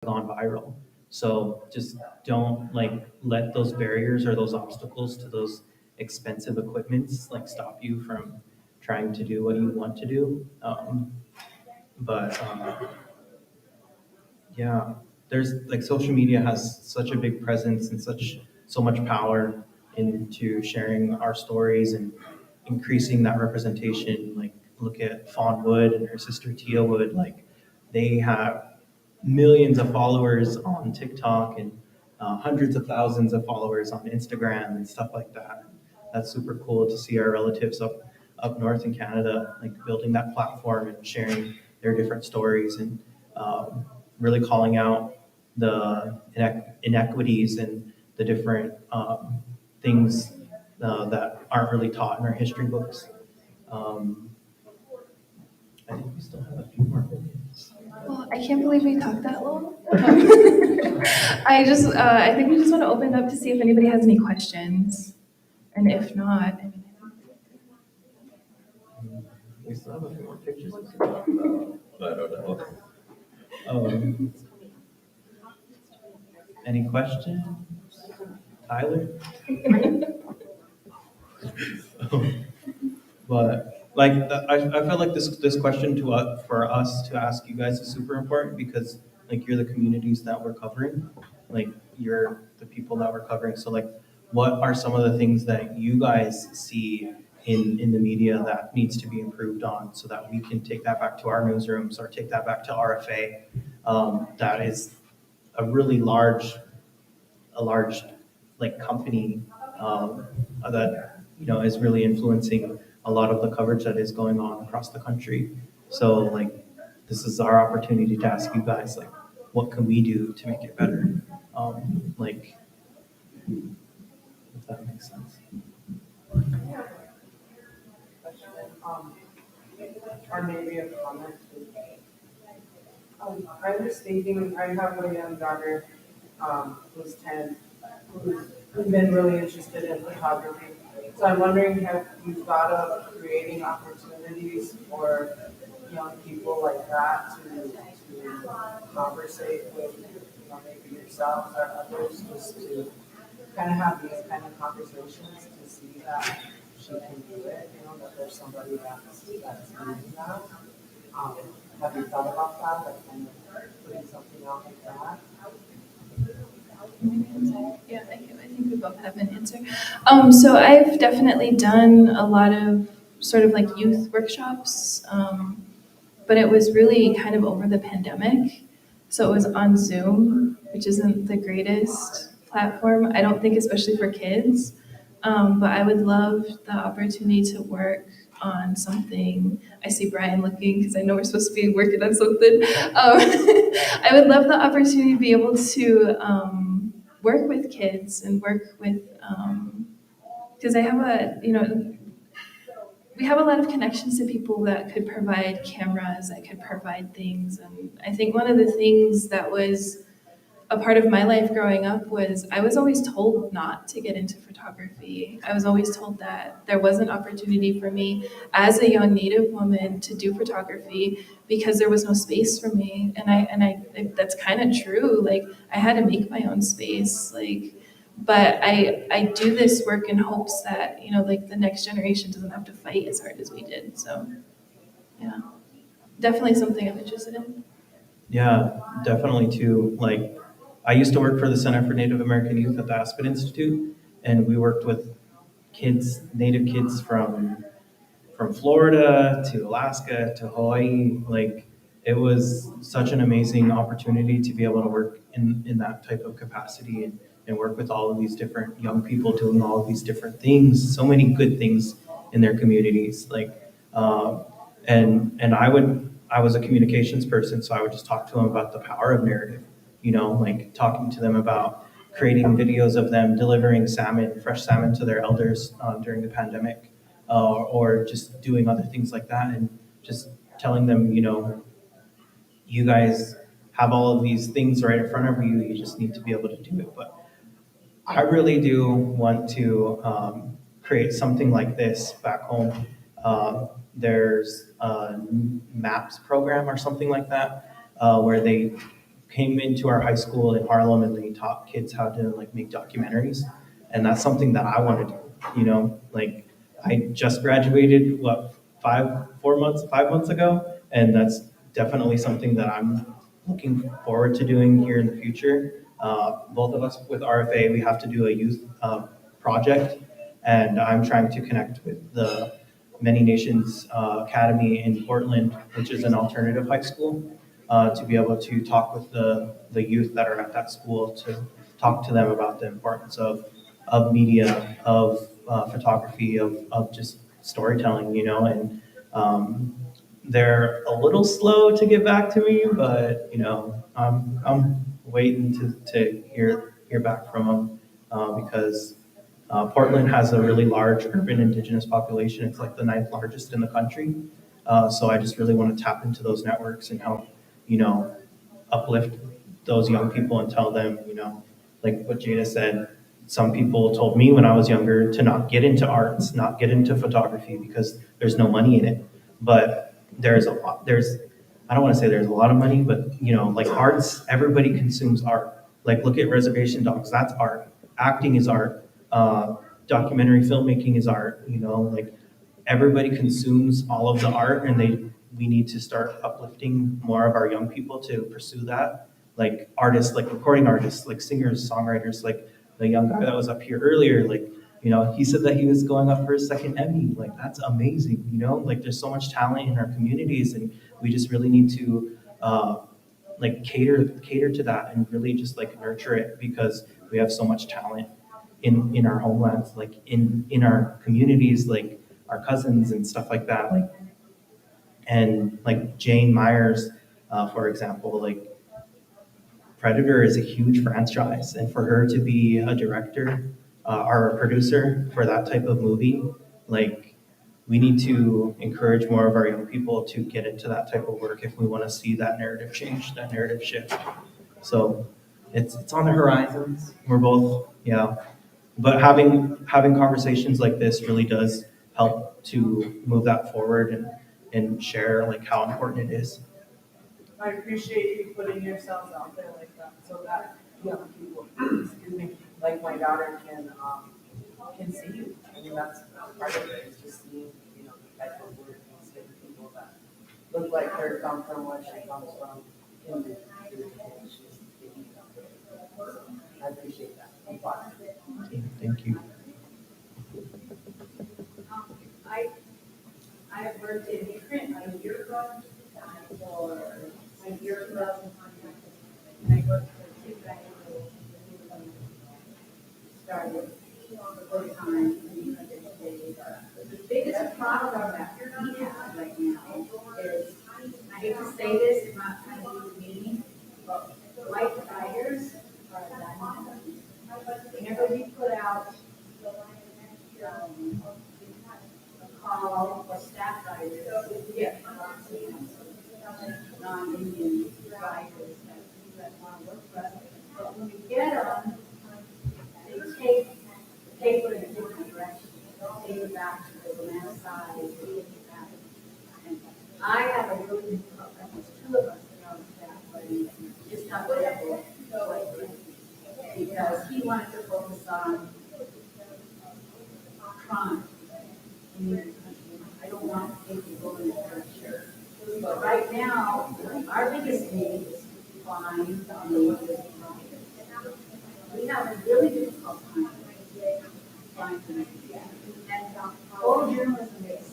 gone viral. So just don't like let those barriers or those obstacles to those expensive equipments like stop you from trying to do what you want to do. But Yeah, there's like social media has such a big presence and so much power into sharing our stories and increasing that representation. Like look at Fawn Wood and her sister Tia Wood. Like they have millions of followers on TikTok and hundreds of thousands of followers on Instagram and stuff like that. That's super cool to see our relatives up north in Canada like building that platform and sharing their different stories and um, really calling out the inequities and the different things that aren't really taught in our history books. Um, I think we still have a few more minutes. Well, I can't believe we talked that long. I think we just want to open it up to see if anybody has any questions, and if not, I mean, We still have a few more pictures we can talk about. I don't know. Um, any questions? Tyler? But like I feel like this question to for us to ask you guys is super important because like you're the communities that we're covering, like you're the people that we're covering. So like, what are some of the things that you guys see in the media that needs to be improved on so that we can take that back to our newsrooms or take that back to RFA? That is a really large like company that is really influencing a lot of the coverage that is going on across the country. So like this is our opportunity to ask you guys like what can we do to make it better? Like if that makes sense. Um, or maybe a comment. I was thinking, I have a young daughter, who's 10, who's been really interested in photography. So I'm wondering, have you thought of creating opportunities for young people like that to conversate with, maybe yourselves or others, just to kind of have these kind of conversations to see that she can do it, that there's somebody that's doing that. Um, have you thought about that, like kind of putting something out like that? yeah, I think we both have an answer. So I've definitely done a lot of sort of like youth workshops, but it was really kind of over the pandemic. So it was on Zoom, which isn't the greatest platform, I don't think, especially for kids. But I would love the opportunity to work on something. I see Brian looking because I know we're supposed to be working on something. I would love the opportunity to be able to work with kids and work with, because I have we have a lot of connections to people that could provide cameras, that could provide things. And I think one of the things that was a part of my life growing up was I was always told not to get into photography. I was always told that there was an opportunity for me as a young Native woman to do photography because there was no space for me. And that's kind of true. Like I had to make my own space. But I do this work in hopes that, like the next generation doesn't have to fight as hard as we did. So yeah, definitely something I'm interested in. Yeah, definitely too. Like I used to work for the Center for Native American Youth at the Aspen Institute, and we worked with kids, Native kids from Florida to Alaska to Hawaii. Like it was such an amazing opportunity to be able to work in that type of capacity and work with all of these different young people doing all of these different things, so many good things in their communities. Um, and I was a communications person, so I would just talk to them about the power of narrative, like talking to them about creating videos of them delivering salmon, fresh salmon to their elders during the pandemic, or just doing other things like that, and just telling them, you guys have all of these things right in front of you. You just need to be able to do it. But I really do want to create something like this back home. There's a MAPS program or something like that, where they came into our high school in Harlem and they taught kids how to like make documentaries. And that's something that I want to do, like I just graduated, what, 5 months ago? And that's definitely something that I'm looking forward to doing here in the future. Both of us with RFA, we have to do a youth project, and I'm trying to connect with the Many Nations Academy in Portland, which is an alternative high school, to be able to talk with the youth that are at that school, to talk to them about the importance of media, of photography, of just storytelling, and they're a little slow to get back to me, but I'm waiting to hear back from them because Portland has a really large urban indigenous population. It's like the ninth largest in the country. So I just really want to tap into those networks and help, uplift those young people and tell them, like what Jada said, some people told me when I was younger to not get into arts, not get into photography because there's no money in it. But I don't want to say there's a lot of money, but like arts, everybody consumes art. Like look at Reservation Dogs, that's art. Acting is art. Documentary filmmaking is art. Like everybody consumes all of the art, and we need to start uplifting more of our young people to pursue that. Like artists, like recording artists, like singers, songwriters, like the young guy that was up here earlier, like he said that he was going up for his second Emmy. Like that's amazing. Like there's so much talent in our communities, and we just really need to like cater to that and really just like nurture it, because we have so much talent in our homelands, like in our communities, like our cousins and stuff like that. Like and like Jane Myers, for example, like Predator is a huge franchise, and for her to be a director or a producer for that type of movie, like we need to encourage more of our young people to get into that type of work if we want to see that narrative change, that narrative shift. So it's on the horizons. We're both, yeah. But having conversations like this really does help to move that forward and share like how important it is. I appreciate you putting yourselves out there like that, so that young people, excuse me, like my daughter can see you. I mean, that's part of it, is just seeing, the type of work and seeing people that look like her, come from where she comes from, in the she's taking it up there. So I appreciate that. I'm glad. Thank you. I I have worked in print a year ago, for a year ago, and I worked for two guys who started full time. The biggest problem that we have right now is, I hate to say this, I'm not trying to be mean, but white tigers are a dime. Whenever we put out call or staff riders, we get non-union riders that want to work for us. But when we get them, they take the paper in a different direction. They take it back to the land side, they take it back. And I have a really good program, there's two of us that are on staff, but it's not available. Because he wanted to focus on crime. I don't want people going to church. But right now, our biggest need is to find we have a really difficult time finding. And all journalism is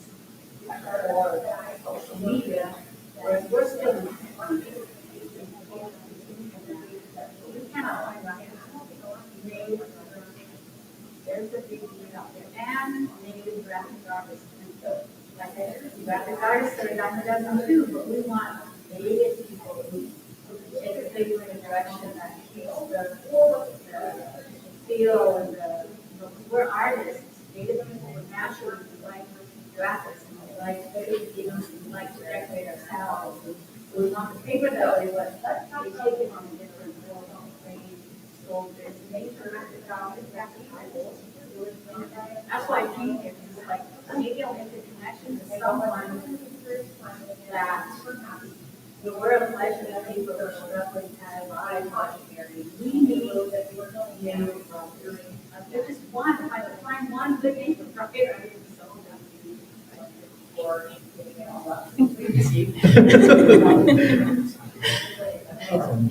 or social media, whereas we're still in the we cannot find right now. There's a big need out there, and native graphic artists. And so, like I said, graphic artists are dime a dozen too, but we want native people who take a paper in a direction that keeps the feel and we're artists. Native people would naturally like graphics and we like to decorate ourselves. We want the paper that way, but we take it on a different soldiers, nature, that's why I came here, because like, maybe I'll make a connection to someone that, we're a pleasure that people are struggling kind of area. We knew that there was no damage during, there's just one, if I could find one good neighbor from here, I would be so happy. Or,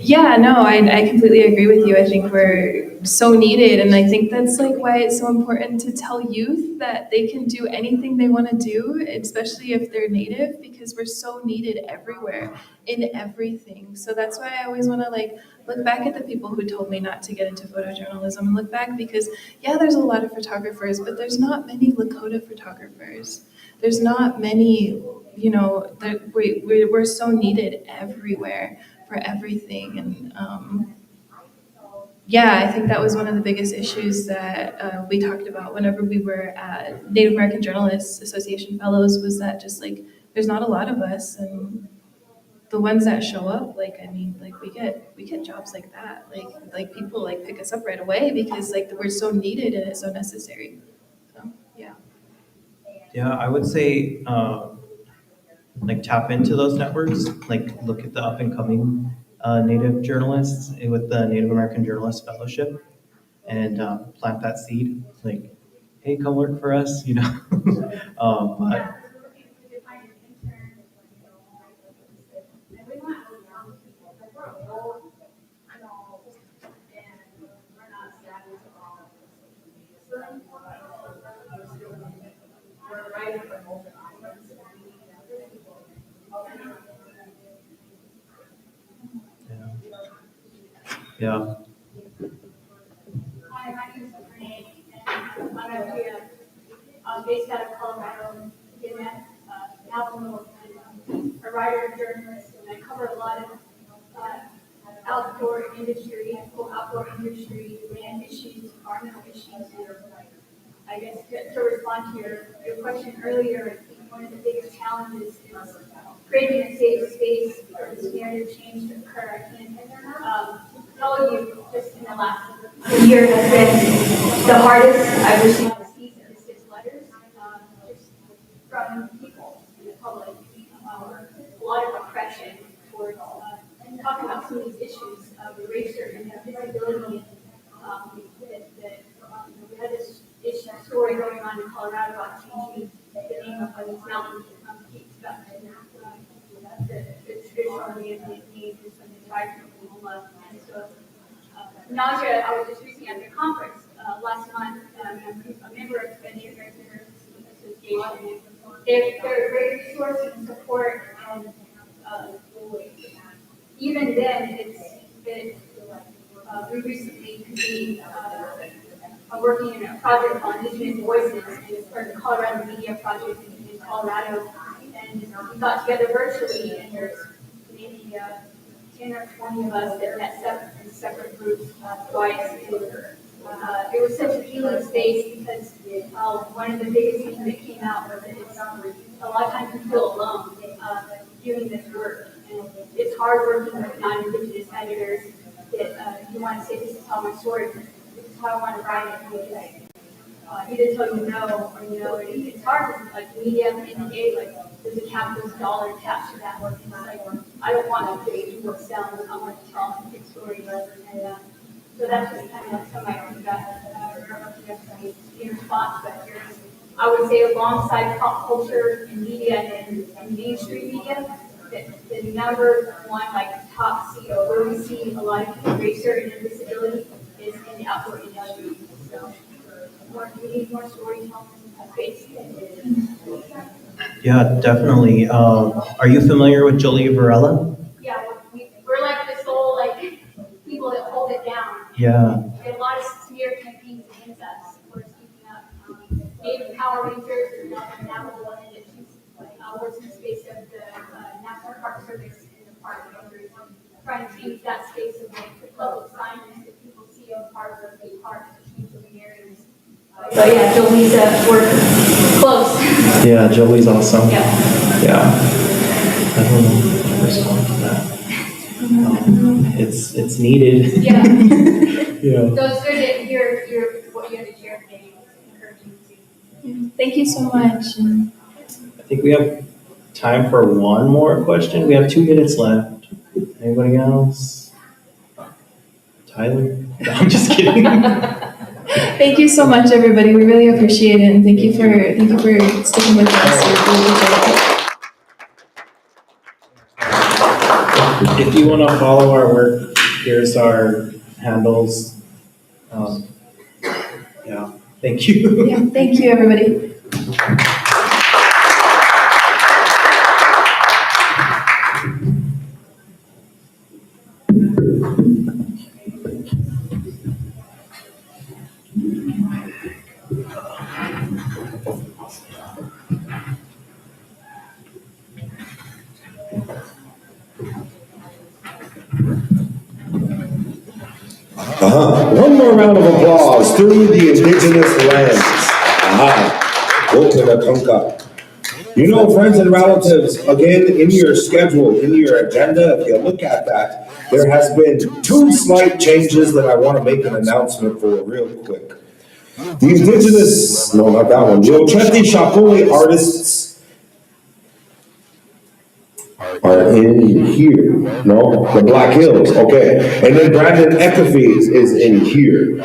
Yeah, no, I completely agree with you. I think we're so needed, and I think that's like why it's so important to tell youth that they can do anything they want to do, especially if they're Native, because we're so needed everywhere in everything. So that's why I always want to like look back at the people who told me not to get into photojournalism and look back because yeah, there's a lot of photographers, but there's not many Lakota photographers. There's not many, you know, that we're so needed everywhere for everything. And yeah, I think that was one of the biggest issues that we talked about whenever we were at Native American Journalists Association Fellows was that just like there's not a lot of us, and the ones that show up, like I mean, like we get jobs like that, like people like pick us up right away because like we're so needed and it's so necessary. So yeah. Yeah, I would say like tap into those networks, like look at the up and coming Native journalists with the Native American Journalists Fellowship and plant that seed. Like, hey, come work for us, you know. But yeah, Hi, my name is Renee, and I'm actually based out of Colorado, Gwinnett, Alamo, and a writer, journalist, and I cover a lot of outdoor industry, land issues, environmental issues, and I guess to respond to your question earlier, I think one of the biggest challenges is creating a safe space for this narrative change to occur. I can tell you just in the last year has been the hardest I've received cease and desist letters just from people in the public. A lot of oppression towards talking about some of these issues of erasure and visibility. We had this story going on in Colorado about changing the name of these mountain peaks back to the traditional name is from the tribe of Oklahoma. And so, Naja, I was just recently at the conference last month. I'm a member of the Native American Association. They're a great resource and support, and even then, it's been. We recently convened working in a project on Indigenous Voices, and it's part of the Colorado Media Project in Colorado. And we got together virtually, and there's maybe 10 or 20 of us that met in separate groups twice. And, it was such a healing space because one of the biggest things that came out was that it's, a lot of times you feel alone doing this work. And it's hard working with non-Indigenous editors that you want to say, this is how my story, this is how I want to write it. And either tell you no or you know, it's hard with like media in the day, like there's a capitalist dollar attached to that work. It's like, I don't want to create books down, I want to tell a big story. And so that's just kind of some idea that in response, but I would say alongside pop culture and media and mainstream media, the number one like top CEO where we see a lot of eraser and invisibility is in the outdoor industry. So we need more storytelling space. yeah, definitely. Are you familiar with Jolie Varela? Yeah, we're like this whole like people that hold it down. Yeah. We have a lot of smear campaigns against us. We're speaking up. Native Power Rangers is another Navajo one that she's works in the space of the National Park Service in the park boundaries, trying to change that space of like the public signage that people see on parks or big parks or change the areas. But yeah, Jolie's work close. Yeah, Jolie's awesome. Yeah. Yeah. I don't know how to respond to that. It's needed. Yeah. Yeah. So it's good to hear what you had to share today. Encouraging to. Thank you so much. I think we have time for one more question. We have 2 minutes left. Anybody else? Tyler? No, I'm just kidding. Thank you so much, everybody. We really appreciate it, and thank you for sticking with us. We really appreciate it. If you want to follow our work, here's our handles. Yeah, thank you. Yeah, thank you, everybody. One more round of applause through the indigenous lands. Lakota. You know, friends and relatives, again, in your schedule, in your agenda, if you look at that, there has been 2 slight changes that I want to make an announcement for real quick. The indigenous, no, not that one, the Ocheti Shapoli artists are in here. No, the Black Hills, okay. And then Brandon Eckefies is in here.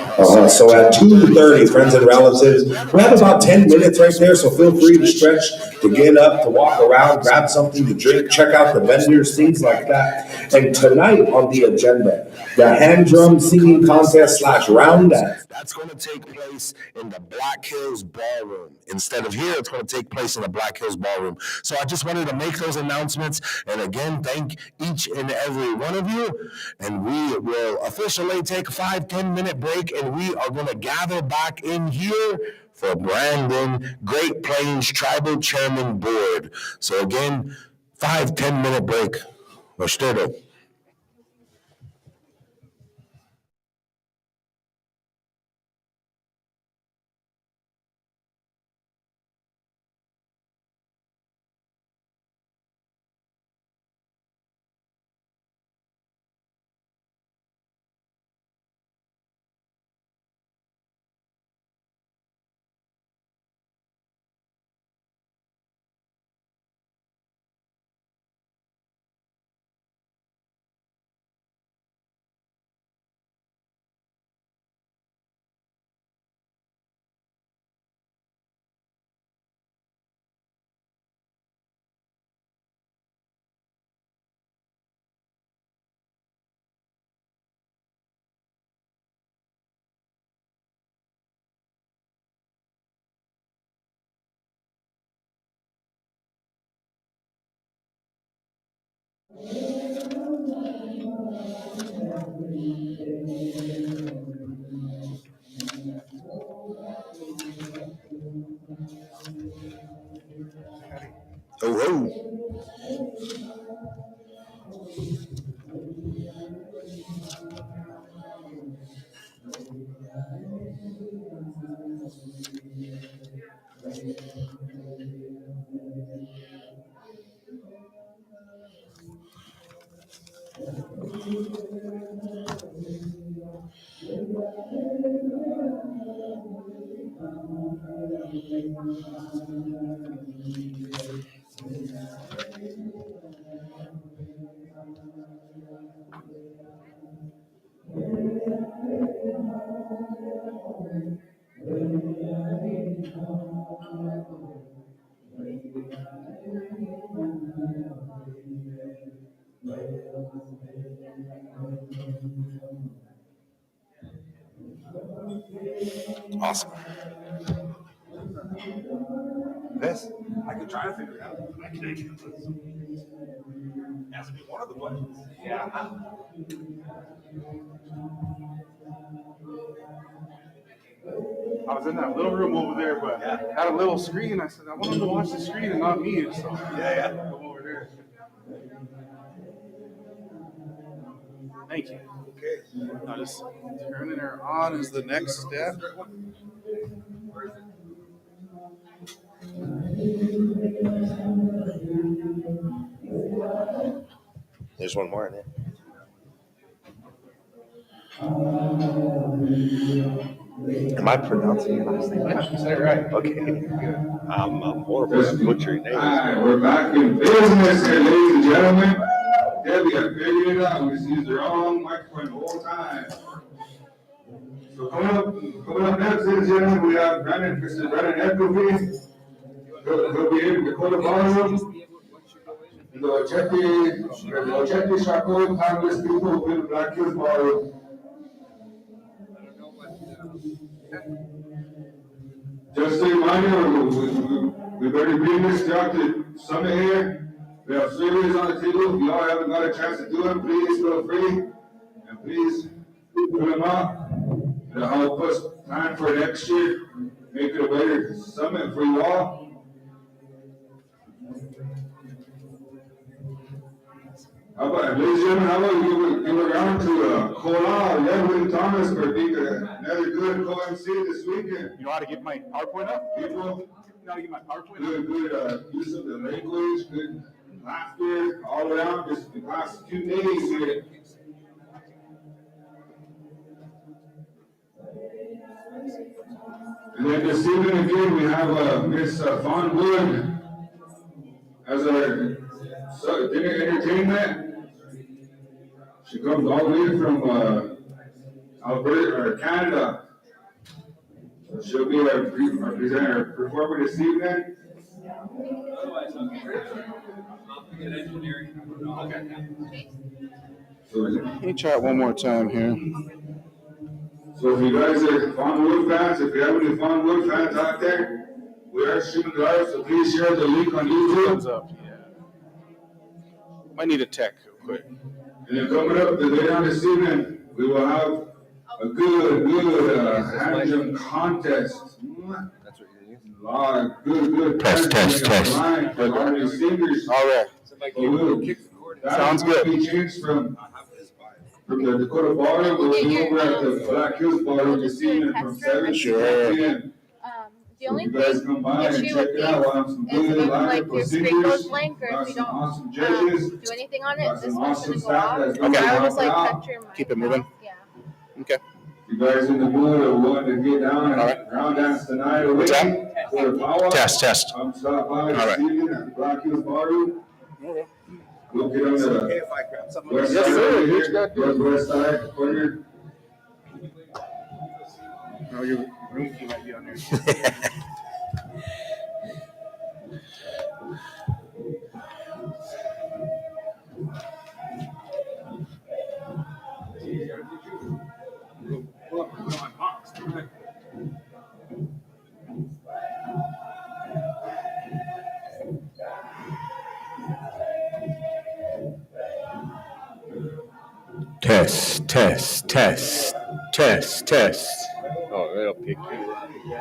So at 2:30, friends and relatives, we have about 10 minutes right there, so feel free to stretch, to get up, to walk around, grab something to drink, check out the vendors, things like that. And tonight on the agenda, the hand drum singing contest / round dance. That's going to take place in the Black Hills Ballroom. Instead of here, it's going to take place in the Black Hills Ballroom. So I just wanted to make those announcements. And again, thank each and every one of you. And we will officially take a 5-10 minute break, and we are going to gather back in here for Brandon, Great Plains Tribal Chairman Board. So again, 5-10 minute break. Let's start it. Oh, awesome. This, I could try to figure it out. I can make it. Has to be one of the buttons. Yeah. I was in that little room over there, but had a little screen. I said, I want them to watch the screen and not me. So come over there. Thank you. Okay. Now just turning her on is the next step. There's one more in it. Am I pronouncing your last name? Yeah, you said it right. Okay. I'm horrible at butchering names. All right, we're back in business here, ladies and gentlemen. Debbie, I figured it out. We used the wrong microphone the whole time. So coming up next, ladies and gentlemen, we have Mr. Brandon Eckerby. He'll be in the Dakota Ballroom. The Ochete Chaco Congress people will be in the Black Hills Ballroom. Just a reminder, we've already been this throughout the summit here. We have surveys on the table. If you all haven't got a chance to do them, please feel free. And please fill them out. It'll help us plan for next year. Make it a better summit for you all. How about, ladies and gentlemen, how about you give a round to Cola, Edwin Thomas for being another good co-MC this weekend. You know how to get my PowerPoint up? People, You know how to get my PowerPoint up? good use of the language, good laughter all around just the past few days here. And then this evening again, we have Miss Vaughn Wood as our dinner entertainment. She comes all the way from Alberta or Canada. So she'll be our presenter, performer this evening. So Let me try it one more time here. So if you guys are Vaughn Wood fans, if you have any Vaughn Wood fans out there, we are streaming live, so please share the link on Thumbs YouTube. up, yeah. Might need a tech real quick. And then coming up later on this evening, we will have a good hand drum contest. That's what you're using. A lot of good Test. line for our new singers. All right. That Sounds good. Be changed from the Dakota Ballroom, we'll be over at the Black Hills Ballroom this evening from 7 to 10 p.m. The only You guys thing come by and issue check with it out. We'll have some these is good if lineup like of your screen goes singers. blank or Got if you some don't awesome judges. do anything on it, Got this some one's awesome gonna go staff off. that's So gonna I help always like out. capture my Keep it moving. Yeah. Okay. You guys in the mood or willing to get down All right. and round dance tonight or What's for the power? Test. Come stop by All this right. evening at the Black Hills Ballroom. Okay. We'll get on the if I grab something? west Yes, side sir. over What you here, got there? northwest side corner. No, your room key might be on there. Test. Oh, it'll pick you.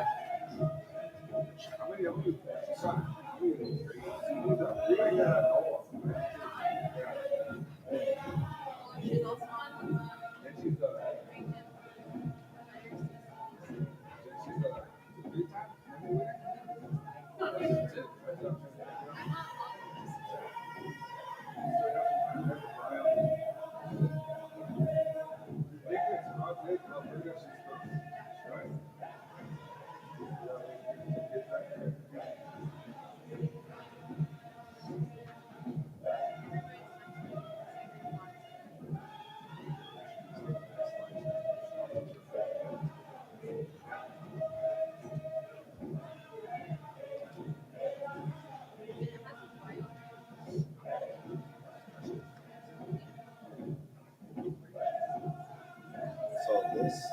So this is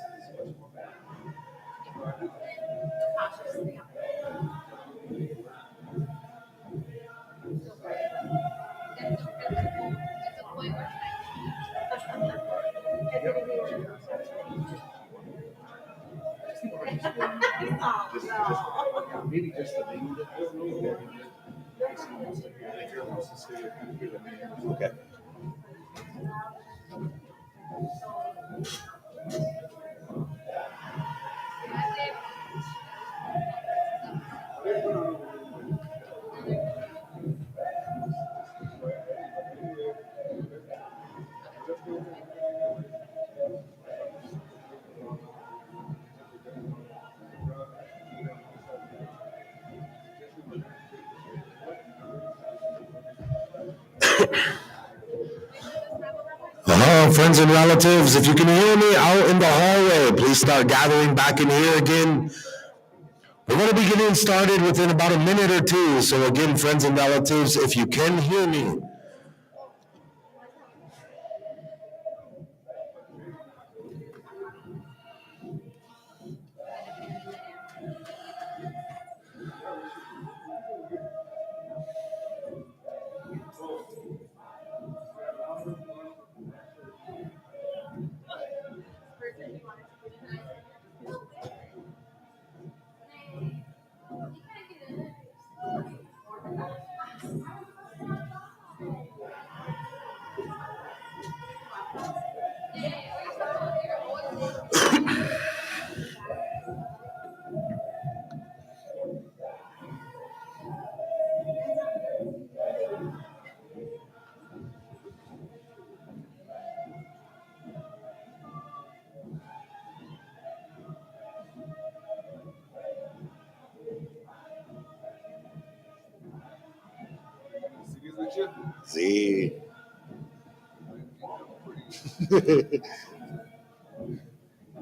Maybe just the name of it. okay. Hello, friends and relatives. If you can hear me out in the hallway, please please start gathering back in here again. We're going to be getting started within about a minute or two. So again, friends and relatives, if you can hear me, See.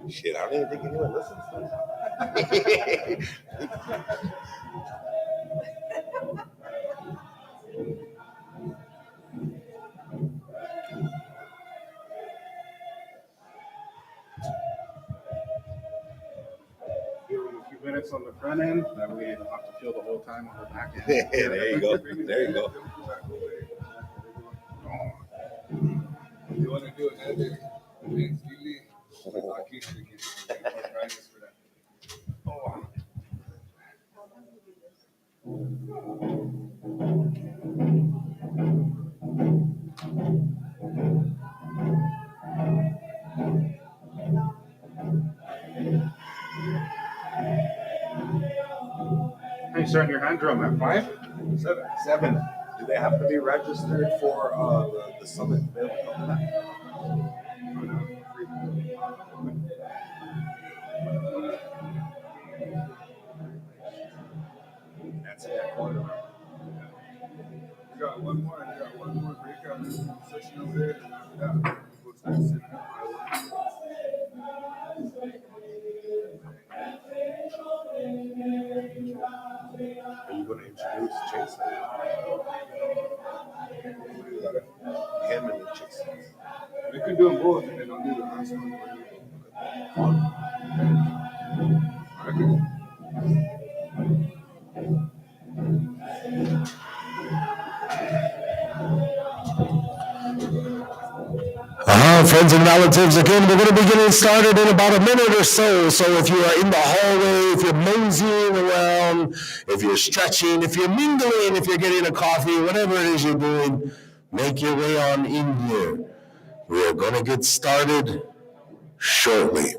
Shit, I don't even think anyone listens to this. Give them a few minutes on the front end, that way you don't have to feel the whole time on the back end. There you go. There you go. You want to do another Thanksgiving? I'll keep practice for that. Hey, you starting your hand drum at 5? 7. Do they have to be registered for the summit? That's it. We got one more breakout session over there. Yeah, we'll start setting up. Are you going to introduce Chase? Him and the Chase. We can do them both, and then I'll do the last one. friends and relatives, again, we're going to be getting started in about a minute or so. So if you are in the hallway, if you're moseying around, if you're stretching, if you're mingling, if you're getting a coffee, whatever it is you're doing, make your way on in here. We are going to get started shortly.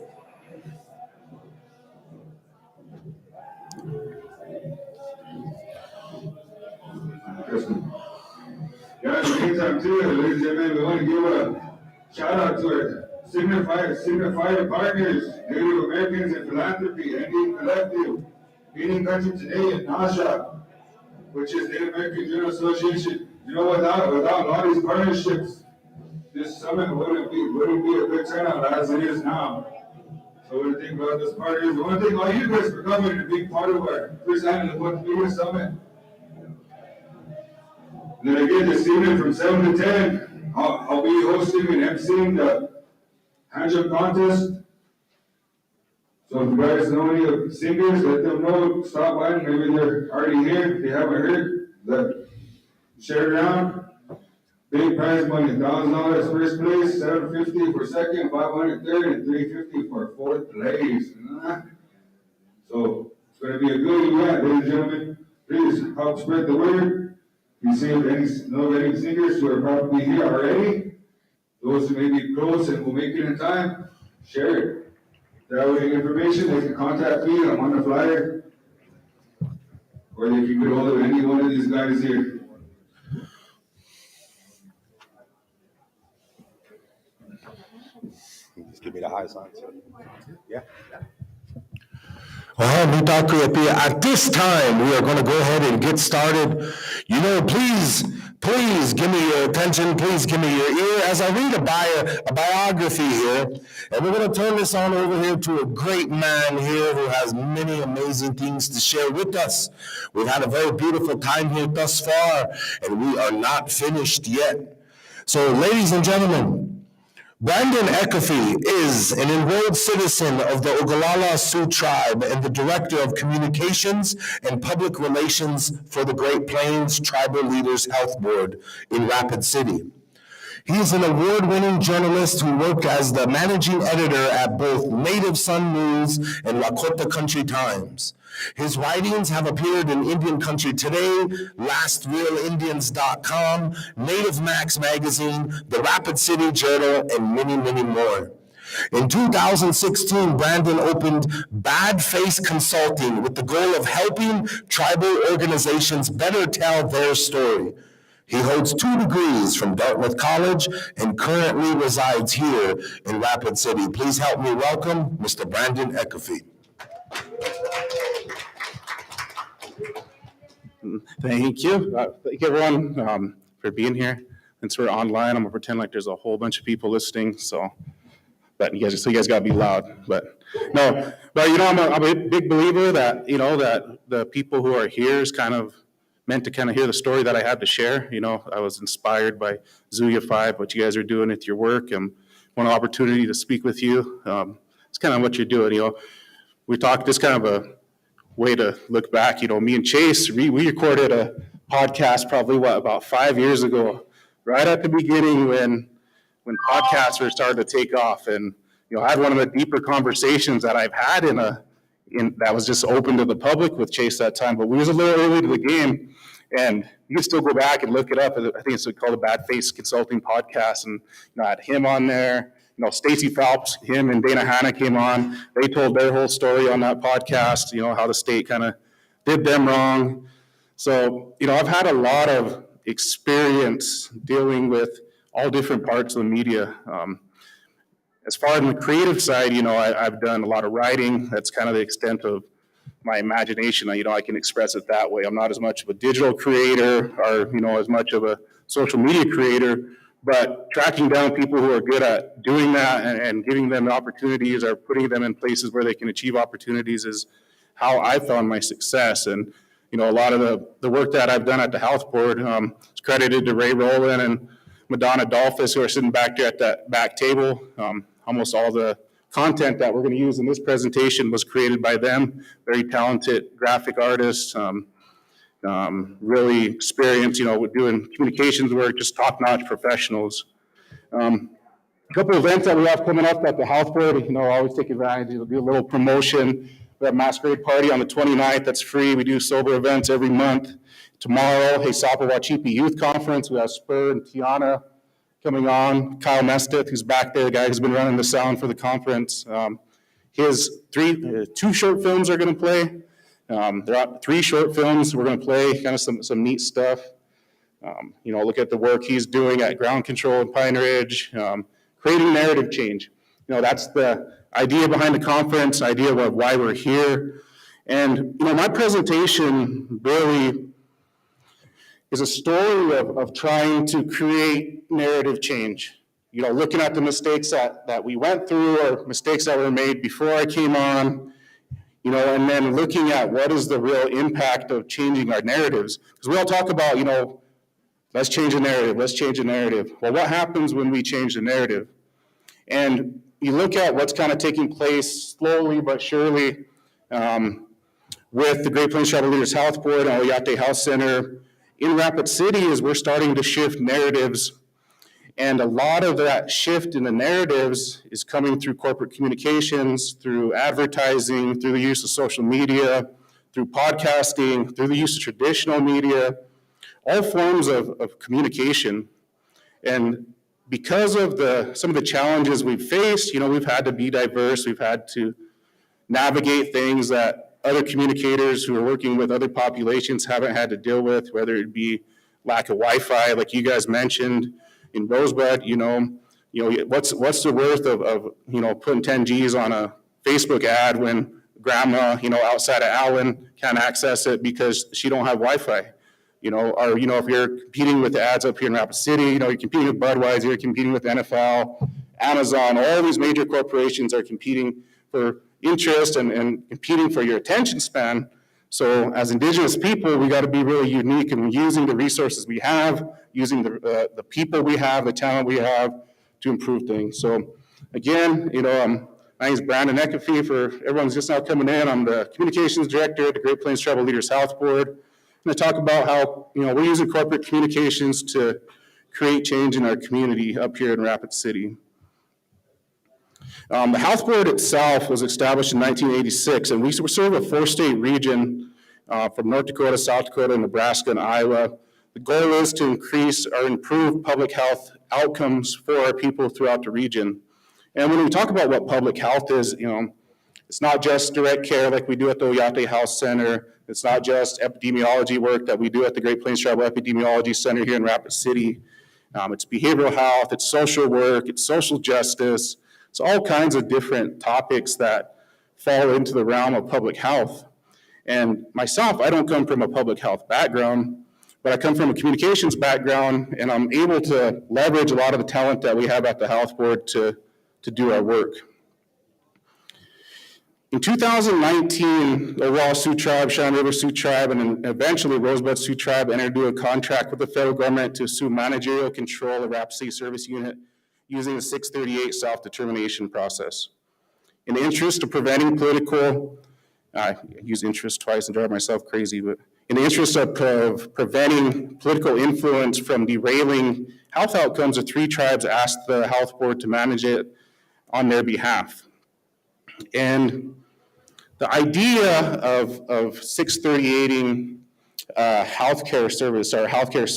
Yeah, in the meantime, too, ladies and gentlemen, we want to give a shout out to our signifier partners, Native Americans in Philanthropy, ND Collective, Meeting Country Today, and NASHA, which is Native American General Association. You know, without all these partnerships, this summit wouldn't be a good turnout as it is now. So we want to think about those partners. We want to thank all you guys for coming and being part of our first annual Lakota Summit. And then again, this evening from 7 to 10, I'll be hosting and emceeing the hand jump contest. So if you guys know any singers, let them know, stop by, maybe they're already here. If they haven't heard, share it around. Big prize money, $1,000 first place, $750 for second, $500 third, and $350 for fourth place. So it's going to be a good event, ladies and gentlemen. Please help spread the word. If you see any singers who are probably here already, those who may be close and will make it in time, share it. That way, information, they can contact me. I'm on the flyer. Or they can get hold of any one of these guys here. Just give me the high sign, sir. Yeah. At this time, we are going to go ahead and get started. Please Please give me your attention, please give me your ear as I read a biography here. And we're going to turn this on over here to a great man here who has many amazing things to share with us. We've had a very beautiful time here thus far, and we are not finished yet. So, ladies and gentlemen, Brandon Eckerfe is an enrolled citizen of the Ogallala Sioux Tribe and the Director of Communications and Public Relations for the Great Plains Tribal Leaders Health Board in Rapid City. He is an award-winning journalist who worked as the managing editor at both Native Sun News and Lakota Country Times. His writings have appeared in Indian Country Today, LastRealIndians.com, Native Max Magazine, the Rapid City Journal, and many, many more. In 2016, Brandon opened Bad Face Consulting with the goal of helping tribal organizations better tell their story. He holds 2 degrees from Dartmouth College and currently resides here in Rapid City. Please help me welcome Mr. Brandon Eckerfe. Thank you. Thank you, everyone, for being here. Since we're online, I'm gonna pretend like there's a whole bunch of people listening. So you guys gotta be loud. But no, but I'm a big believer that that the people who are here is kind of meant to kind of hear the story that I have to share. I was inspired by Zuya 5, what you guys are doing with your work, and want an opportunity to speak with you. It's kind of what you're doing. We talked this kind of a way to look back. Me and Chase, we recorded a podcast probably about 5 years ago, right at the beginning when podcasts were starting to take off, and I had one of the deeper conversations that I've had in that was just open to the public with Chase that time. But we was a little early to the game, and you can still go back and look it up. I think it's called the Bad Face Consulting Podcast, and I had him on there. Stacey Phelps, him and Dana Hanna came on. They told their whole story on that podcast, how the state kind of did them wrong. So, I've had a lot of experience dealing with all different parts of the media. As far as the creative side, I've done a lot of writing. That's kind of the extent of my imagination. I can express it that way. I'm not as much of a digital creator or, as much of a social media creator. But tracking down people who are good at doing that and giving them opportunities or putting them in places where they can achieve opportunities is how I found my success. And, a lot of the work that I've done at the Health Board is credited to Ray Rowland and Madonna Dolphus, who are sitting back there at that back table. Almost all the content that we're going to use in this presentation was created by them. Very talented graphic artists. Really experienced, with doing communications work, just top-notch professionals. A couple of events that we have coming up at the Health Board, always take advantage of, do a little promotion. We have a masquerade party on the 29th, that's free. We do sober events every month. Tomorrow, Hey Sapa Wachipi Youth Conference, we have Spur and Tiana coming on. Kyle Mesteth, who's back there, the guy who's been running the sound for the conference. His 2 short films are gonna play. There are 3 short films we're going to play, kind of some neat stuff. Look at the work he's doing at Ground Control in Pine Ridge, creating narrative change. That's the idea behind the conference, idea of why we're here. And, my presentation really is a story of trying to create narrative change. Looking at the mistakes that we went through or mistakes that were made before I came on, and then looking at what is the real impact of changing our narratives. Because we all talk about, let's change the narrative, let's change the narrative. Well, what happens when we change the narrative? And you look at what's kind of taking place slowly but surely with the Great Plains Tribal Leaders Health Board and Oyate Health Center in Rapid City is we're starting to shift narratives. And a lot of that shift in the narratives is coming through corporate communications, through advertising, through the use of social media, through podcasting, through the use of traditional media, all forms of communication. And because of some of the challenges we've faced, we've had to be diverse, we've had to navigate things that other communicators who are working with other populations haven't had to deal with, whether it be lack of Wi-Fi, like you guys mentioned, in Rosebud, what's the worth of putting 10 G's on a Facebook ad when grandma, outside of Allen can't access it because she don't have Wi-Fi. or, if you're competing with the ads up here in Rapid City, you're competing with Budweiser, you're competing with NFL, Amazon, all these major corporations are competing for interest and competing for your attention span. So as Indigenous people, we got to be really unique in using the resources we have, using the people we have, the talent we have to improve things. So again, my name is Brandon Eckefe. For everyone's just now coming in, I'm the communications director at the Great Plains Tribal Leaders Health Board. I'm going to talk about how we're using corporate communications to create change in our community up here in Rapid City. The Health Board itself was established in 1986, and we serve a 4-state region from North Dakota, South Dakota, Nebraska, and Iowa. The goal is to increase or improve public health outcomes for our people throughout the region. And when we talk about what public health is, it's not just direct care like we do at the Oyate Health Center. It's not just epidemiology work that we do at the Great Plains Tribal Epidemiology Center here in Rapid City. It's behavioral health, it's social work, it's social justice. It's all kinds of different topics that fall into the realm of public health. And myself, I don't come from a public health background, but I come from a communications background, and I'm able to leverage a lot of the talent that we have at the Health Board to do our work. In 2019, the Raw Sioux Tribe, Cheyenne River Sioux Tribe, and then eventually Rosebud Sioux Tribe entered into a contract with the federal government to assume managerial control of Rapid City Service Unit using the 638 self-determination process. In the interest of preventing political, I use interest twice and drive myself crazy, but in the interest of preventing political influence from derailing health outcomes, the 3 tribes asked the Health Board to manage it on their behalf. And the idea of 638ing healthcare service or healthcare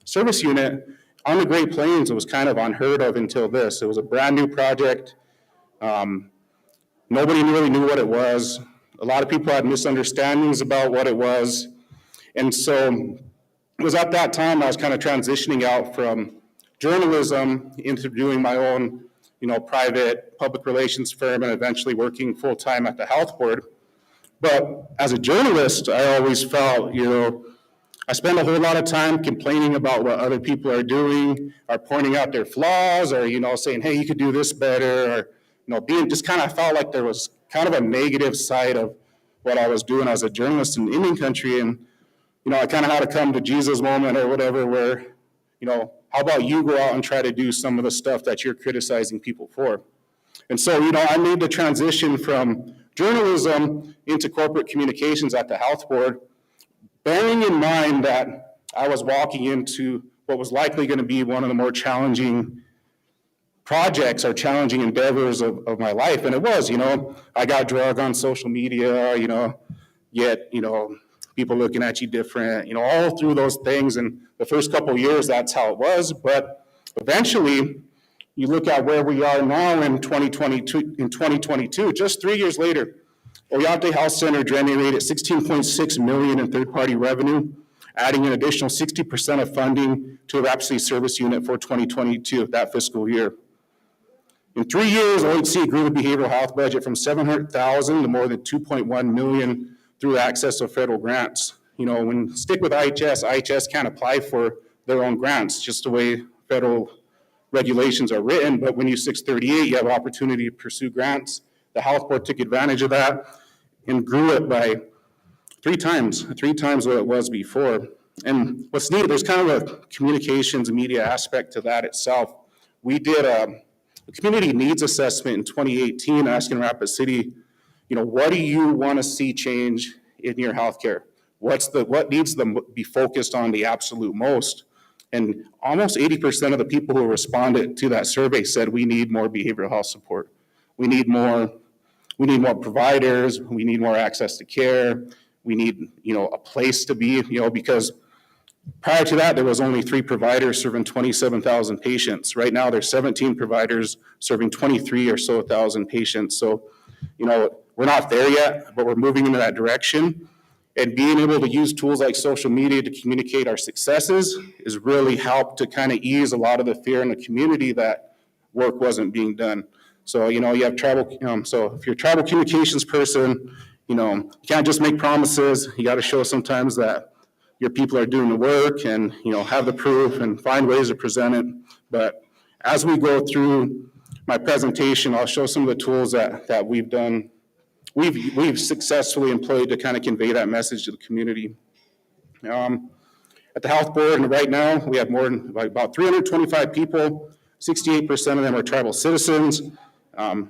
service unit on the Great Plains, it was kind of unheard of until this. It was a brand new project. Nobody really knew what it was. A lot of people had misunderstandings about what it was. And so it was at that time I was kind of transitioning out from journalism into doing my own private public relations firm and eventually working full-time at the Health Board. But as a journalist, I always felt, I spend a whole lot of time complaining about what other people are doing, or pointing out their flaws, or, saying, hey, you could do this better, or, being just kind of felt like there was kind of a negative side of what I was doing as a journalist in Indian country. And, I kind of had to come to Jesus moment or whatever where, how about you go out and try to do some of the stuff that you're criticizing people for? And so, I made the transition from journalism into corporate communications at the Health Board, bearing in mind that I was walking into what was likely going to be one of the more challenging projects or challenging endeavors of my life. And it was, I got drugged on social media, yet, people looking at you different, all through those things. And the first couple of years, that's how it was. But eventually, you look at where we are now in 2022, just 3 years later, Oyate Health Center generated $16.6 million in third-party revenue, adding an additional 60% of funding to the Rapid City Service Unit for 2022, that fiscal year. In 3 years, OHC grew the behavioral health budget from $700,000 to more than $2.1 million through access to federal grants. When stick with IHS can't apply for their own grants, just the way federal regulations are written, but when you 638, you have opportunity to pursue grants. The Health Board took advantage of that and grew it by three times what it was before. And what's neat, there's kind of a communications media aspect to that itself. We did a community needs assessment in 2018 asking Rapid City, what do you want to see change in your healthcare? What needs to be focused on the absolute most? And almost 80% of the people who responded to that survey said we need more behavioral health support. We need more providers. We need more access to care. We need, a place to be, because prior to that, there was only 3 providers serving 27,000 patients. Right now, there's 17 providers serving 23 or so thousand patients. So, we're not there yet, but we're moving in that direction. And being able to use tools like social media to communicate our successes has really helped to kind of ease a lot of the fear in the community that work wasn't being done. So, you have tribal, so if you're a tribal communications person, you can't just make promises. You got to show sometimes that your people are doing the work and, have the proof and find ways to present it. But as we go through my presentation, I'll show some of the tools that we've done, we've successfully employed to kind of convey that message to the community. At the health board, and right now, we have more than about 325 people. 68% of them are tribal citizens.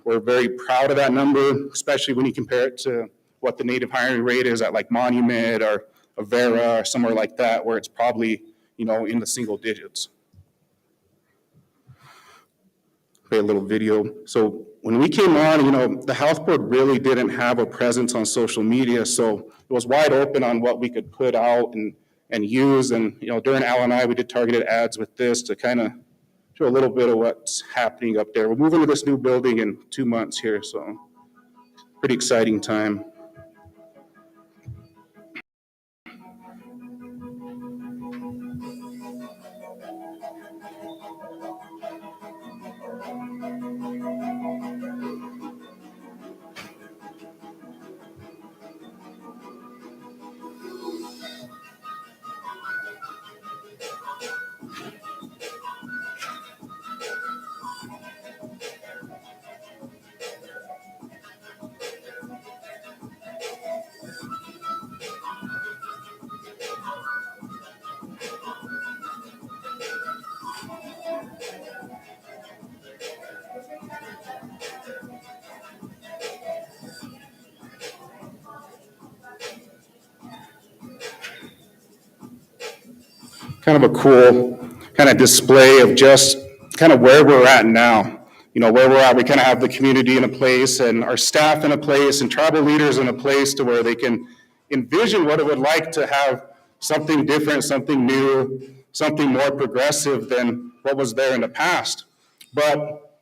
We're very proud of that number, especially when you compare it to what the native hiring rate is at like Monument or Avera or somewhere like that, where it's probably, in the single digits. Play a little video. So when we came on, the health board really didn't have a presence on social media, so it was wide open on what we could put out and use. And, during LNI, we did targeted ads with this to kind of show a little bit of what's happening up there. We're moving to this new building in 2 months here, so pretty exciting time. Kind of a cool kind of display of just kind of where we're at now. Where we're at, we kind of have the community in a place and our staff in a place and tribal leaders in a place to where they can envision what it would like to have something different, something new, something more progressive than what was there in the past. But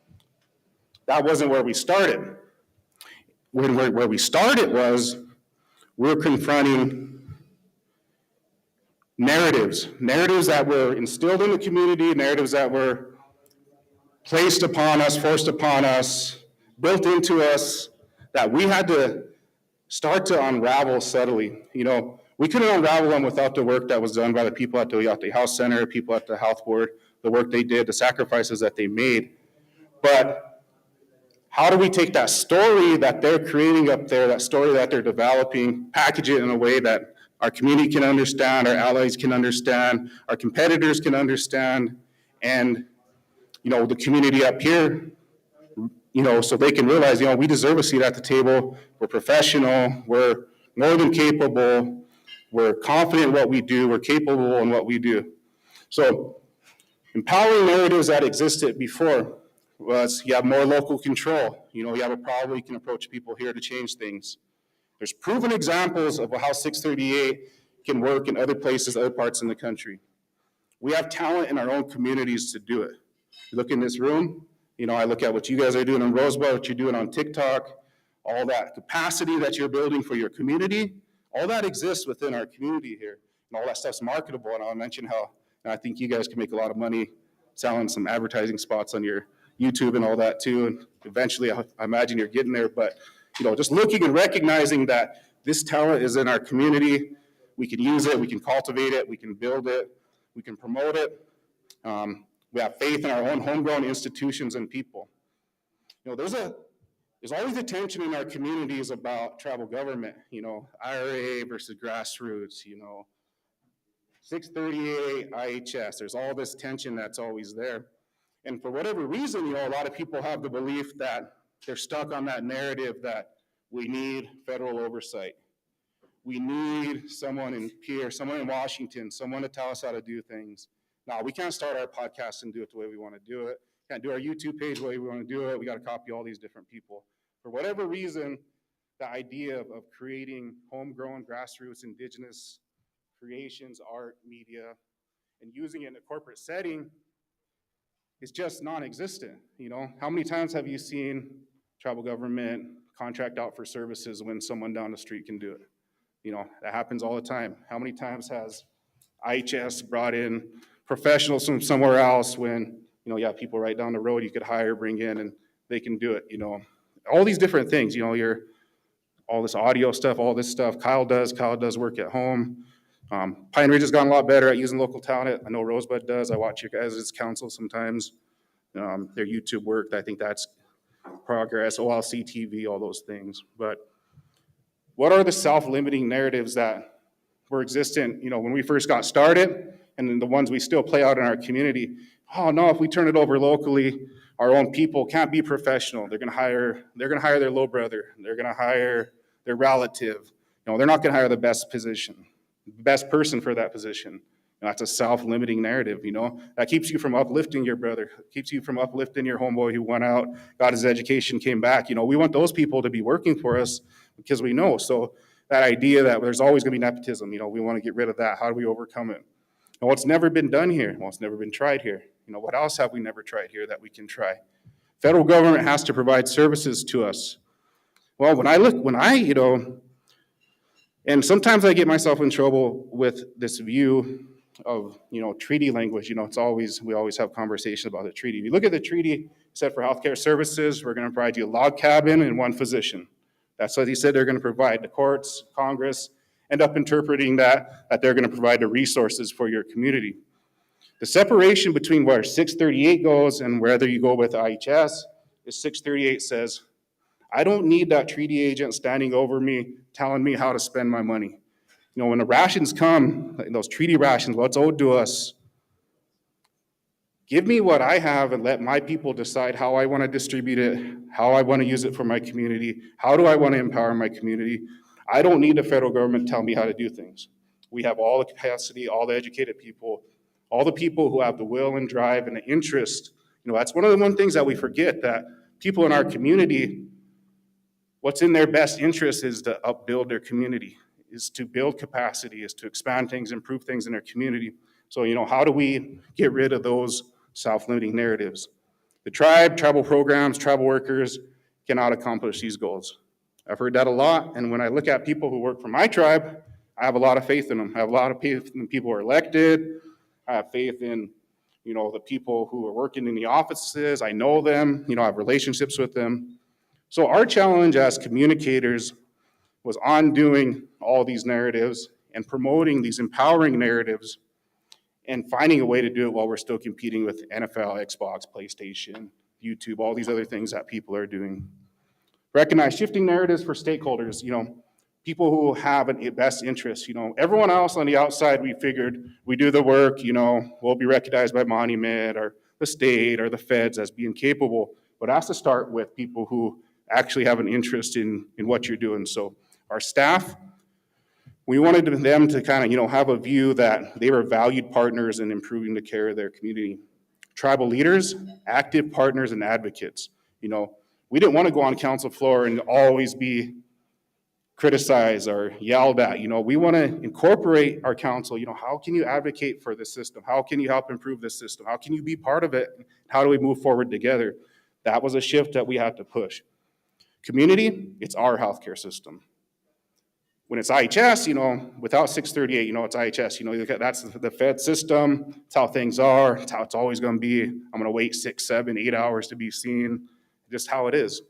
that wasn't where we started. Where we started was we're confronting narratives that were instilled in the community, narratives that were placed upon us, forced upon us, built into us, that we had to start to unravel subtly. We couldn't unravel them without the work that was done by the people at the Oyate Health Center, people at the health board, the work they did, the sacrifices that they made. But how do we take that story that they're creating up there, that story that they're developing, package it in a way that our community can understand, our allies can understand, our competitors can understand, and, the community up here, so they can realize, we deserve a seat at the table. We're professional. We're more than capable. We're confident in what we do. We're capable in what we do. So empowering narratives that existed before was you have more local control. You have a problem, you can approach people here to change things. There's proven examples of how 638 can work in other places, other parts in the country. We have talent in our own communities to do it. You look in this room, I look at what you guys are doing in Rosebud, what you're doing on TikTok, all that capacity that you're building for your community, all that exists within our community here. And all that stuff's marketable. And I'll mention how I think you guys can make a lot of money selling some advertising spots on your YouTube and all that too. And eventually, I imagine you're getting there. But just looking and recognizing that this talent is in our community, we can use it, we can cultivate it, we can build it, we can promote it. We have faith in our own homegrown institutions and people. There's always a tension in our communities about tribal government, IRA versus grassroots, 638, IHS. There's all this tension that's always there. And for whatever reason, a lot of people have the belief that they're stuck on that narrative that we need federal oversight. We need someone in Pierre, someone in Washington, someone to tell us how to do things. No, we can't start our podcast and do it the way we want to do it. Can't do our YouTube page the way we want to do it. We got to copy all these different people. For whatever reason, the idea of creating homegrown, grassroots, indigenous creations, art, media, and using it in a corporate setting is just non-existent. How many times have you seen tribal government contract out for services when someone down the street can do it? That happens all the time. How many times has IHS brought in professionals from somewhere else when, you have people right down the road you could hire, bring in, and they can do it, all these different things, all this audio stuff, all this stuff. Kyle does work at home. Pine Ridge has gotten a lot better at using local talent. I know Rosebud does. I watch your guys' council sometimes. Their YouTube work, I think that's progress, OLC TV, all those things. But what are the self-limiting narratives that were existent, when we first got started, and then the ones we still play out in our community? Oh no, if we turn it over locally, our own people can't be professional. They're gonna hire their low brother. They're gonna hire their relative. They're not gonna hire the best person for that position. That's a self-limiting narrative, that keeps you from uplifting your brother, keeps you from uplifting your homeboy who went out, got his education, came back. We want those people to be working for us because we know. So that idea that there's always going to be nepotism, we want to get rid of that. How do we overcome it? And what's never been done here? Well, it's never been tried here. What else have we never tried here that we can try? Federal government has to provide services to us. Well, and sometimes I get myself in trouble with this view of, treaty language. We always have conversations about the treaty. If you look at the treaty, it said for healthcare services, we're going to provide you a log cabin and one physician. That's what he said they're going to provide. The courts, Congress, end up interpreting that they're going to provide the resources for your community. The separation between where 638 goes and whether you go with IHS is 638 says, I don't need that treaty agent standing over me telling me how to spend my money. When the rations come, those treaty rations, what's owed to us, give me what I have and let my people decide how I want to distribute it, how I want to use it for my community, how do I want to empower my community. I don't need the federal government to tell me how to do things. We have all the capacity, all the educated people, all the people who have the will and drive and the interest. That's one of the things that we forget, that people in our community, what's in their best interest is to upbuild their community, is to build capacity, is to expand things, improve things in their community. So, how do we get rid of those self-limiting narratives? The tribal programs, tribal workers cannot accomplish these goals. I've heard that a lot, and when I look at people who work for my tribe, I have a lot of faith in them. I have a lot of faith in the people who are elected. I have faith in, the people who are working in the offices. I know them, I have relationships with them. So our challenge as communicators was undoing all these narratives and promoting these empowering narratives and finding a way to do it while we're still competing with NFL, Xbox, PlayStation, YouTube, all these other things that people are doing. Recognize shifting narratives for stakeholders, people who have a best interest. Everyone else on the outside, we figured we do the work, we'll be recognized by Monument or the state or the feds as being capable, but it has to start with people who actually have an interest in what you're doing. So our staff, we wanted them to kind of, have a view that they were valued partners in improving the care of their community. Tribal leaders, active partners and advocates. We didn't want to go on council floor and always be criticized or yelled at. We want to incorporate our council. How can you advocate for this system? How can you help improve this system? How can you be part of it? How do we move forward together? That was a shift that we had to push. Community, it's our healthcare system. When it's IHS, without 638, it's IHS. That's the Fed system. It's how things are. It's how it's always going to be. I'm going to wait 6, 7, 8 hours to be seen. Just how it is.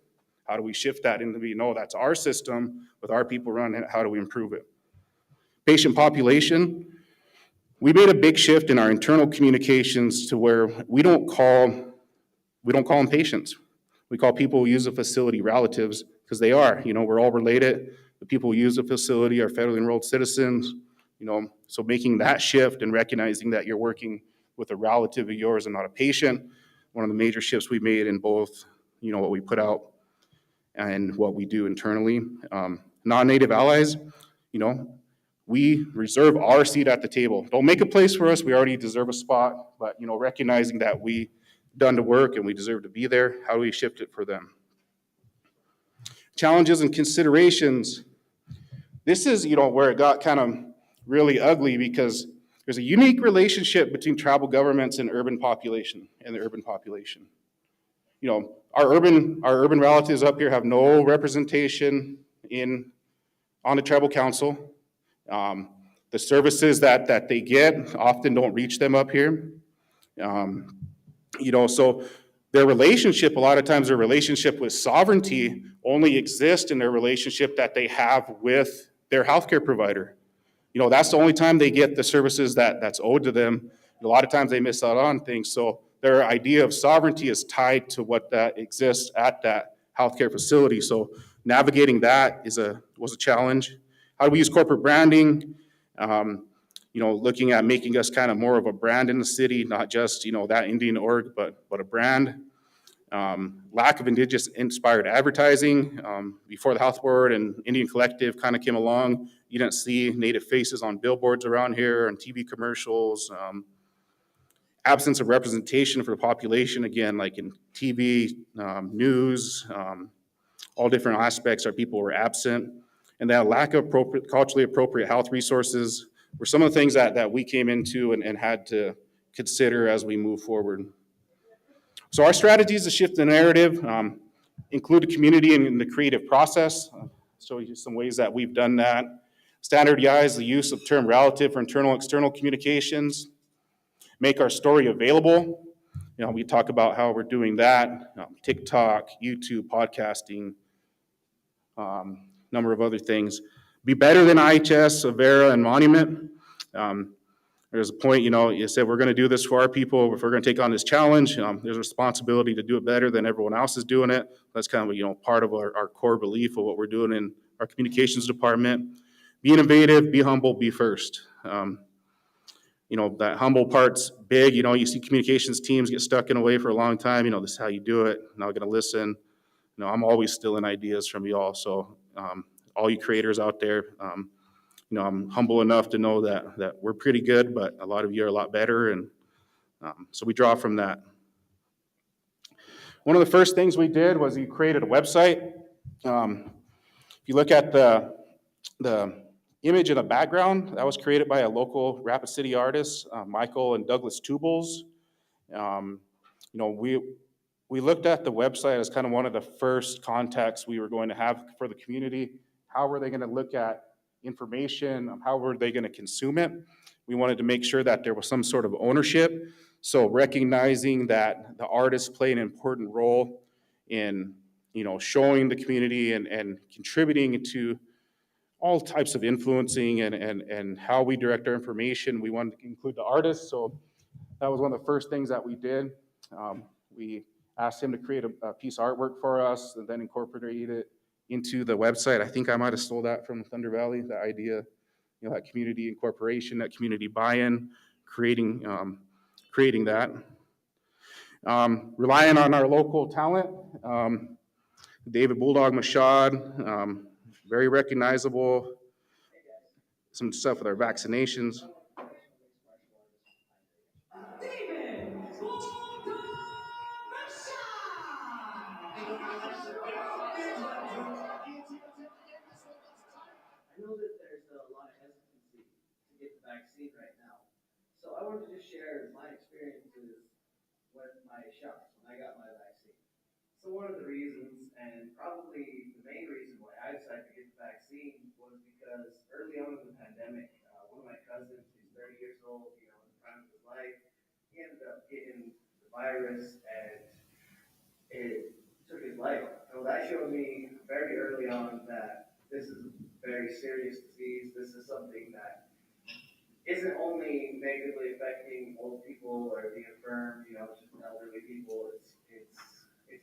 How do we shift that into that's our system with our people running it? How do we improve it? Patient population. We made a big shift in our internal communications to where we don't call them patients. We call people who use the facility relatives because they are. We're all related. The people who use the facility are federally enrolled citizens. So making that shift and recognizing that you're working with a relative of yours and not a patient, one of the major shifts we made in both, what we put out and what we do internally. Non-native allies, we reserve our seat at the table. Don't make a place for us. We already deserve a spot, but recognizing that we done the work and we deserve to be there, how do we shift it for them? Challenges and considerations. This is, where it got kind of really ugly because there's a unique relationship between tribal governments and urban population and the urban population. Our urban relatives up here have no representation on the tribal council. The services that they get often don't reach them up here. So their relationship, a lot of times their relationship with sovereignty only exists in their relationship that they have with their healthcare provider. that's the only time they get the services that's owed to them. A lot of times they miss out on things. So their idea of sovereignty is tied to what that exists at that healthcare facility. So navigating that was a challenge. How do we use corporate branding? Looking at making us kind of more of a brand in the city, not just, that Indian org, but a brand. Lack of Indigenous inspired advertising. Before the Health Board and Indian Collective kind of came along, you didn't see Native faces on billboards around here and TV commercials. Absence of representation for the population, again, like in TV, news, all different aspects, our people were absent. And that lack of culturally appropriate health resources were some of the things that we came into and had to consider as we move forward. So our strategies to shift the narrative include a community in the creative process. So some ways that we've done that. Standardize the use of term relative for internal and external communications. Make our story available. We talk about how we're doing that. TikTok, YouTube, podcasting, number of other things. Be better than IHS, Avera, and Monument. There's a point, you said we're going to do this for our people. If we're going to take on this challenge, there's a responsibility to do it better than everyone else is doing it. That's kind of, part of our core belief of what we're doing in our communications department. Be innovative, be humble, be first. That humble part's big. You see communications teams get stuck in a way for a long time. This is how you do it. Not going to listen. I'm always stealing ideas from you all. So all you creators out there, I'm humble enough to know that we're pretty good, but a lot of you are a lot better. And so we draw from that. One of the first things we did was we created a website. If you look at the image in the background, that was created by a local Rapid City artist, Michael and Douglas Tubles. We looked at the website as kind of one of the first contacts we were going to have for the community. How were they going to look at information? How were they going to consume it? We wanted to make sure that there was some sort of ownership. So recognizing that the artists play an important role in, showing the community and contributing to all types of influencing and how we direct our information. We wanted to include the artists. So that was one of the first things that we did. We asked him to create a piece of artwork for us and then incorporated it into the website. I think I might have stole that from Thunder Valley, the idea, that community incorporation, that community buy-in, creating that. Relying on our local talent, David Bulldog Mashad, very recognizable. Some stuff with our vaccinations. I know that there's a lot of hesitancy to get the vaccine right now. So I wanted to just share my experiences with my shots when I got my vaccine. So one of the reasons, and probably the main reason why I decided to get the vaccine was because early on in the pandemic, one of my cousins, he's 30 years old, in the prime of his life, he ended up getting the virus and it took his life. So that showed me very early on that this is a very serious disease. This is something that isn't only negatively affecting old people or the infirm, just elderly people. It's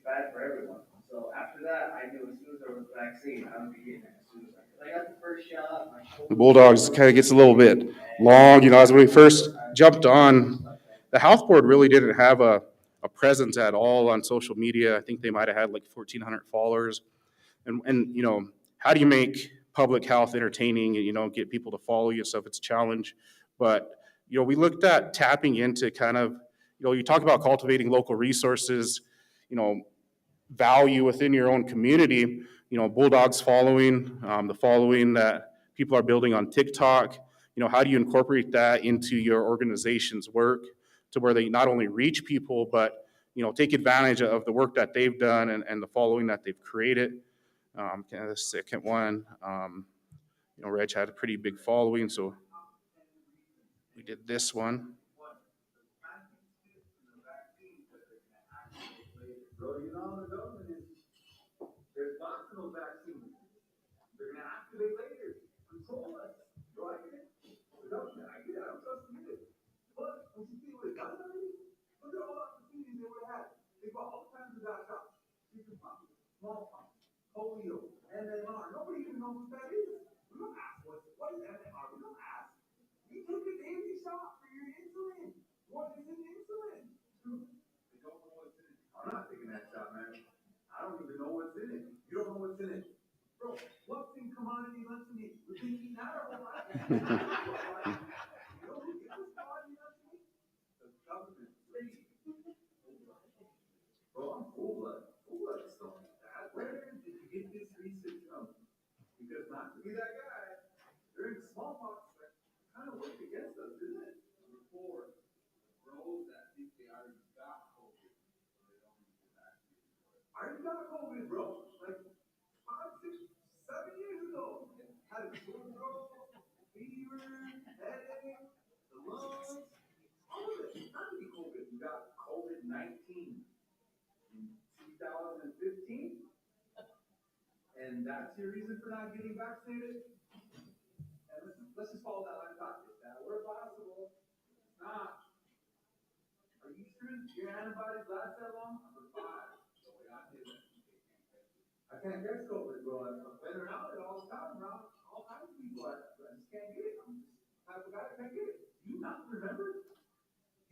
bad for everyone. So after that, I knew as soon as there was a vaccine, I would be getting it as soon as I could. I got the first shot. The Bulldogs kind of gets a little bit long. As we first jumped on, the health board really didn't have a presence at all on social media. I think they might have had like 1,400 followers. And how do you make public health entertaining and, get people to follow you and stuff? It's a challenge. But, we looked at tapping into kind of, you talk about cultivating local resources, value within your own community, Bulldogs following, the following that people are building on TikTok, how do you incorporate that into your organization's work to where they not only reach people, but, take advantage of the work that they've done and the following that they've created. The second one, Reg had a pretty big following, so we did this one. There's doctrinal vaccines. They're going to activate later. Control us. Go ahead. Bro, I'm full blood. Full blood is still like that. Where did you get this research from? Because not to be that guy, during smallpox, that kind of worked against us, didn't it? Number 4, bros that think they already got COVID. They don't need to get vaccinated. I already got COVID, bro. Like 5, 6, 7 years ago. And had a sore throat, fever, headache, the lungs, all of it. Not to be COVID. You got COVID-19 in 2015, and that's your reason for not getting vaccinated. And let's just follow that line of thought. If that were possible, it's not. Are you sure your antibodies last that long? Number 5. The way I did it, I can't catch COVID, bro. I've been around it all the time, around all kinds of people. I just can't get it. I'm just type of guy that can't get it. Do you not remember?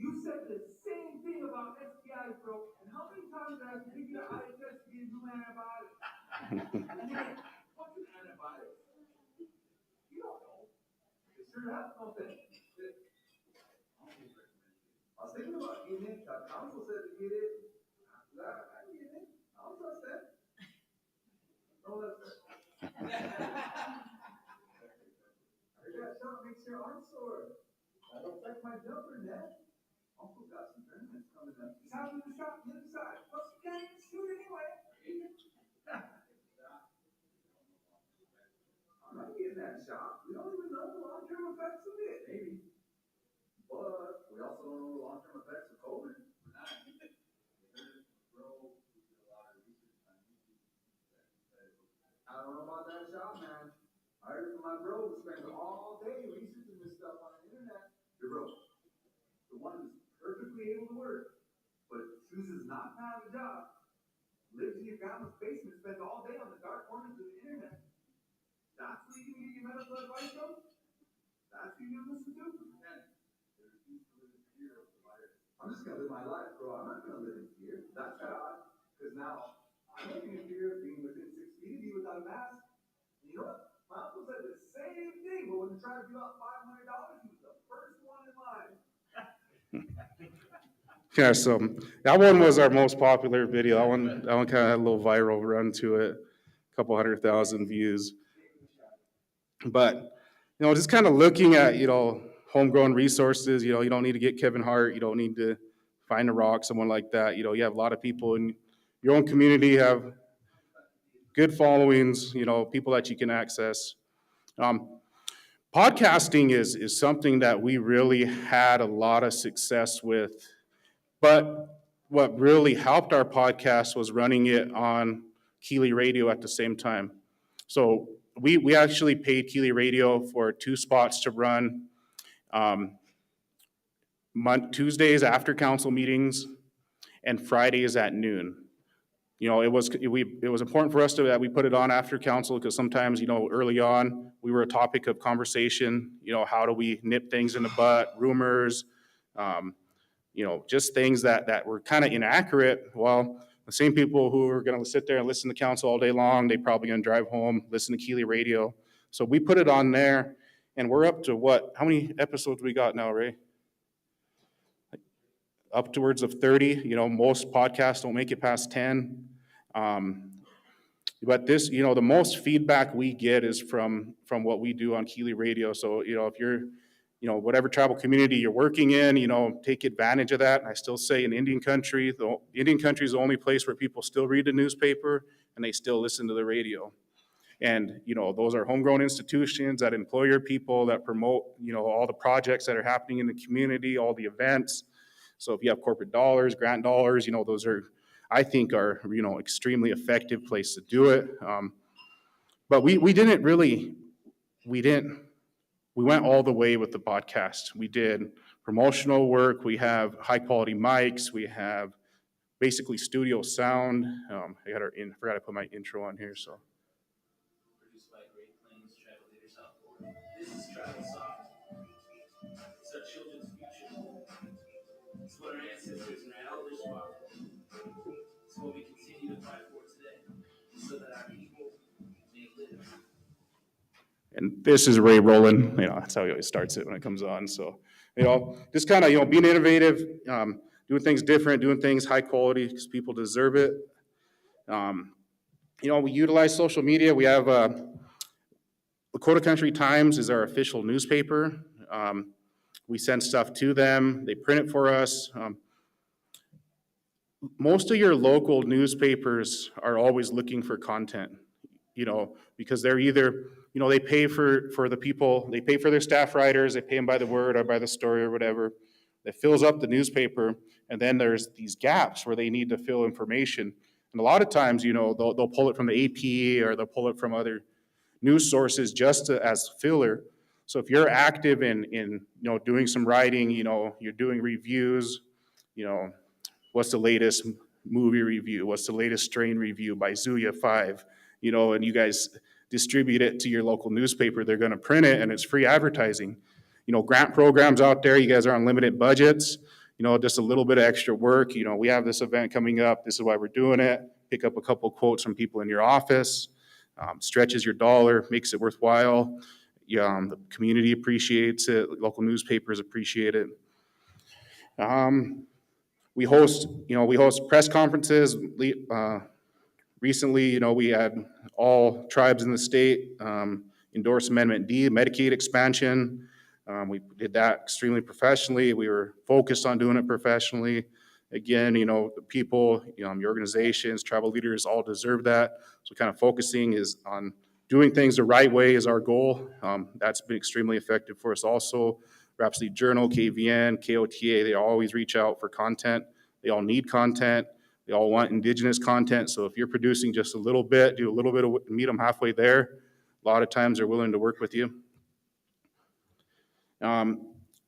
You said the same thing about STIs, bro. And how many times did I have to give you the eye test to get new antibiotics? What's an antibiotic? You don't know. It sure has something. I was thinking about getting it. The council said to get it. After that, I get it. I don't trust that. No, that's it. I heard that shot makes your arm sore. That'll affect my jumper, Ned. Uncle got some tournaments coming up. He's having the shot on the other side. Plus, you can't even shoot anyway. I'm not getting that shot. We don't even know the long-term effects of it. Maybe. But we also don't know the long-term effects of COVID. I don't know about that shot, man. I heard from my bro who spends all day researching this stuff on the internet. Your bro, the one who's perfectly able to work, but chooses not to have a job, lives in your grandma's basement, spends all day on the dark corners of the internet. That's where you can get your medical advice from? That's who you listen to? I'm just gonna live my life, bro. I'm not gonna live in fear. That's God. Because now I'm living in fear of being within 6 feet of you without a mask. And you know what? My uncle said the same thing, but when he tried to give out $500, he was the first one in line. Yeah, so that one was our most popular video. That one kind of had a little viral run to it, a couple 100,000 views. But, just kind of looking at, homegrown resources, you don't need to get Kevin Hart, you don't need to find a rock, someone like that. You have a lot of people in your own community have good followings, people that you can access. Podcasting is something that we really had a lot of success with, but what really helped our podcast was running it on Keeley Radio at the same time. So we actually paid Keeley Radio for 2 spots to run Tuesdays after council meetings and Fridays at noon. It was important for us that we put it on after council because sometimes, early on, we were a topic of conversation. How do we nip things in the butt, rumors, just things that were kind of inaccurate. Well, the same people who are going to sit there and listen to council all day long, they probably going to drive home, listen to Keeley Radio. So we put it on there, and we're up to what? How many episodes we got now, Ray? Upwards of 30. Most podcasts don't make it past 10. But this, the most feedback we get is from what we do on Keeley Radio. So, if you're, whatever tribal community you're working in, take advantage of that. I still say in Indian country, Indian country is the only place where people still read the newspaper and they still listen to the radio. And, those are homegrown institutions that employ your people, that promote, all the projects that are happening in the community, all the events. So if you have corporate dollars, grant dollars, those are, I think, are, extremely effective place to do it. But we went all the way with the podcast. We did promotional work. We have high quality mics. We have basically studio sound. I forgot to put my intro on here, so. Produced by Great Plains Tribal Leaders Outboard. This is Travel Soft. It's our children's future. It's what our ancestors and our elders fought for. It's what we continue to fight for today, so that our people may live. And this is Ray rolling, that's how he always starts it when it comes on. So, just kind of, being innovative, doing things different, doing things high quality because people deserve it. We utilize social media. We have Lakota Country Times is our official newspaper. We send stuff to them. They print it for us. Most of your local newspapers are always looking for content, because they're either, they pay for the people, they pay for their staff writers, they pay them by the word or by the story or whatever. That fills up the newspaper, and then there's these gaps where they need to fill information. And a lot of times, they'll pull it from the AP or they'll pull it from other news sources just as filler. So if you're active in doing some writing, you're doing reviews, what's the latest movie review? What's the latest strain review by Zuya 5? And you guys distribute it to your local newspaper, they're going to print it, and it's free advertising. Grant programs out there, you guys are on limited budgets, just a little bit of extra work. We have this event coming up. This is why we're doing it. Pick up a couple quotes from people in your office. Stretches your dollar, makes it worthwhile. The community appreciates it. Local newspapers appreciate it. We host press conferences. Recently, we had all tribes in the state endorse Amendment D, Medicaid expansion. We did that extremely professionally. We were focused on doing it professionally. Again, the people, your organizations, tribal leaders all deserve that. So kind of focusing is on doing things the right way is our goal. That's been extremely effective for us also. Rhapsody Journal, KVN, KOTA, they always reach out for content. They all need content. They all want Indigenous content. So if you're producing just a little bit, do a little bit of meet them halfway there. A lot of times they're willing to work with you.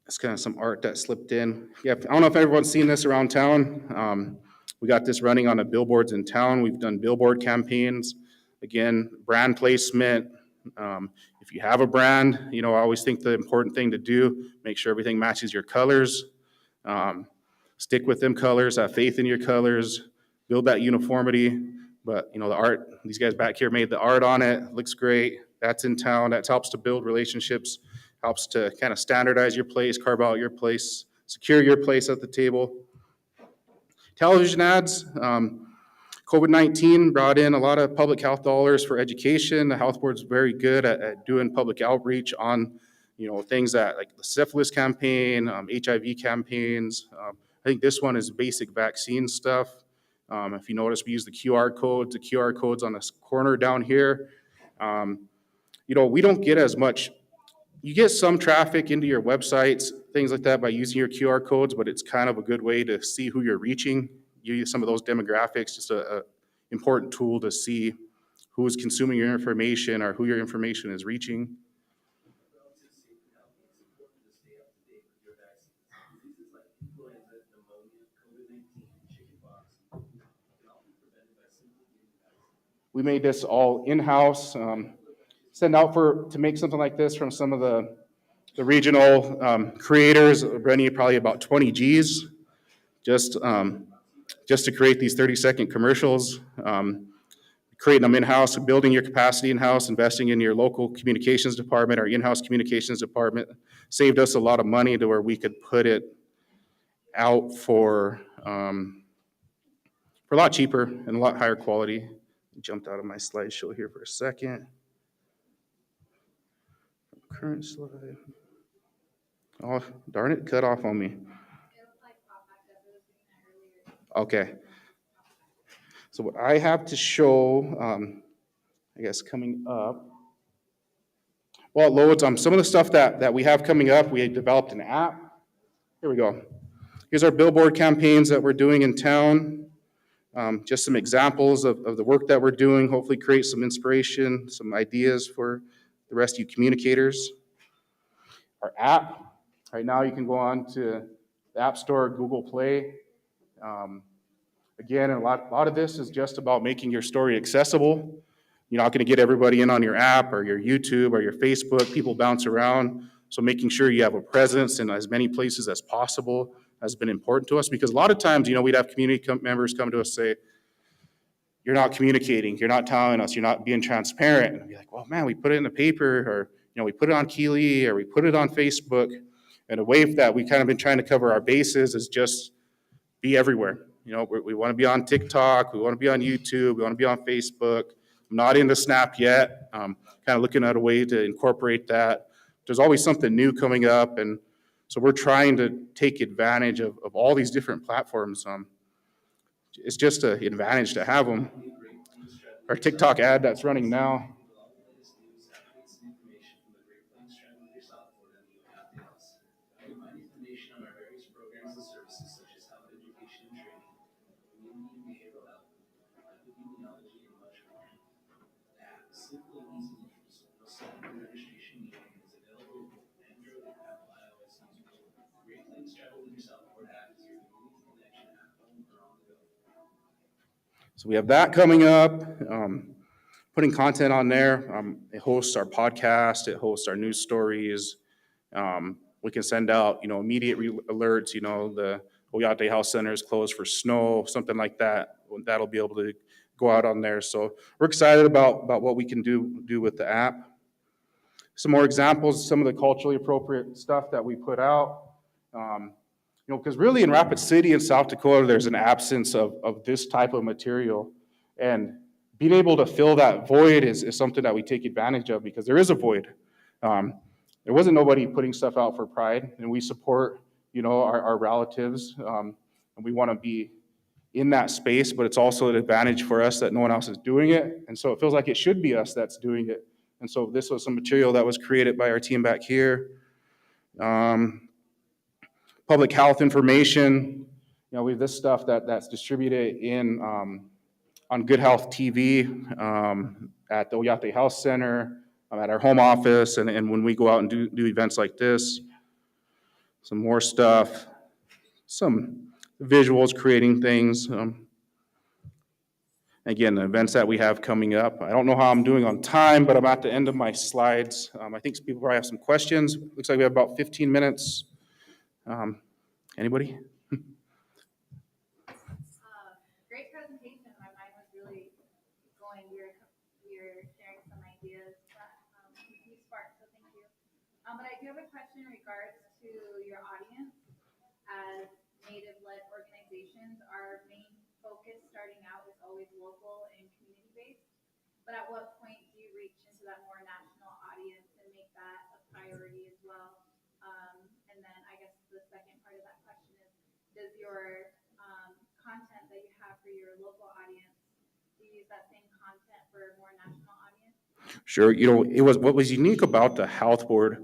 It's kind of some art that slipped in. Yeah, I don't know if everyone's seen this around town. We got this running on the billboards in town. We've done billboard campaigns. Again, brand placement. If you have a brand, I always think the important thing to do, make sure everything matches your colors. Stick with them colors, have faith in your colors, build that uniformity. But, the art, these guys back here made the art on it. Looks great. That's in town. That helps to build relationships, helps to kind of standardize your place, carve out your place, secure your place at the table. Television ads. COVID-19 brought in a lot of public health dollars for education. The health board's very good at doing public outreach on, things that like the syphilis campaign, HIV campaigns. I think this one is basic vaccine stuff. If you notice, we use the QR codes. The QR codes on this corner down here. We don't get as much. You get some traffic into your websites, things like that by using your QR codes, but it's kind of a good way to see who you're reaching. You use some of those demographics, just a important tool to see who's consuming your information or who your information is reaching. We made this all in-house. Send out to make something like this from some of the regional creators, running probably about 20 Gs, just to create these 30-second commercials. Creating them in-house, building your capacity in-house, investing in your local communications department or in-house communications department saved us a lot of money to where we could put it out for a lot cheaper and a lot higher quality. Jumped out of my slideshow here for a second. Current slide. Oh, darn it, cut off on me. Okay. So what I have to show, I guess coming up, well, it loads some of the stuff that we have coming up. We developed an app. Here we go. Here's our billboard campaigns that we're doing in town. Just some examples of the work that we're doing, hopefully create some inspiration, some ideas for the rest of you communicators. Our app, right now you can go on to the App Store, Google Play. Again, a lot of this is just about making your story accessible. You're not going to get everybody in on your app or your YouTube or your Facebook. People bounce around. So making sure you have a presence in as many places as possible has been important to us, because a lot of times, we'd have community members come to us say, you're not communicating, you're not telling us, you're not being transparent. And be like, well, man, we put it in the paper, or we put it on Keeley, or we put it on Facebook. And a way that we kind of been trying to cover our bases is just be everywhere. We want to be on TikTok, we want to be on YouTube, we want to be on Facebook. I'm not into Snap yet. Kind of looking at a way to incorporate that. There's always something new coming up, and so we're trying to take advantage of all these different platforms. It's just an advantage to have them. Our TikTok ad that's running now. So we have that coming up. Putting content on there. It hosts our podcast. It hosts our news stories. We can send out, immediate alerts. The Oyate Health Center is closed for snow, something like that. That'll be able to go out on there. So we're excited about what we can do with the app. Some more examples, some of the culturally appropriate stuff that we put out. Because really in Rapid City and South Dakota, there's an absence of this type of material. And being able to fill that void is something that we take advantage of, because there is a void. There wasn't nobody putting stuff out for Pride, and we support, our relatives, and we want to be in that space, but it's also an advantage for us that no one else is doing it. And so it feels like it should be us that's doing it. And so this was some material that was created by our team back here. Public health information, we have this stuff that's distributed in on Good Health TV, at the Oyate Health Center, at our home office, and when we go out and do events like this. Some more stuff, some visuals, creating things. Again, the events that we have coming up. I don't know how I'm doing on time, but I'm at the end of my slides. I think people probably have some questions. Looks like we have about 15 minutes. Anybody? Great presentation. My mind was really going. You're sharing some ideas that you sparked, so thank you. But I do have a question in regards to your audience. As Native-led organizations, our main focus starting out is always local and community-based. But at what point do you reach into that more national audience and make that a priority as well? And then I guess the second part of that question is, does your content that you have for your local audience, do you use that same content for a more national audience? Sure. What was unique about the health board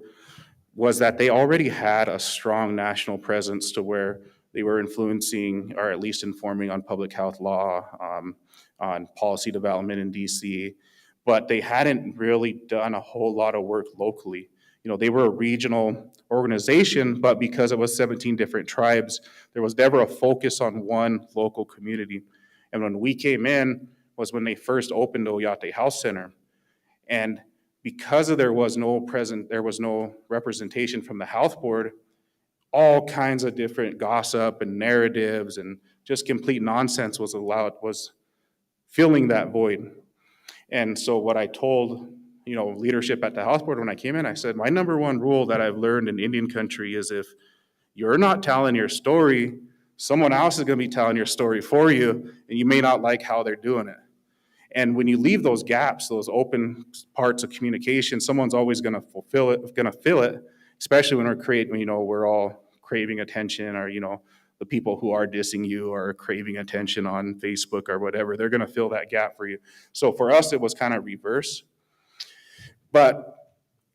was that they already had a strong national presence to where they were influencing, or at least informing, on public health law, on policy development in DC, but they hadn't really done a whole lot of work locally. They were a regional organization, but because it was 17 different tribes, there was never a focus on one local community. And when we came in was when they first opened the Oyate Health Center. And because there was no representation from the health board, all kinds of different gossip and narratives and just complete nonsense was filling that void. And so what I told leadership at the health board when I came in, I said, my number one rule that I've learned in Indian country is if you're not telling your story, someone else is going to be telling your story for you, and you may not like how they're doing it. And when you leave those gaps, those open parts of communication, someone's always going to fill it, especially when we're all craving attention, or, the people who are dissing you are craving attention on Facebook or whatever. They're going to fill that gap for you. So for us, it was kind of reverse. But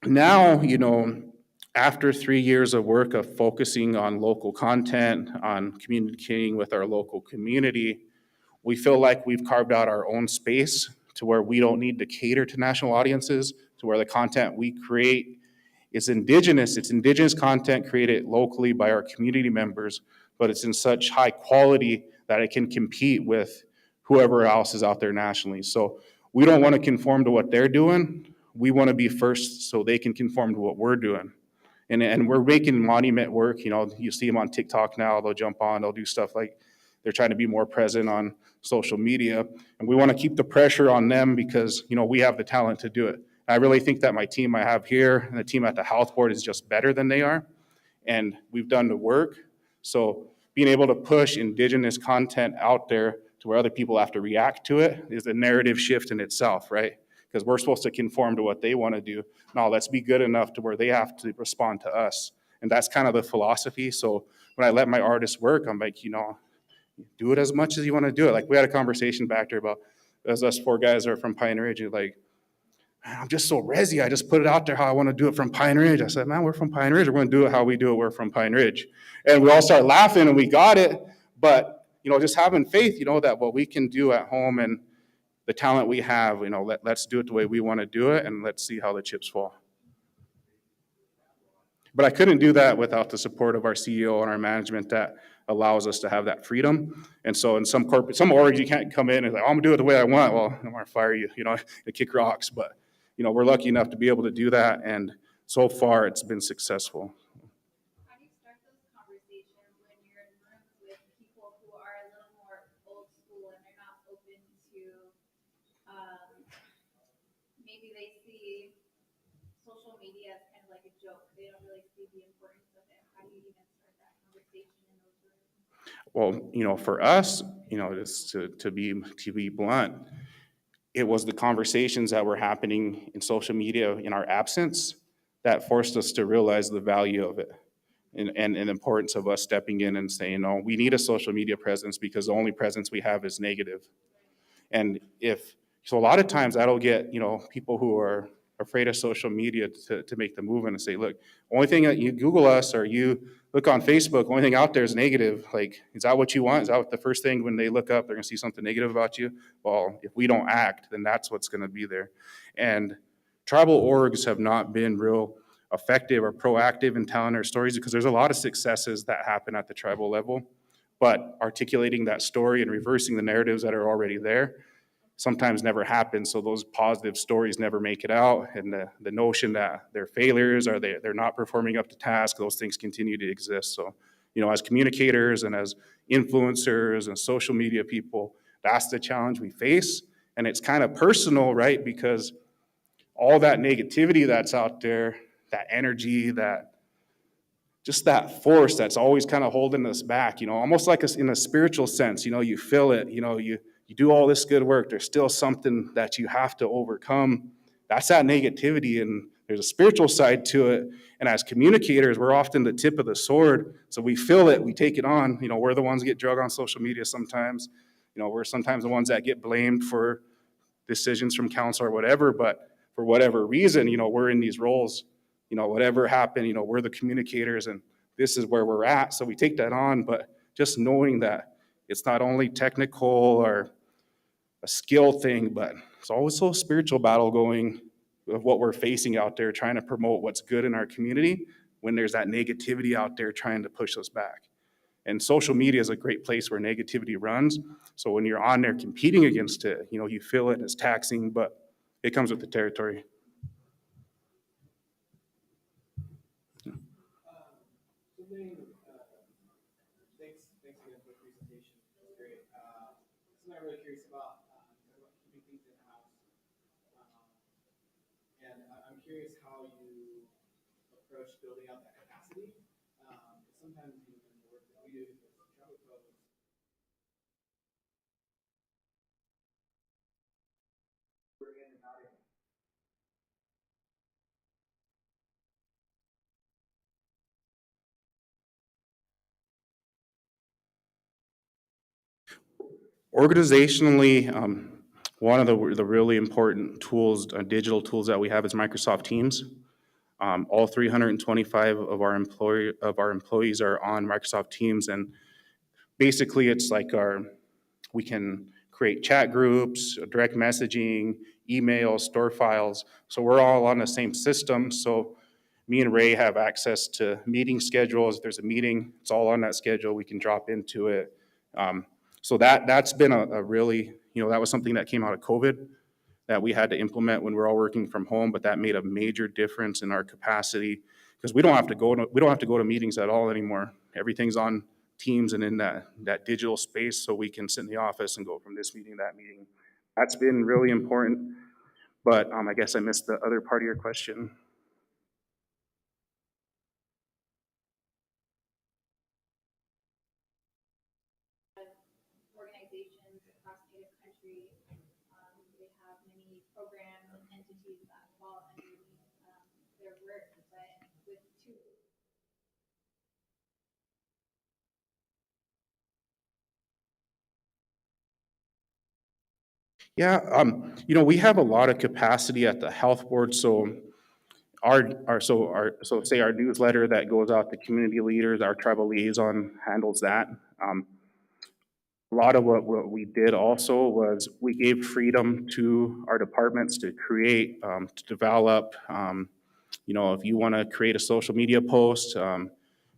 now, after 3 years of work of focusing on local content, on communicating with our local community, we feel like we've carved out our own space to where we don't need to cater to national audiences, to where the content we create is indigenous. It's indigenous content created locally by our community members, but it's in such high quality that it can compete with whoever else is out there nationally. So we don't want to conform to what they're doing. We want to be first so they can conform to what we're doing. And we're making monument work. You see them on TikTok now. They'll jump on. They'll do stuff like they're trying to be more present on social media. And we want to keep the pressure on them because, we have the talent to do it. I really think that my team I have here and the team at the health board is just better than they are. And we've done the work. So being able to push Indigenous content out there to where other people have to react to it is a narrative shift in itself, right? Because we're supposed to conform to what they want to do. No, let's be good enough to where they have to respond to us. And that's kind of the philosophy. So when I let my artists work, I'm like, do it as much as you want to do it. Like we had a conversation back there about, as us 4 guys are from Pine Ridge, like, man, I'm just so resi. I just put it out there how I want to do it from Pine Ridge. I said, man, we're from Pine Ridge. We're going to do it how we do it. We're from Pine Ridge. And we all start laughing and we got it. But, just having faith, that what we can do at home and the talent we have, let's do it the way we want to do it and let's see how the chips fall. But I couldn't do that without the support of our CEO and our management that allows us to have that freedom. And so in some orgs, you can't come in and like, I'm gonna do it the way I want. Well, I'm gonna fire you, to kick rocks. But, we're lucky enough to be able to do that. And so far it's been successful. How do you start those conversations when you're in rooms with people who are a little more old school and they're not open to, maybe they see social media as kind of like a joke. They don't really see the importance of it. How do you even start that conversation in those rooms? Well, for us, just to be blunt, it was the conversations that were happening in social media in our absence that forced us to realize the value of it and the importance of us stepping in and saying, no, we need a social media presence because the only presence we have is negative. And so a lot of times that'll get, people who are afraid of social media to make the move and say, look, only thing that you Google us or you look on Facebook, only thing out there is negative. Like, is that what you want? Is that what the first thing when they look up, they're gonna see something negative about you? Well, if we don't act, then that's what's gonna be there. And tribal orgs have not been real effective or proactive in telling their stories because there's a lot of successes that happen at the tribal level, but articulating that story and reversing the narratives that are already there sometimes never happens. So those positive stories never make it out. And the notion that they're failures or they're not performing up to task, those things continue to exist. So, as communicators and as influencers and social media people, that's the challenge we face. And it's kind of personal, right? Because all that negativity that's out there, that energy, just that force that's always kind of holding us back, almost like in a spiritual sense, you feel it, you do all this good work, there's still something that you have to overcome. That's that negativity, and there's a spiritual side to it. And as communicators, we're often the tip of the sword. So we feel it, we take it on. We're the ones that get drug on social media sometimes. We're sometimes the ones that get blamed for decisions from council or whatever, but for whatever reason, we're in these roles. Whatever happened, we're the communicators and this is where we're at. So we take that on, but just knowing that it's not only technical or a skill thing, but it's also a spiritual battle going of what we're facing out there, trying to promote what's good in our community when there's that negativity out there trying to push us back. And social media is a great place where negativity runs. So when you're on there competing against it, you feel it and it's taxing, but it comes with the territory. Thanks again for the presentation. It was great. Something I'm really curious about, keeping things in house. And I'm curious how you approach building out that capacity. Sometimes even in the work that we do, with travel codes, we're in and out of. Organizationally, one of the really important tools, digital tools that we have is Microsoft Teams. All 325 of our employees are on Microsoft Teams, and basically it's like we can create chat groups, direct messaging, emails, store files. So we're all on the same system. So me and Ray have access to meeting schedules. If there's a meeting, it's all on that schedule. We can drop into it. So that's been a really, that was something that came out of COVID that we had to implement when we're all working from home, but that made a major difference in our capacity because we don't have to go to meetings at all anymore. Everything's on Teams and in that digital space, so we can sit in the office and go from this meeting to that meeting. That's been really important, but I guess I missed the other part of your question. Organizations across Native country, they have many programs and entities that fall underneath their work, but with two. Yeah, we have a lot of capacity at the health board, so say our newsletter that goes out to community leaders, our tribal liaison handles that. A lot of what we did also was we gave freedom to our departments to create, to develop. If you want to create a social media post,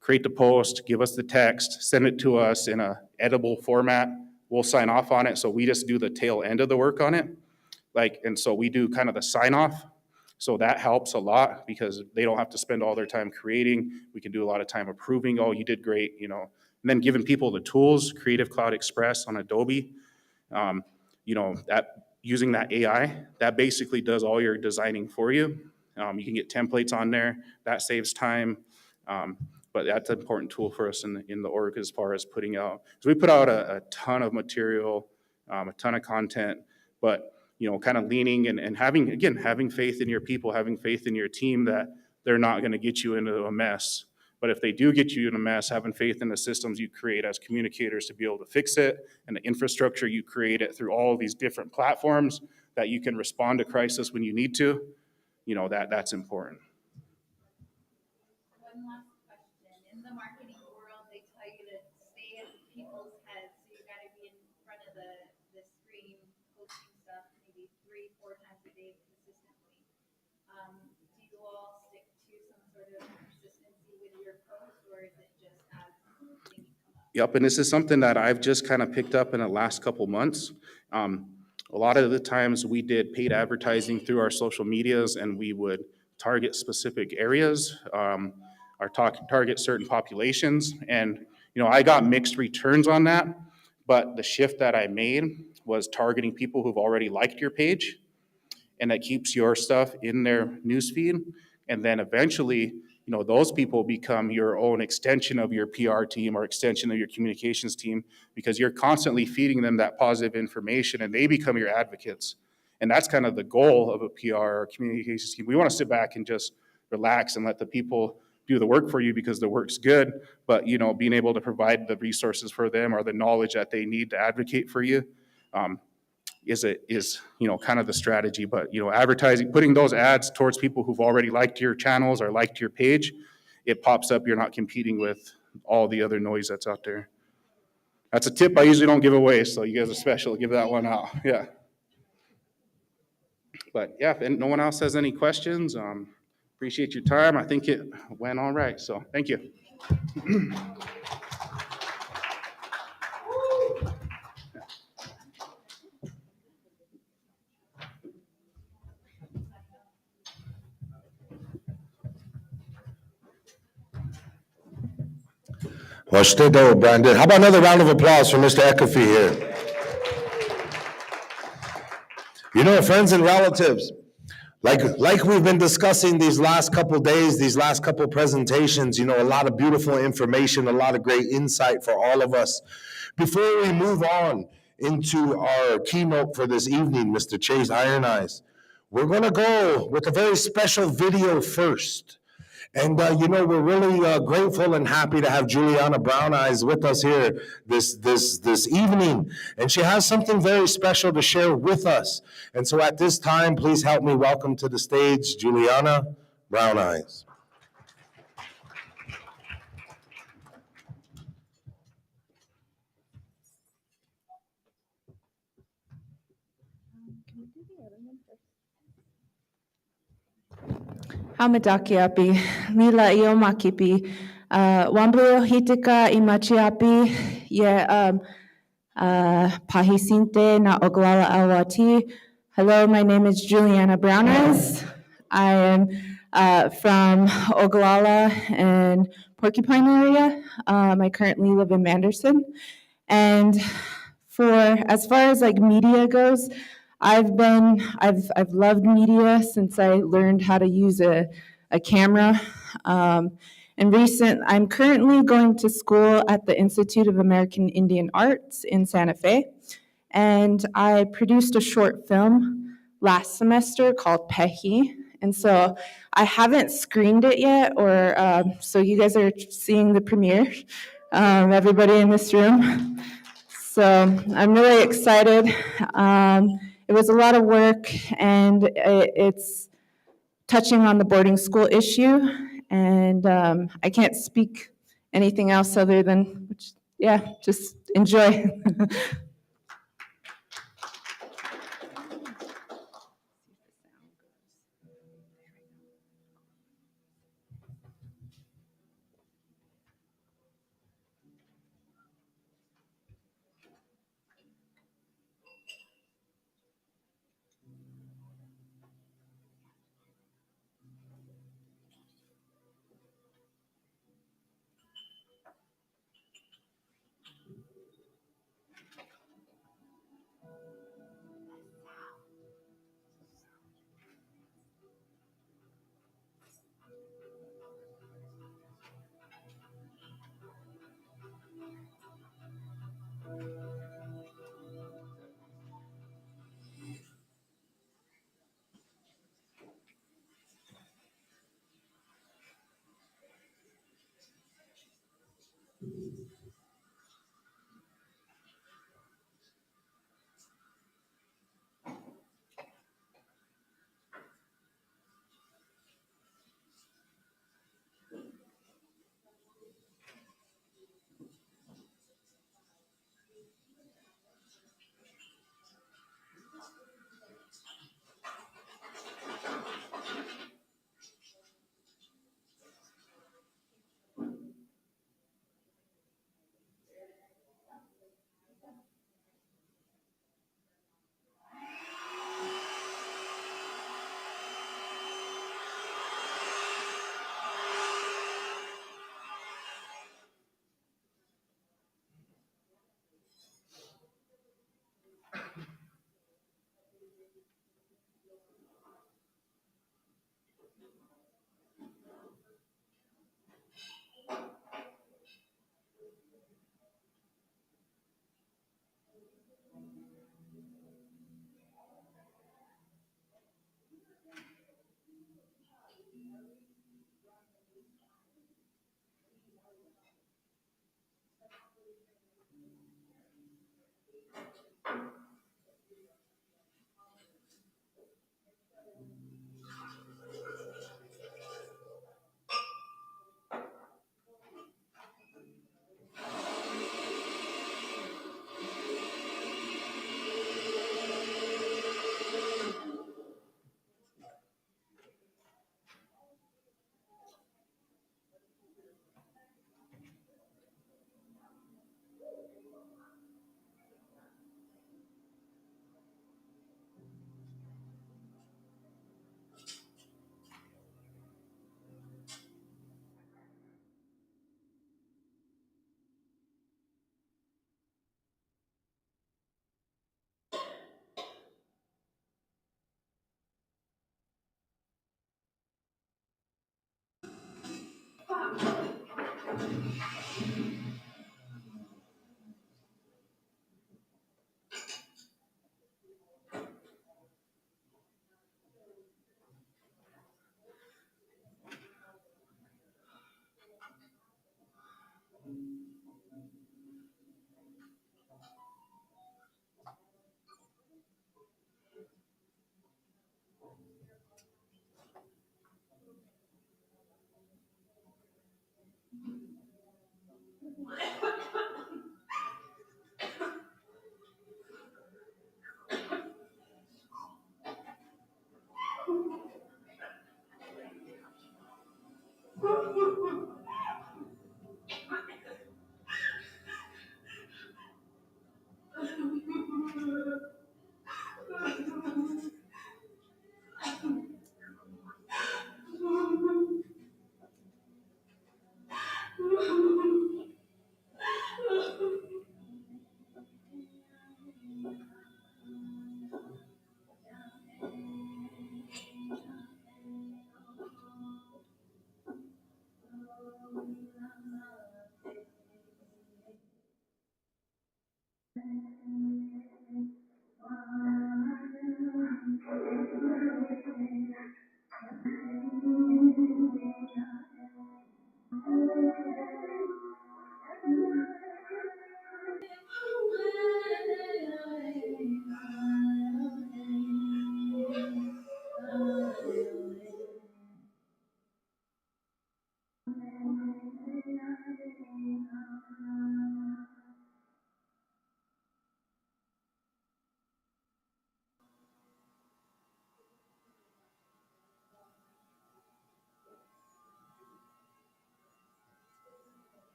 create the post, give us the text, send it to us in a editable format. We'll sign off on it. So we just do the tail end of the work on it. And so we do kind of the sign off. So that helps a lot because they don't have to spend all their time creating. We can do a lot of time approving. Oh, you did great, And then giving people the tools, Creative Cloud Express on Adobe, that using that AI, that basically does all your designing for you. You can get templates on there. That saves time. But that's an important tool for us in the org as far as putting out. So we put out a ton of material, a ton of content, but kind of leaning and having faith in your people, having faith in your team that they're not going to get you into a mess. But if they do get you in a mess, having faith in the systems you create as communicators to be able to fix it, and the infrastructure you create it through all of these different platforms that you can respond to crisis when you need to, that's important. One last question. In the marketing world, they tell you to stay in people's heads, so you got to be in front of the screen, posting stuff maybe 3-4 times a day consistently. Do you all stick to some sort of consistency with your posts, or is it just as things come up? Yep, and this is something that I've just kind of picked up in the last couple months. A lot of the times we did paid advertising through our social medias, and we would target specific areas, or target certain populations. And, I got mixed returns on that, but the shift that I made was targeting people who've already liked your page, and that keeps your stuff in their newsfeed. And then eventually, those people become your own extension of your PR team or extension of your communications team, because you're constantly feeding them that positive information and they become your advocates. And that's kind of the goal of a PR or communications team. We want to sit back and just relax and let the people do the work for you because the work's good, but being able to provide the resources for them or the knowledge that they need to advocate for you is kind of the strategy. But advertising, putting those ads towards people who've already liked your channels or liked your page, it pops up. You're not competing with all the other noise that's out there. That's a tip I usually don't give away, so you guys are special. Give that one out. Yeah. But yeah, if no one else has any questions, appreciate your time. I think it went all right, so thank you. Well, still, Brandon. How about another round of applause for Mr. Eckerfe here? Friends and relatives, like we've been discussing these last couple days, these last couple presentations, a lot of beautiful information, a lot of great insight for all of us. Before we move on into our keynote for this evening, Mr. Chase Iron Eyes, we're going to go with a very special video first. And, we're really grateful and happy to have Juliana Brown Eyes with us here this evening. And she has something very special to share with us. And so at this time, please help me welcome to the stage Juliana Brown Eyes. Hamadakiapi, Lila Iomakipi, Wamblio Hitika Imachiapi, Pahisinte na Oglala Awati. Hello, my name is Juliana Brown Eyes. I am from Ogallala and Porcupine area. I currently live in Manderson. And as far as like media goes, I've loved media since I learned how to use a camera. I'm currently going to school at the Institute of American Indian Arts in Santa Fe, and I produced a short film last semester called Pehi. And so I haven't screened it yet, so you guys are seeing the premiere, everybody in this room. So I'm really excited. It was a lot of work, and it's touching on the boarding school issue, and I can't speak anything else other than, just enjoy.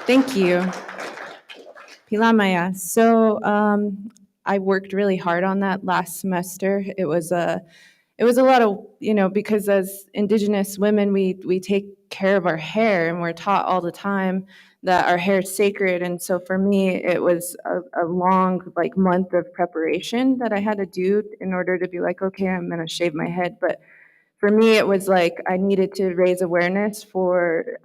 Thank you. Pilamaya. So I worked really hard on that last semester. It was a lot of, because as Indigenous women, we take care of our hair, and we're taught all the time that our hair is sacred. And so for me, it was a long, like, month of preparation that I had to do in order to be like, okay, I'm gonna shave my head. But for me, it was like I needed to raise awareness for,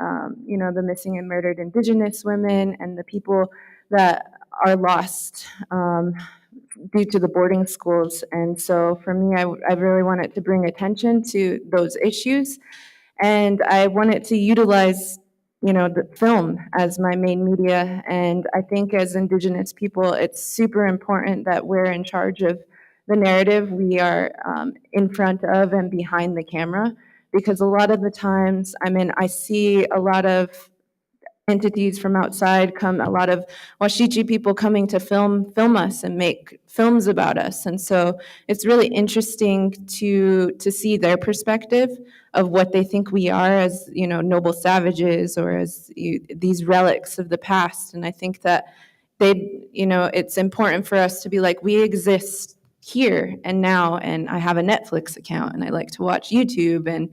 the missing and murdered Indigenous women and the people that are lost due to the boarding schools. And so for me, I really wanted to bring attention to those issues. And I wanted to utilize, the film as my main media. And I think as Indigenous people, it's super important that we're in charge of the narrative. We are in front of and behind the camera, because a lot of the times, I see a lot of entities from outside come, a lot of Washichi people coming to film us and make films about us. And so it's really interesting to see their perspective of what they think we are as, noble savages, or as these relics of the past. And I think that it's important for us to be like, we exist here and now, and I have a Netflix account, and I like to watch YouTube, and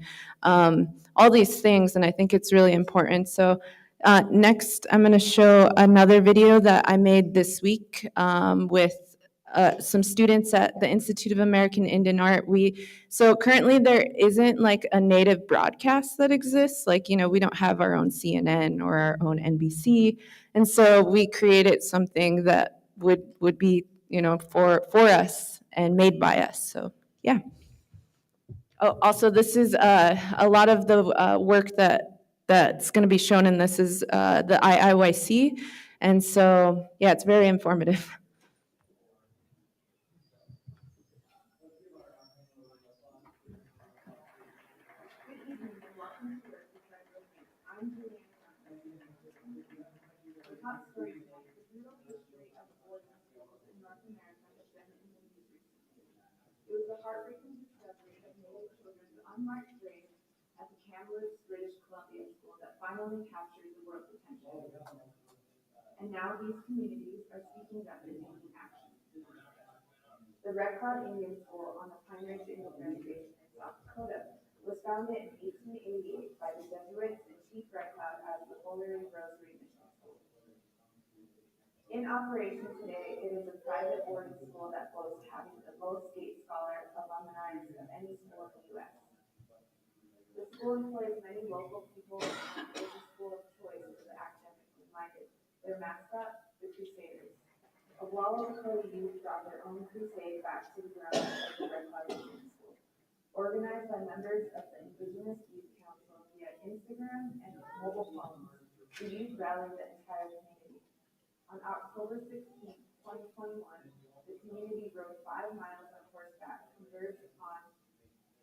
all these things. And I think it's really important. So next, I'm going to show another video that I made this week with some students at the Institute of American Indian Art. So currently there isn't like a native broadcast that exists. Like, we don't have our own CNN or our own NBC. And so we created something that would be, for us and made by us. So, yeah. Oh, also, this is a lot of the work that's going to be shown in this is the IIYC. And so, yeah, it's very informative. It was the heartbreaking discovery of Native children's unmarked graves at the Kamloops, British Columbia school that finally captured the world's attention. And now these communities are speaking up and taking action. The Red Cloud Indian School on the Pine Ridge Indian Reservation in South Dakota was founded in 1888 by the Jesuits and Chief Red Cloud as the Holy Rosary Mission School. In operation today, it is a private boarding school that boasts having the most Gate Scholar alumni of any school in the U.S. The school employs many local people and is a school of choice for the academically minded. Their mascot, the Crusaders. A wall of Lakota youth brought their own crusade back to the grounds of the Red Cloud Indian School. Organized by members of the Indigenous Youth Council via Instagram and mobile phones, the youth rallied the entire community. On October 16, 2021, the community rode 5 miles on horseback, converged upon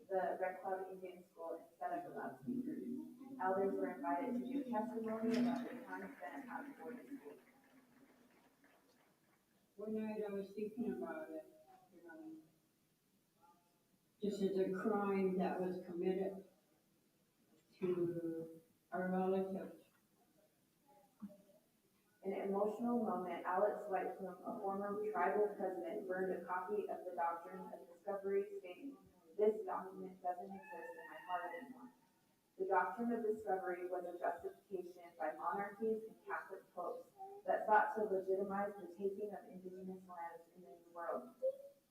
the Red Cloud Indian School, and set up a loudspeaker. Elders were invited to give testimony about their time spent at the boarding school. One night I was thinking about it, just as a crime that was committed to our relatives. In an emotional moment, Alex Whitecomb, a former tribal president, burned a copy of the Doctrine of Discovery, stating, "This document doesn't exist in my heart anymore." The doctrine of discovery was a justification by monarchies and Catholic popes that sought to legitimize the taking of indigenous lands in the New World.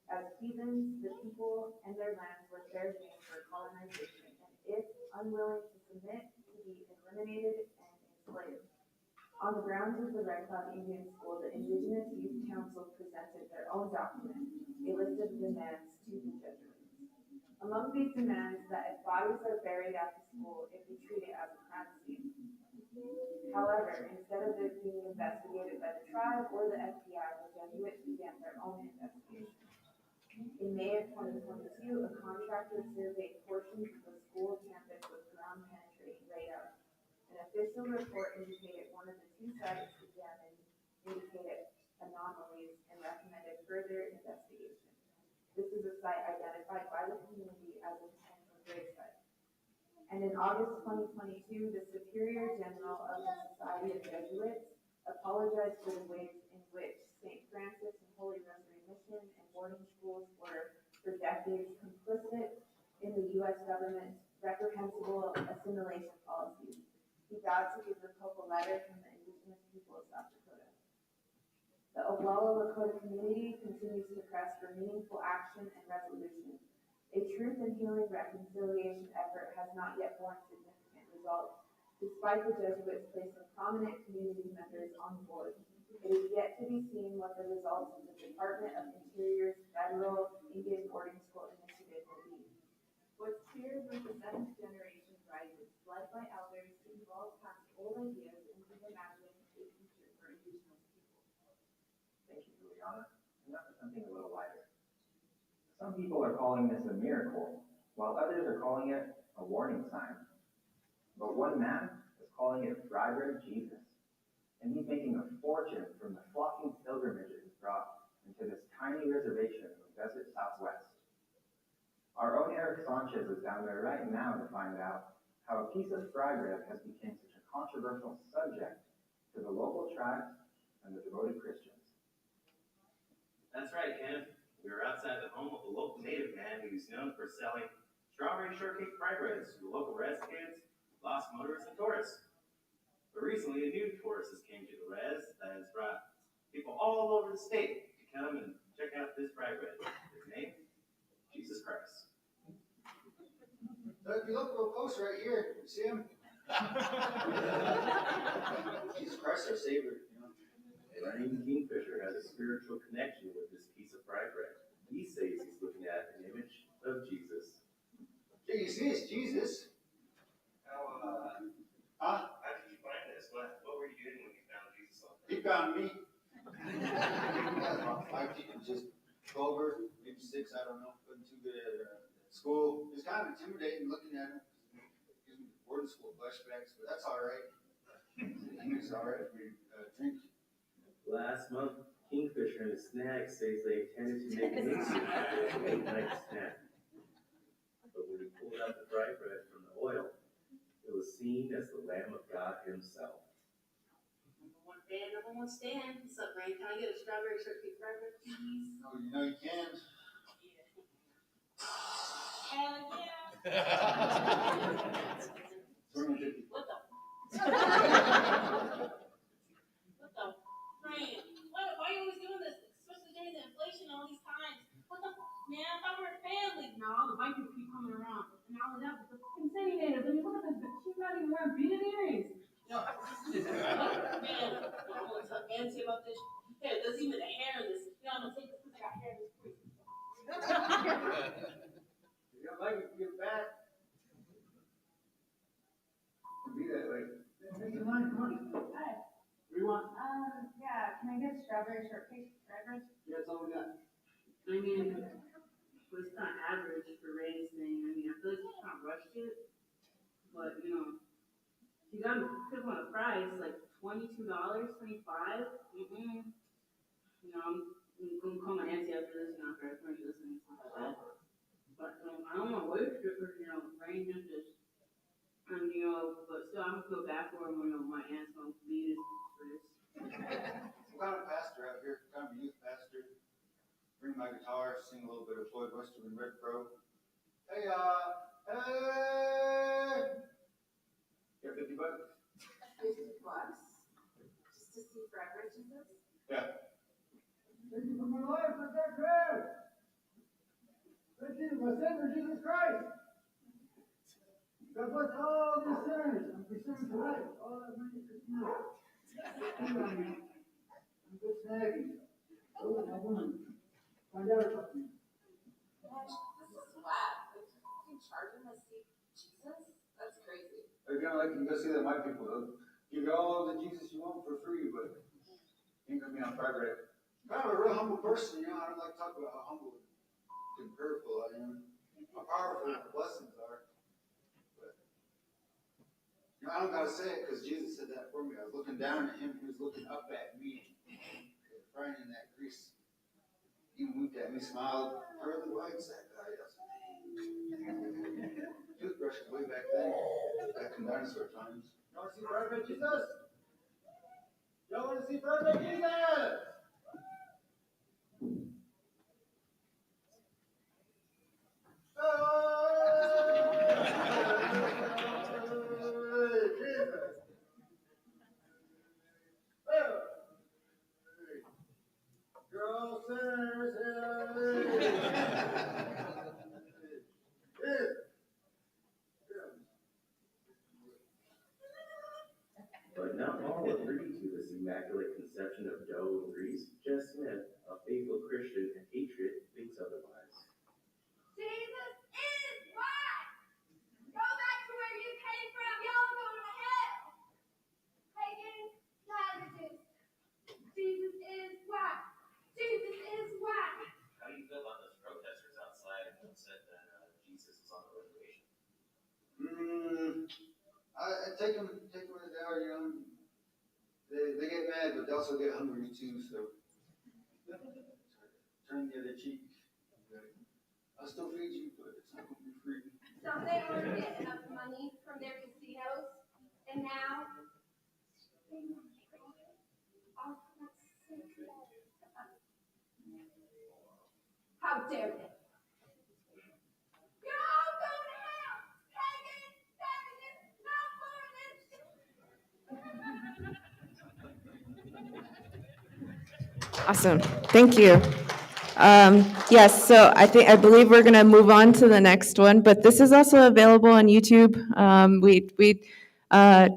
As heathens, the people and their lands were fair game for colonization, and if unwilling to submit, to be eliminated and enslaved. On the grounds of the Red Cloud Indian School, the Indigenous Youth Council presented their own document, a list of demands to the Jesuits. Among these demands, that if bodies are buried at the school, it be treated as a crime scene. However, instead of it being investigated by the tribe or the FBI, the Jesuits began their own investigation. In May of 2022, a contractor surveyed portions of the school campus with ground penetrating radar. An official report indicated one of the two sites examined indicated anomalies and recommended further investigation. This is a site identified by the community as a potential grave site. And in August 2022, the Superior General of the Society of Jesuits apologized for the ways in which St. Francis and Holy Rosary Mission and boarding schools were for decades complicit in the U.S. government's reprehensible assimilation policies. He vowed to give the Pope a letter from the indigenous people of South Dakota. The Oglala Lakota community continues to press for meaningful action and resolution. A truth and healing reconciliation effort has not yet borne significant results, despite the Jesuits placing prominent community members on board. It is yet to be seen what the results of the Department of Interior's federal Indian boarding school initiative will be. What's clear is the seventh generation rises, led by elders who evolve past old ideas and who imagine a future for indigenous people. Thank you, Juliana. And now for something a little lighter. Some people are calling this a miracle, while others are calling it a warning sign. But one man is calling it dry bread Jesus, and he's making a fortune from the flocking pilgrimages brought into this tiny reservation of desert Southwest. Our own Eric Sanchez is down there right now to find out how a piece of dry bread has become such a controversial subject to the local tribes and the devoted Christians. That's right, Ken. We were outside the home of a local native man who's known for selling strawberry shortcake fried breads to local res kids, lost motorists, and tourists. But recently, a new tourist has came to the res that has brought people all over the state to come and check out this fried bread. His name, Jesus Christ. So if you look real close right here, you see him? Jesus Christ, our Savior. Running Kingfisher has a spiritual connection with this piece of fried bread. He says he's looking at an image of Jesus. Yeah, you see, it's Jesus. How did you find this? What were you doing when you found Jesus on He found me. About 5 feet and just 12 or maybe 6, I don't know. Wasn't too good at school. It was kind of intimidating looking at him. Gives me boarding school flashbacks, but that's all right. It's all right if we drink. Last month, Kingfisher and his snack says they intended to make an instant late-night snack. But when he pulled out the fried bread from the oil, it was seen as the Lamb of God himself. Number one stand. What's up, man? Can I get a strawberry shortcake fried bread, please? Oh, you know you can. Hell yeah. What the? What the? Man, why are you always doing this? Especially during the inflation all these times. What the? Man, I thought we were family. No, all the white people keep coming around. And all of that, but the fucking city natives. I mean, look at this. She's not even wearing beaded earrings. No. Man, I don't want to talk fancy about this. Hey, there's even a hair in this. You know, I'm going to take this because I got hair in this quick. You don't like it, give it back. Be that way. Good morning, good morning. Hi. What do you want? Yeah, can I get strawberry shortcake fried bread? Yeah, that's all we got. I mean, it's kind of average for Ray's thing. I mean, I feel like you kind of rushed it. But, you know, you got to pick on a price, like $22, $25. You know, I'm going to call my auntie after this, you know, after I finish this and stuff like that. But, I don't want to wait for, you know, Rain just this. And, you know, but still, I'm going to feel bad for him when, you know, my aunt's going to beat us for this. I'm kind of a pastor out here, kind of a youth pastor. Bring my guitar, sing a little bit of Floyd Westerman Red Crow. Hey, hey! Yeah, $50. $50 just to see forever Jesus? Yeah. Thank you for my life, for that grave. Thank you, my Savior, Jesus Christ. God bless all these sinners. I'm concerned tonight. All that money is tonight. I'm good snagging. Oh, I won. Find out about me. Gosh, this is whack. You charge them to see Jesus? That's crazy. They're gonna let you go see that white people. They'll give you all the Jesus you want for free, but ain't gonna be on private. I'm kind of a real humble person, you know. I don't like to talk about how humble and prayerful I am. How powerful the blessings are. But you know, I don't gotta say it because Jesus said that for me. I was looking down at him, he was looking up at me. Crying in that grease. He winked at me, smiled. Pearly white's that guy. Toothbrushes way back then, back in dinosaur times. You want to see Private Jesus? Y'all want to see Private Jesus? Girl sinners, But not all agree to this immaculate conception of dough and grease. Jess Smith, a faithful Christian and patriot, thinks otherwise. Jesus is white. Go back to where you came from. Y'all going to hell. Pagans, savages. Jesus is white. Jesus is white. How do you feel about those protesters outside who said that Jesus is on the reservation? I take them as they are, you know. They get mad, but they also get hungry too, so turn the other cheek. I'll still feed you, but it's not going to be free. Don't they already get enough money from their casinos? And now, they want to off that sick. How dare they? You're all going to hell! Pagans, savages, no more of this Awesome. Thank you. Yes, so I believe we're going to move on to the next one, but this is also available on YouTube. We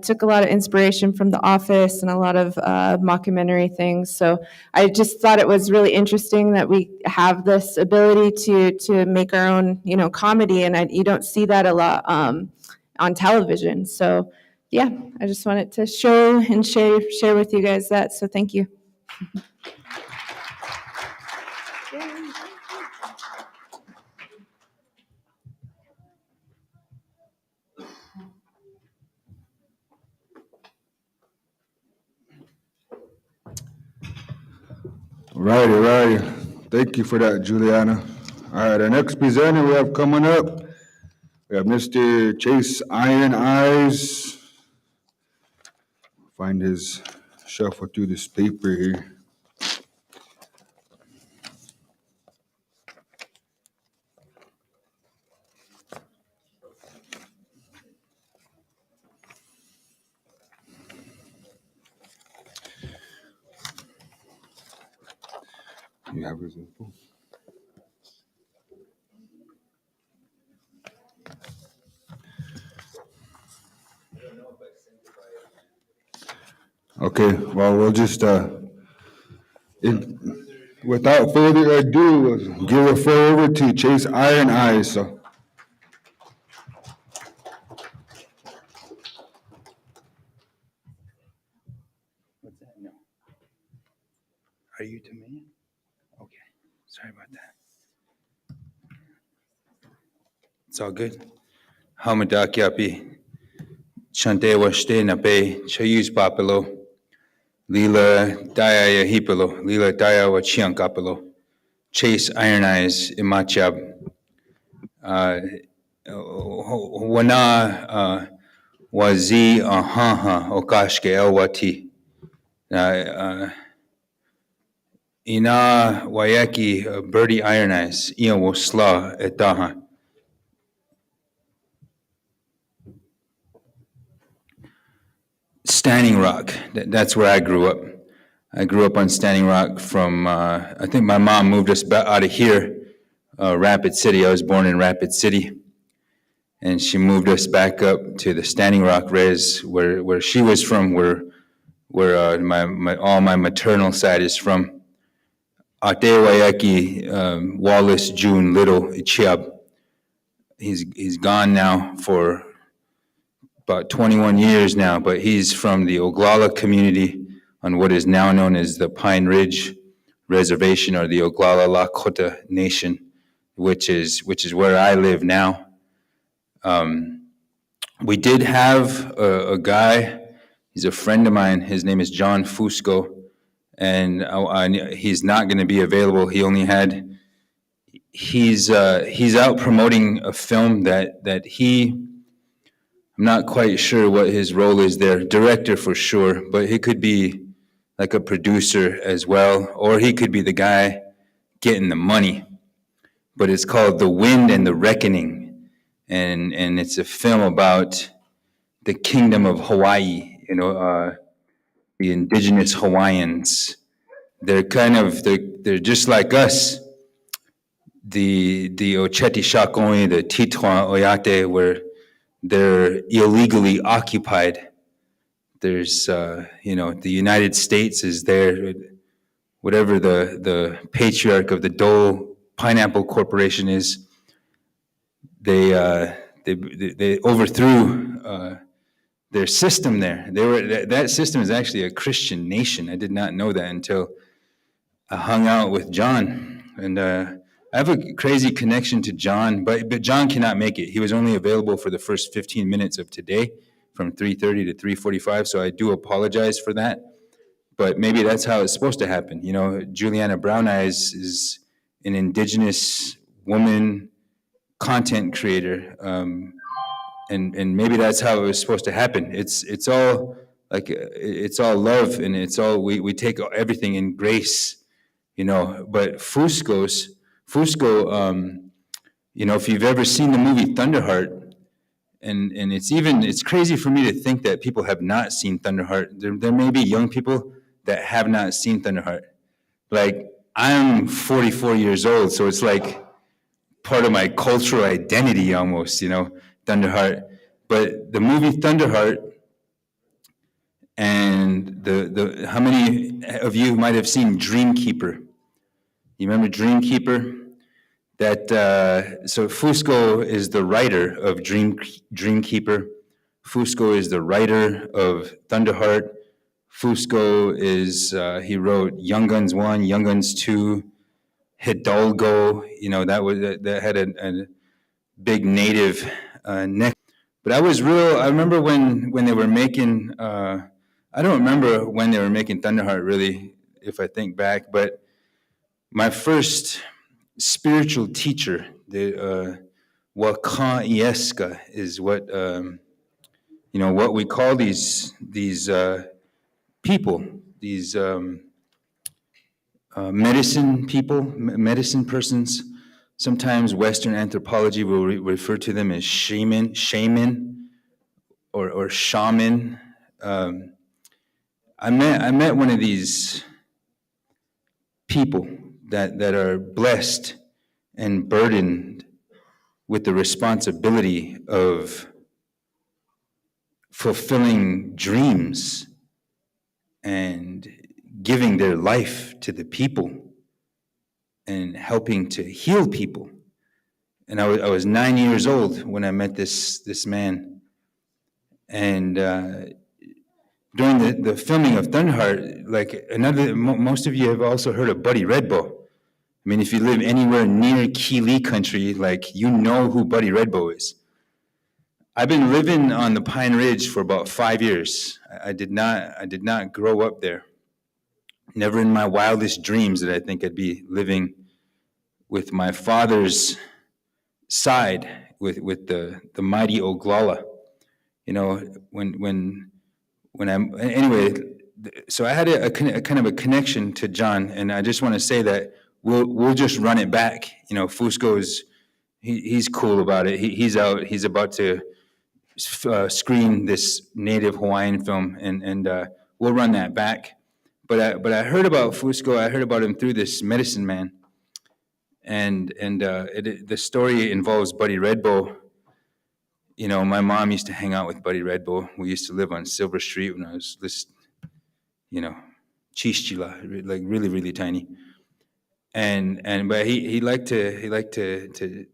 took a lot of inspiration from The Office and a lot of mockumentary things. So I just thought it was really interesting that we have this ability to make our own, comedy, and you don't see that a lot on television. So yeah, I just wanted to show and share with you guys that. So thank you. Righty. Thank you for that, Juliana. All right, our next presenter we have coming up, we have Mr. Chase Iron Eyes. Find his shuffle through this paper here. You have his info? Okay, well, we'll just, without further ado, we'll give the floor over to Chase Iron Eyes. So. What's that? No. Are you to me? Okay. Sorry about that. It's all good. Hamadakyapi. Shante washte nape. Chayus papilo. Lila daya hipilo. Lila daya wachiankapilo. Chase Iron Eyes imachab. Wana wazi ahaha okashke elwati. Ina wayaki birdie Iron Eyes. Ian will sla etaha. Standing Rock. That's where I grew up. I grew up on Standing Rock from, I think my mom moved us out of here, Rapid City. I was born in Rapid City. And she moved us back up to the Standing Rock res where she was from, where all my maternal side is from. Ate Wayaki, Wallace June Little Ichiab. He's gone now for about 21 years now, but he's from the Oglala community on what is now known as the Pine Ridge Reservation, or the Oglala Lakota Nation, which is where I live now. We did have a guy, he's a friend of mine, his name is John Fusco, and he's not going to be available. He's out promoting a film that I'm not quite sure what his role is there, director for sure, but he could be like a producer as well, or he could be the guy getting the money. But it's called The Wind and the Reckoning, and it's a film about the kingdom of Hawaii, the indigenous Hawaiians. They're just like us, the Ocheti Shakoi, the Titwa Oyate, where they're illegally occupied. There's, the United States is there, whatever the patriarch of the Dole Pineapple Corporation is. They overthrew their system there. That system is actually a Christian nation. I did not know that until I hung out with John, and I have a crazy connection to John, but John cannot make it. He was only available for the first 15 minutes of today, from 3:30 to 3:45. So I do apologize for that. But maybe that's how it's supposed to happen. Juliana Brown Eyes is an indigenous woman content creator, and maybe that's how it was supposed to happen. It's all love, and it's all we take everything in grace, But Fusco, if you've ever seen the movie Thunderheart, and it's crazy for me to think that people have not seen Thunderheart. There may be young people that have not seen Thunderheart. Like, I'm 44 years old, so it's like part of my cultural identity almost, Thunderheart. But the movie Thunderheart, and the how many of you might have seen Dreamkeeper? You remember Dreamkeeper? So Fusco is the writer of Dreamkeeper. Fusco is the writer of Thunderheart. Fusco he wrote Young Guns 1, Young Guns 2, Hidalgo, that had a big native neck. But I remember when they were making, I don't remember when they were making Thunderheart really, if I think back, but my first spiritual teacher, the Wakan Ieska, is what what we call these people, these medicine people, medicine persons. Sometimes Western anthropology will refer to them as shaman, or shaman. I met one of these people that are blessed and burdened with the responsibility of fulfilling dreams and giving their life to the people and helping to heal people. And I was 9 years old when I met this man. And during the filming of Thunderheart, most of you have also heard of Buddy Redbow. I mean, if you live anywhere near Keeley country, you know who Buddy Redbow is. I've been living on the Pine Ridge for about 5 years. I did not grow up there. Never in my wildest dreams did I think I'd be living with my father's side, with the mighty Oglala. Anyway, so I had a kind of a connection to John, and I just want to say that we'll just run it back. Fusco he's cool about it. He's out. He's about to screen this native Hawaiian film, and we'll run that back. But I heard about Fusco. I heard about him through this medicine man, and the story involves Buddy Redbow. You know, my mom used to hang out with Buddy Redbow. We used to live on Silver Street when I was this, you know, Chischila, like really, really tiny. But he liked to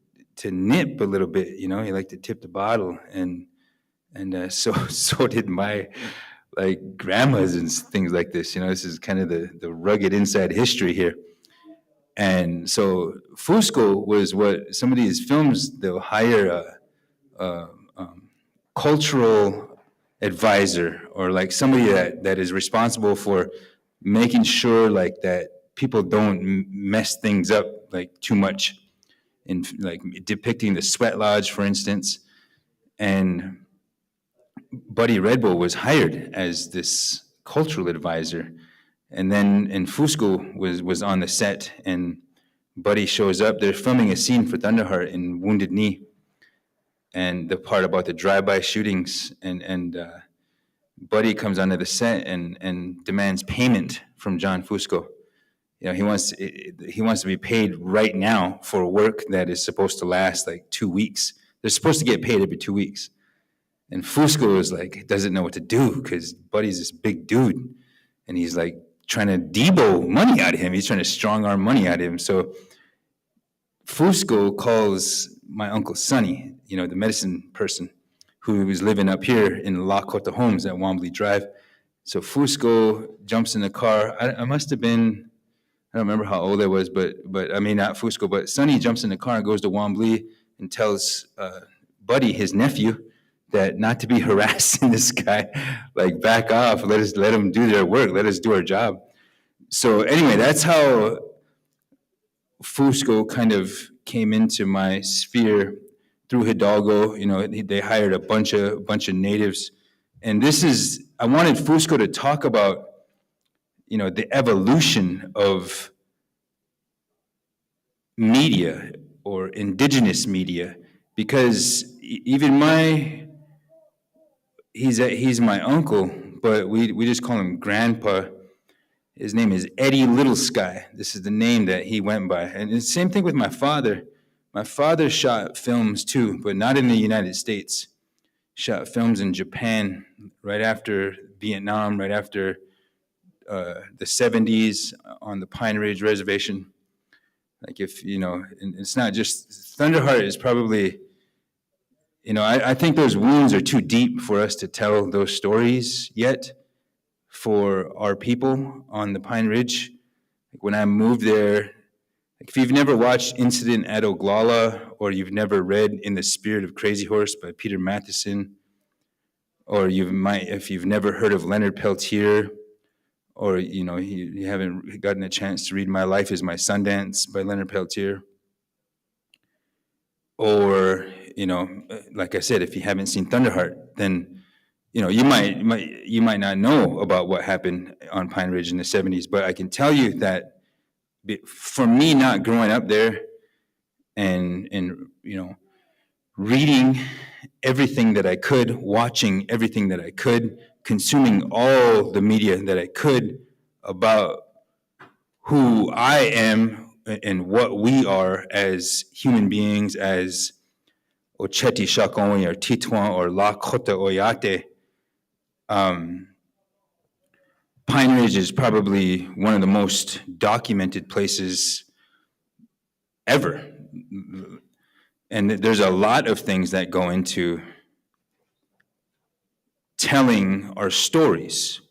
nip a little bit, you know. He liked to tip the bottle, and so did my like grandmas and things like this. You know, this is kind of the rugged inside history here. And so Fusco was what some of these films, they'll hire a cultural advisor, or like somebody that is responsible for making sure like that people don't mess things up like too much, in like depicting the sweat lodge, for instance. And Buddy Redbow was hired as this cultural advisor, and Fusco was on the set, and Buddy shows up. They're filming a scene for Thunderheart in Wounded Knee, and the part about the drive-by shootings, and Buddy comes onto the set and demands payment from John Fusco. You know, he wants to be paid right now for work that is supposed to last like 2 weeks. They're supposed to get paid every 2 weeks. And Fusco is like, doesn't know what to do because Buddy's this big dude. And he's like trying to debo money out of him. He's trying to strong arm money out of him. So Fusco calls my Uncle Sonny, you know, the medicine person, who was living up here in Lakota Homes at Wombly Drive. So Fusco jumps in the car. I must have been, I don't remember how old I was, but I mean, not Fusco, but Sonny jumps in the car and goes to Wombly and tells Buddy, his nephew, that not to be harassing this guy, like back off, let them do their work, let us do our job. So anyway, that's how Fusco kind of came into my sphere through Hidalgo. You know, they hired a bunch of natives, and I wanted Fusco to talk about, you know, the evolution of media or indigenous media, because even he's my uncle, but we just call him Grandpa. His name is Eddie Little Sky. This is the name that he went by. And the same thing with my father. My father shot films too, but not in the United States. Shot films in Japan right after Vietnam, right after the 70s on the Pine Ridge Reservation. Like, if, you know, and it's not just, Thunderheart is probably, you know, I think those wounds are too deep for us to tell those stories yet for our people on the Pine Ridge. Like, when I moved there, like, if you've never watched Incident at Oglala, or you've never read In the Spirit of Crazy Horse by Peter Matheson, or if you've never heard of Leonard Peltier, or, you know, you haven't gotten a chance to read My Life is My Sundance by Leonard Peltier, or, you know, like I said, if you haven't seen Thunderheart, then, you know, you might not know about what happened on Pine Ridge in the 70s, but I can tell you that for me, not growing up there and you know, reading everything that I could, watching everything that I could, consuming all the media that I could about who I am and what we are as human beings, as Ocheti Shakoni or Titwan or Lakota Oyate. Pine Ridge is probably one of the most documented places ever. And there's a lot of things that go into telling our stories.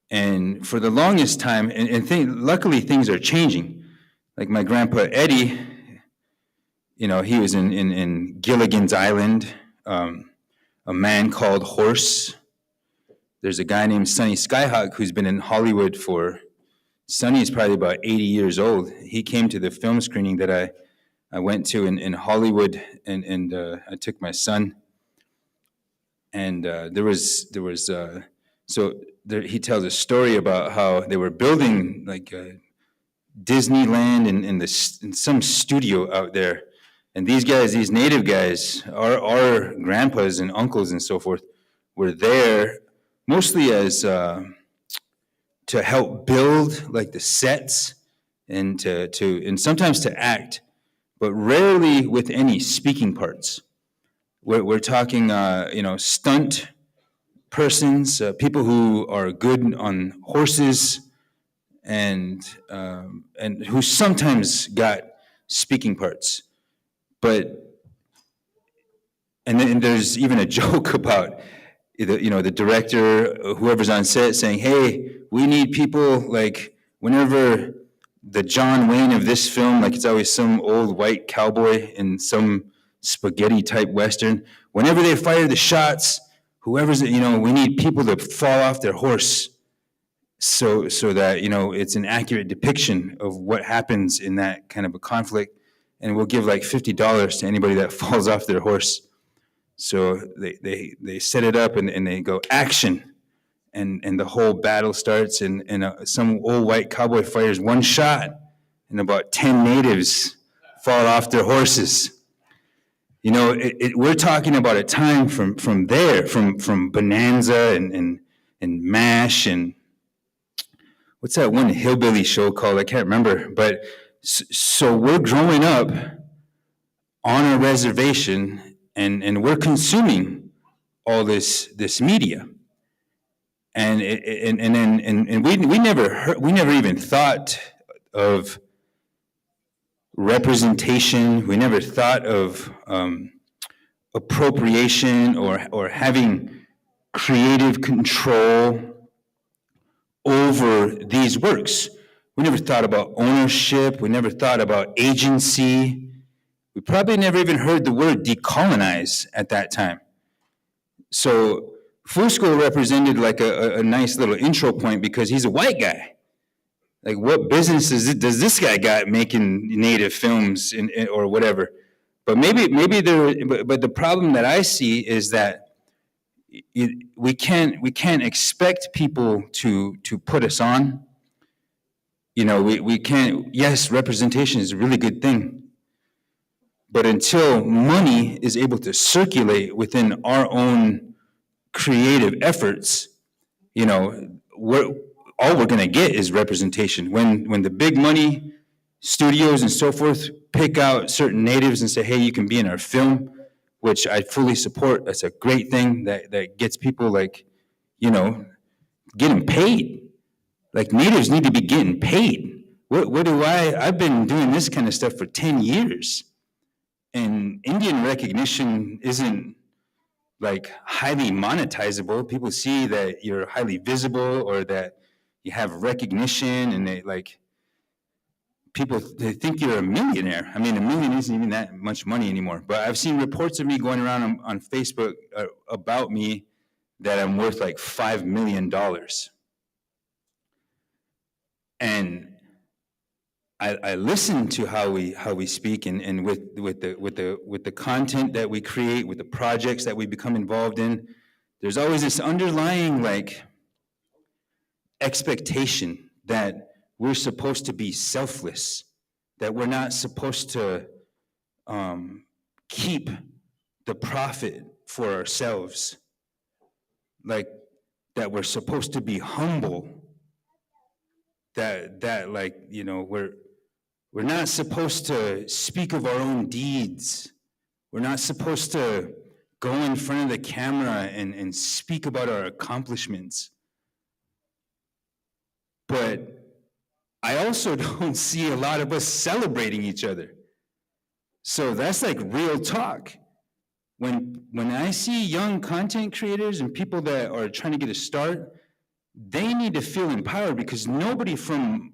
And for the longest time, luckily things are changing. Like my grandpa Eddie, you know, he was in Gilligan's Island, A Man Called Horse. There's a guy named Sonny Skyhawk who's been in Hollywood for, Sonny is probably about 80 years old. He came to the film screening that I went to in Hollywood, and I took my son. And he tells a story about how they were building like Disneyland in some studio out there, And these guys, these native guys, our grandpas and uncles and so forth, were there mostly as to help build like the sets and and sometimes to act, but rarely with any speaking parts. We're talking, stunt persons, people who are good on horses, and who sometimes got speaking parts. But and then there's even a joke about the director, whoever's on set, saying, "Hey, we need people like whenever the John Wayne of this film, like it's always some old white cowboy in some spaghetti type western. Whenever they fire the shots, whoever's we need people to fall off their horse, so that it's an accurate depiction of what happens in that kind of a conflict, and we'll give like $50 to anybody that falls off their horse." So they set it up and they go action, and the whole battle starts, and some old white cowboy fires one shot, and about 10 natives fall off their horses. We're talking about a time from there, from Bonanza and MASH, and what's that one hillbilly show called? I can't remember. But so we're growing up on a reservation, and we're consuming all this media, and we never even thought of representation. We never thought of appropriation or having creative control over these works. We never thought about ownership. We never thought about agency. We probably never even heard the word decolonize at that time. So Fusco represented like a nice little intro point because he's a white guy. Like, what business does this guy got making native films or whatever? But maybe but the problem that I see is that we can't expect people to put us on. We can't. Yes, representation is a really good thing, but until money is able to circulate within our own creative efforts, all we're going to get is representation. When the big money studios and so forth pick out certain natives and say, "Hey, you can be in our film," which I fully support. That's a great thing that gets people getting paid. Like, natives need to be getting paid. I've been doing this kind of stuff for 10 years, and Indian recognition isn't like highly monetizable. People see that you're highly visible or that you have recognition, and they think you're a millionaire. I mean, a million isn't even that much money anymore. But I've seen reports of me going around on Facebook about me that I'm worth like $5 million. And I listen to how we speak, and with the content that we create, with the projects that we become involved in. There's always this underlying expectation that we're supposed to be selfless, that we're not supposed to keep the profit for ourselves, like that we're supposed to be humble, that we're not supposed to speak of our own deeds. We're not supposed to go in front of the camera and speak about our accomplishments. But I also don't see a lot of us celebrating each other. So that's like real talk. When I see young content creators and people that are trying to get a start, they need to feel empowered, because nobody from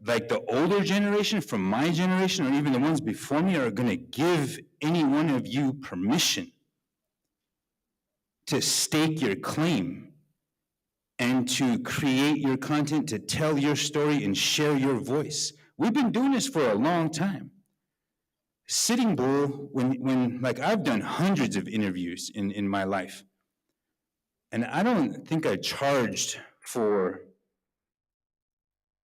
like the older generation, from my generation, or even the ones before me, are going to give any one of you permission to stake your claim and to create your content, to tell your story and share your voice. We've been doing this for a long time. Sitting Bull, when like I've done hundreds of interviews in my life, and I don't think I charged for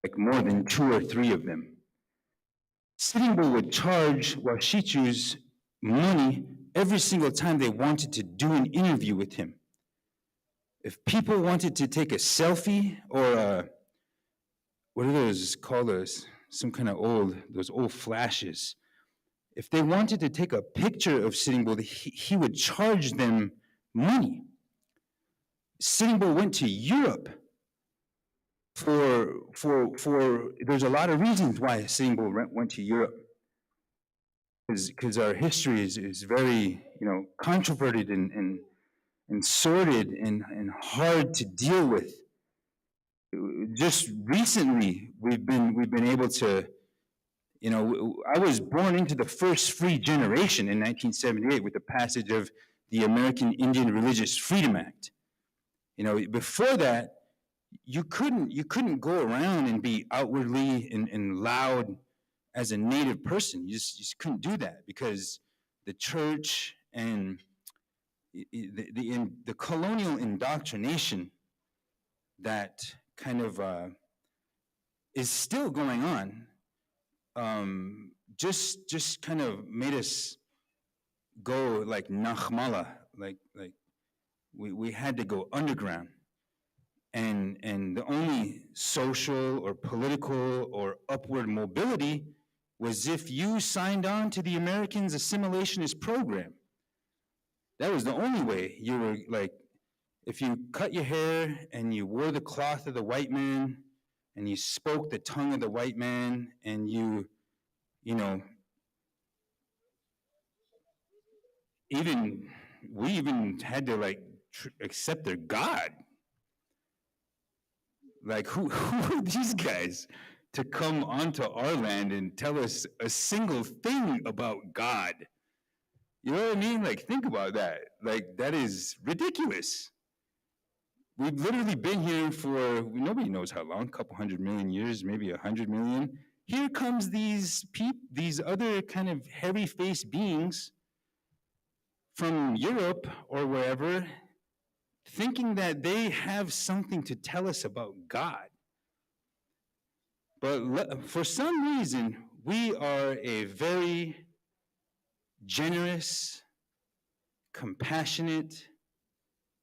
like more than 2 or 3 of them. Sitting Bull would charge Washichus money every single time they wanted to do an interview with him. If people wanted to take a selfie or what are those called? Some kind of those old flashes. If they wanted to take a picture of Sitting Bull, he would charge them money. Sitting Bull went to Europe for there's a lot of reasons why Sitting Bull went to Europe. Because our history is very, controverted and sordid and hard to deal with. Just recently, we've been able to, I was born into the first free generation in 1978 with the passage of the American Indian Religious Freedom Act. Before that, you couldn't go around and be outwardly and loud as a Native person. You just couldn't do that because the church and the colonial indoctrination that kind of is still going on, just kind of made us go like Nachmala, like we had to go underground. And the only social or political or upward mobility was if you signed on to the Americans' assimilationist program. That was the only way. You were like, if you cut your hair and you wore the cloth of the white man and you spoke the tongue of the white man and we even had to accept their God. Like, who are these guys to come onto our land and tell us a single thing about God? You know what I mean? Like, think about that. Like, that is ridiculous. We've literally been here for, nobody knows how long, a couple 100 million years, maybe 100 million. Here comes these other kind of hairy-faced beings from Europe or wherever, thinking that they have something to tell us about God. But for some reason, we are a very generous, compassionate,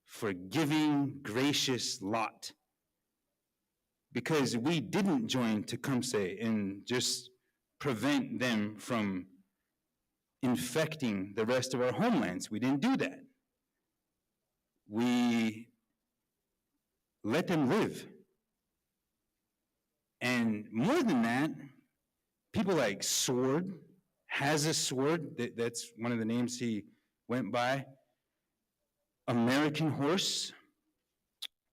forgiving, gracious lot. Because we didn't join Tecumseh and just prevent them from infecting the rest of our homelands. We didn't do that. We let them live. And more than that, people like Sword, has a Sword, that's one of the names he went by. American Horse,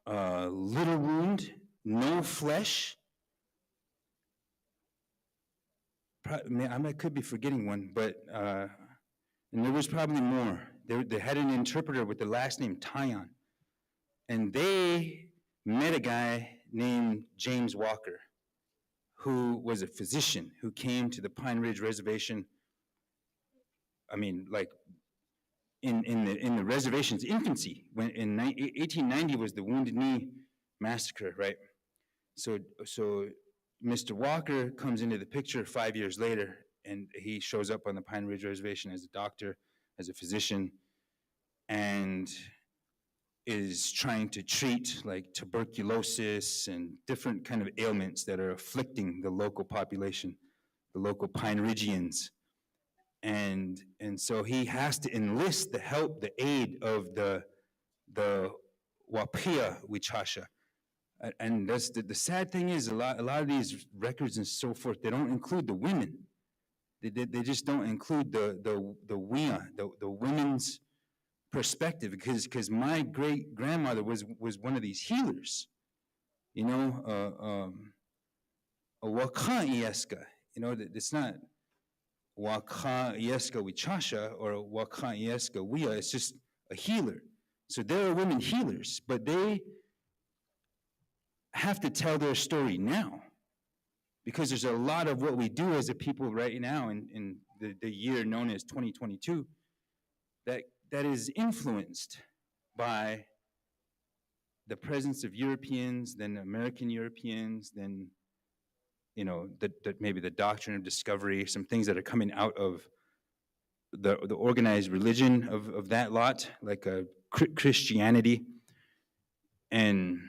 Little Wound, No Flesh. I could be forgetting one, but and there was probably more. They had an interpreter with the last name Tyon, and they met a guy named James Walker, who was a physician who came to the Pine Ridge Reservation. I mean, like in the reservation's infancy, when in 1890 was the Wounded Knee massacre, right? So Mr. Walker comes into the picture 5 years later, and he shows up on the Pine Ridge Reservation as a doctor, as a physician, and is trying to treat like tuberculosis and different kind of ailments that are afflicting the local population, the local Pine Ridgians. And so he has to enlist the help, the aid of the Wapia Wichasha. And that's the sad thing is a lot of these records and so forth, they don't include the women. They just don't include the Wia, the women's perspective, because my great grandmother was one of these healers, a Waka Ieska, it's not Waka Ieska Wichasha or Waka Ieska Wia, it's just a healer. So there are women healers, but they have to tell their story now, because there's a lot of what we do as a people right now in the year known as 2022 that is influenced by the presence of Europeans, then American Europeans, then maybe the doctrine of discovery, some things that are coming out of the organized religion of that lot, like Christianity, and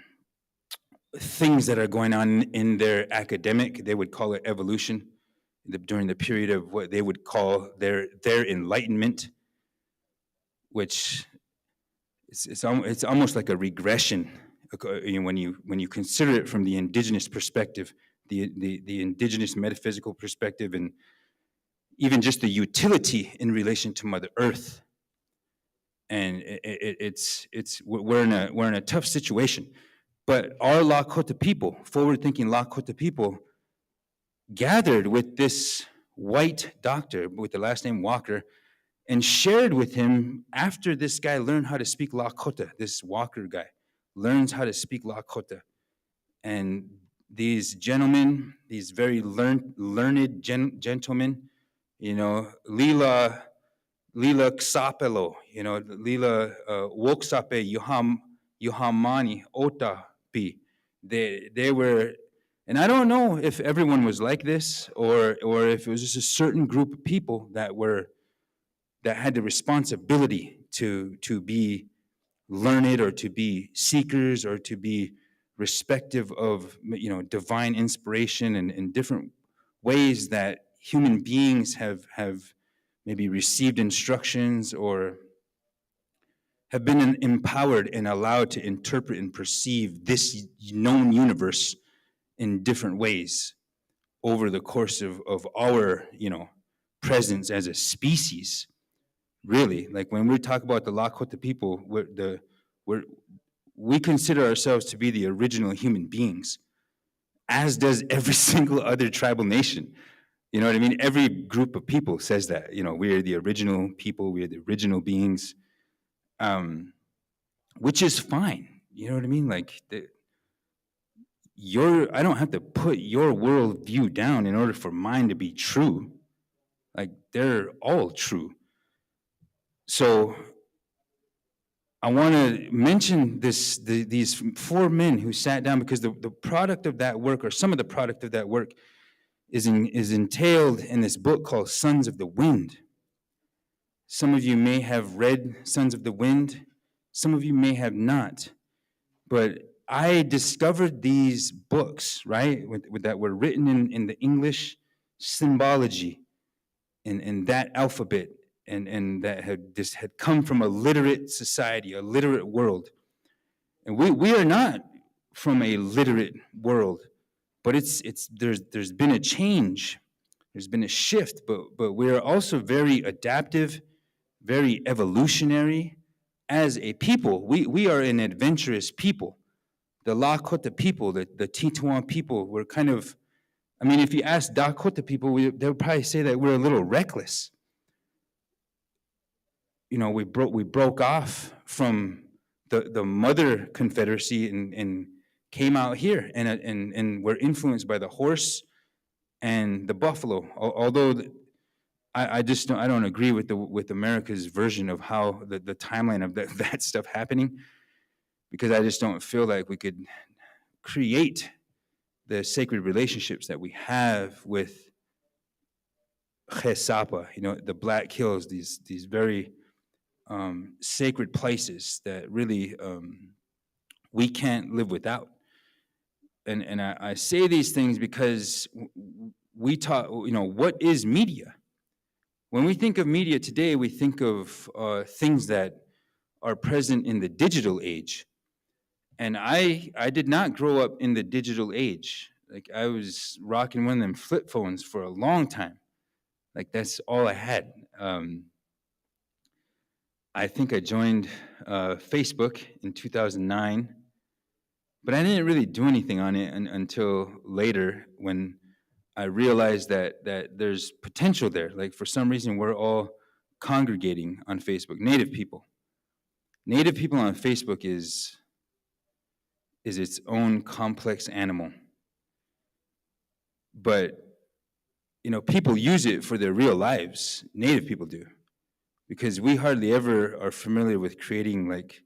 things that are going on in their academic, they would call it evolution, during the period of what they would call their enlightenment, which it's almost like a regression when you consider it from the indigenous perspective, the indigenous metaphysical perspective, and even just the utility in relation to Mother Earth. And we're in a tough situation. But our Lakota people, forward-thinking Lakota people, gathered with this white doctor with the last name Walker and shared with him after this guy learned how to speak Lakota, this Walker guy learns how to speak Lakota. And these gentlemen, these very learned gentlemen, Lila Xapelo, Lila Woksape Yuhamani Otapi, they were, and I don't know if everyone was like this or if it was just a certain group of people that had the responsibility to be learned or to be seekers or to be respective of divine inspiration and in different ways that human beings have maybe received instructions or have been empowered and allowed to interpret and perceive this known universe in different ways over the course of our presence as a species. Really, like when we talk about the Lakota people, we consider ourselves to be the original human beings, as does every single other tribal nation. You know what I mean? Every group of people says that, we are the original people, we are the original beings, which is fine. You know what I mean? Like, I don't have to put your worldview down in order for mine to be true. Like, they're all true. So I want to mention these four men who sat down, because the product of that work, or some of the product of that work, is entailed in this book called Sons of the Wind. Some of you may have read Sons of the Wind. Some of you may have not. But I discovered these books, right, that were written in the English symbology, in that alphabet, and that had come from a literate society, a literate world. And we are not from a literate world, but there's been a change, there's been a shift, but we're also very adaptive, very evolutionary as a people. We are an adventurous people. The Lakota people, the Tetuan people, we're kind of, if you ask Dakota people, they'll probably say that we're a little reckless. We broke off from the mother confederacy and came out here, and we're influenced by the horse and the buffalo. Although I don't agree with America's version of how the timeline of that stuff happening, because I just don't feel like we could create the sacred relationships that we have with Chesapa, the Black Hills, these very sacred places that really we can't live without. And I say these things because we talk, what is media? When we think of media today, we think of things that are present in the digital age. And I did not grow up in the digital age. Like, I was rocking one of them flip phones for a long time. Like, that's all I had. I think I joined Facebook in 2009, but I didn't really do anything on it until later, when I realized that there's potential there. Like, for some reason, we're all congregating on Facebook. Native people on Facebook is its own complex animal. But, people use it for their real lives. Native people do. Because we hardly ever are familiar with creating, like,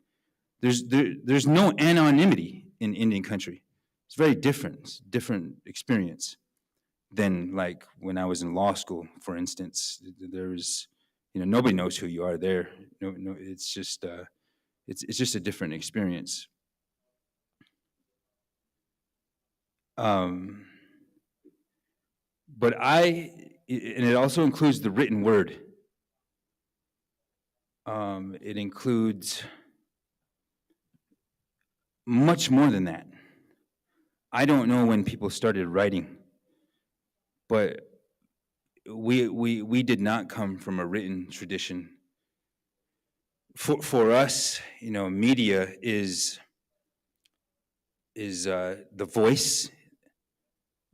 there's no anonymity in Indian country. It's very different. It's a different experience. than like when I was in law school, for instance. There's, nobody knows who you are there. No, it's just a different experience. But and it also includes the written word. It includes much more than that. I don't know when people started writing, but we did not come from a written tradition. For us, media is the voice.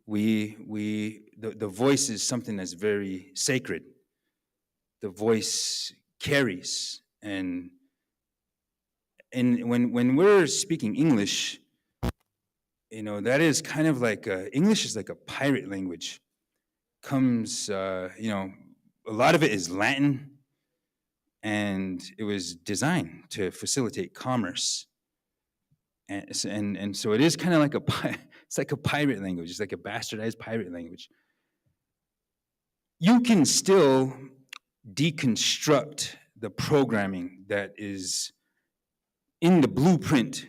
The voice is something that's very sacred. The voice carries, and when we're speaking English, that is kind of like English is like a pirate language. Comes, a lot of it is Latin, and it was designed to facilitate commerce. And so it is kind of like it's like a pirate language. It's like a bastardized pirate language. You can still deconstruct the programming that is in the blueprint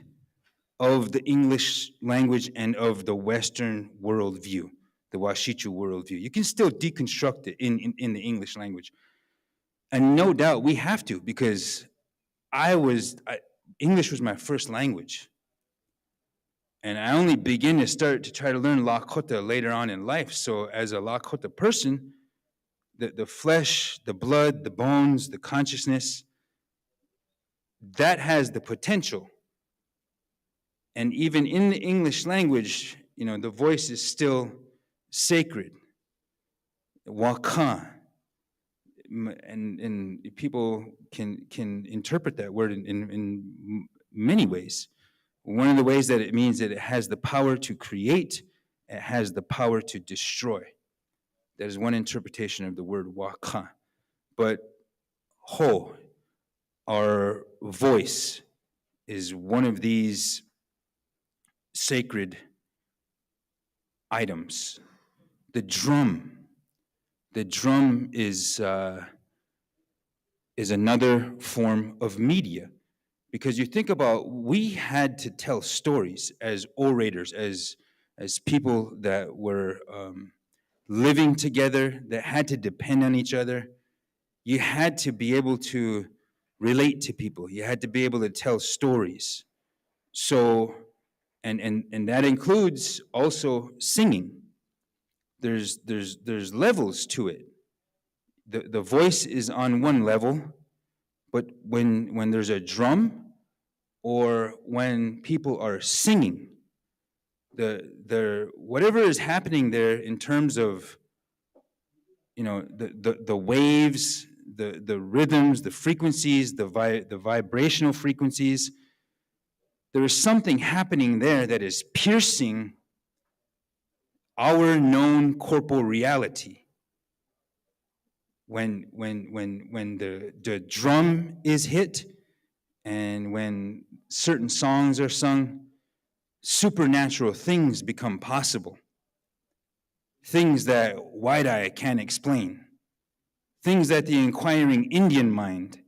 of the English language and of the Western worldview, the Washichu worldview. You can still deconstruct it in the English language. And no doubt we have to, because English was my first language. And I only begin to try to learn Lakota later on in life. So as a Lakota person, the flesh, the blood, the bones, the consciousness, that has the potential. And even in the English language, the voice is still sacred. Waka. And people can interpret that word in many ways. One of the ways that it means that it has the power to create, it has the power to destroy. That is one interpretation of the word waka. But ho, our voice, is one of these sacred items. The drum is another form of media. Because you think about, we had to tell stories as orators, as people that were living together, that had to depend on each other. You had to be able to relate to people. You had to be able to tell stories. So, and that includes also singing. There's levels to it. The voice is on one level, but when there's a drum, or when people are singing, whatever is happening there in terms of the waves, the rhythms, the frequencies, the vibrational frequencies, there is something happening there that is piercing our known corporal reality. When the drum is hit, and when certain songs are sung, supernatural things become possible. Things that wide-eye can't explain. Things that the inquiring Indian mind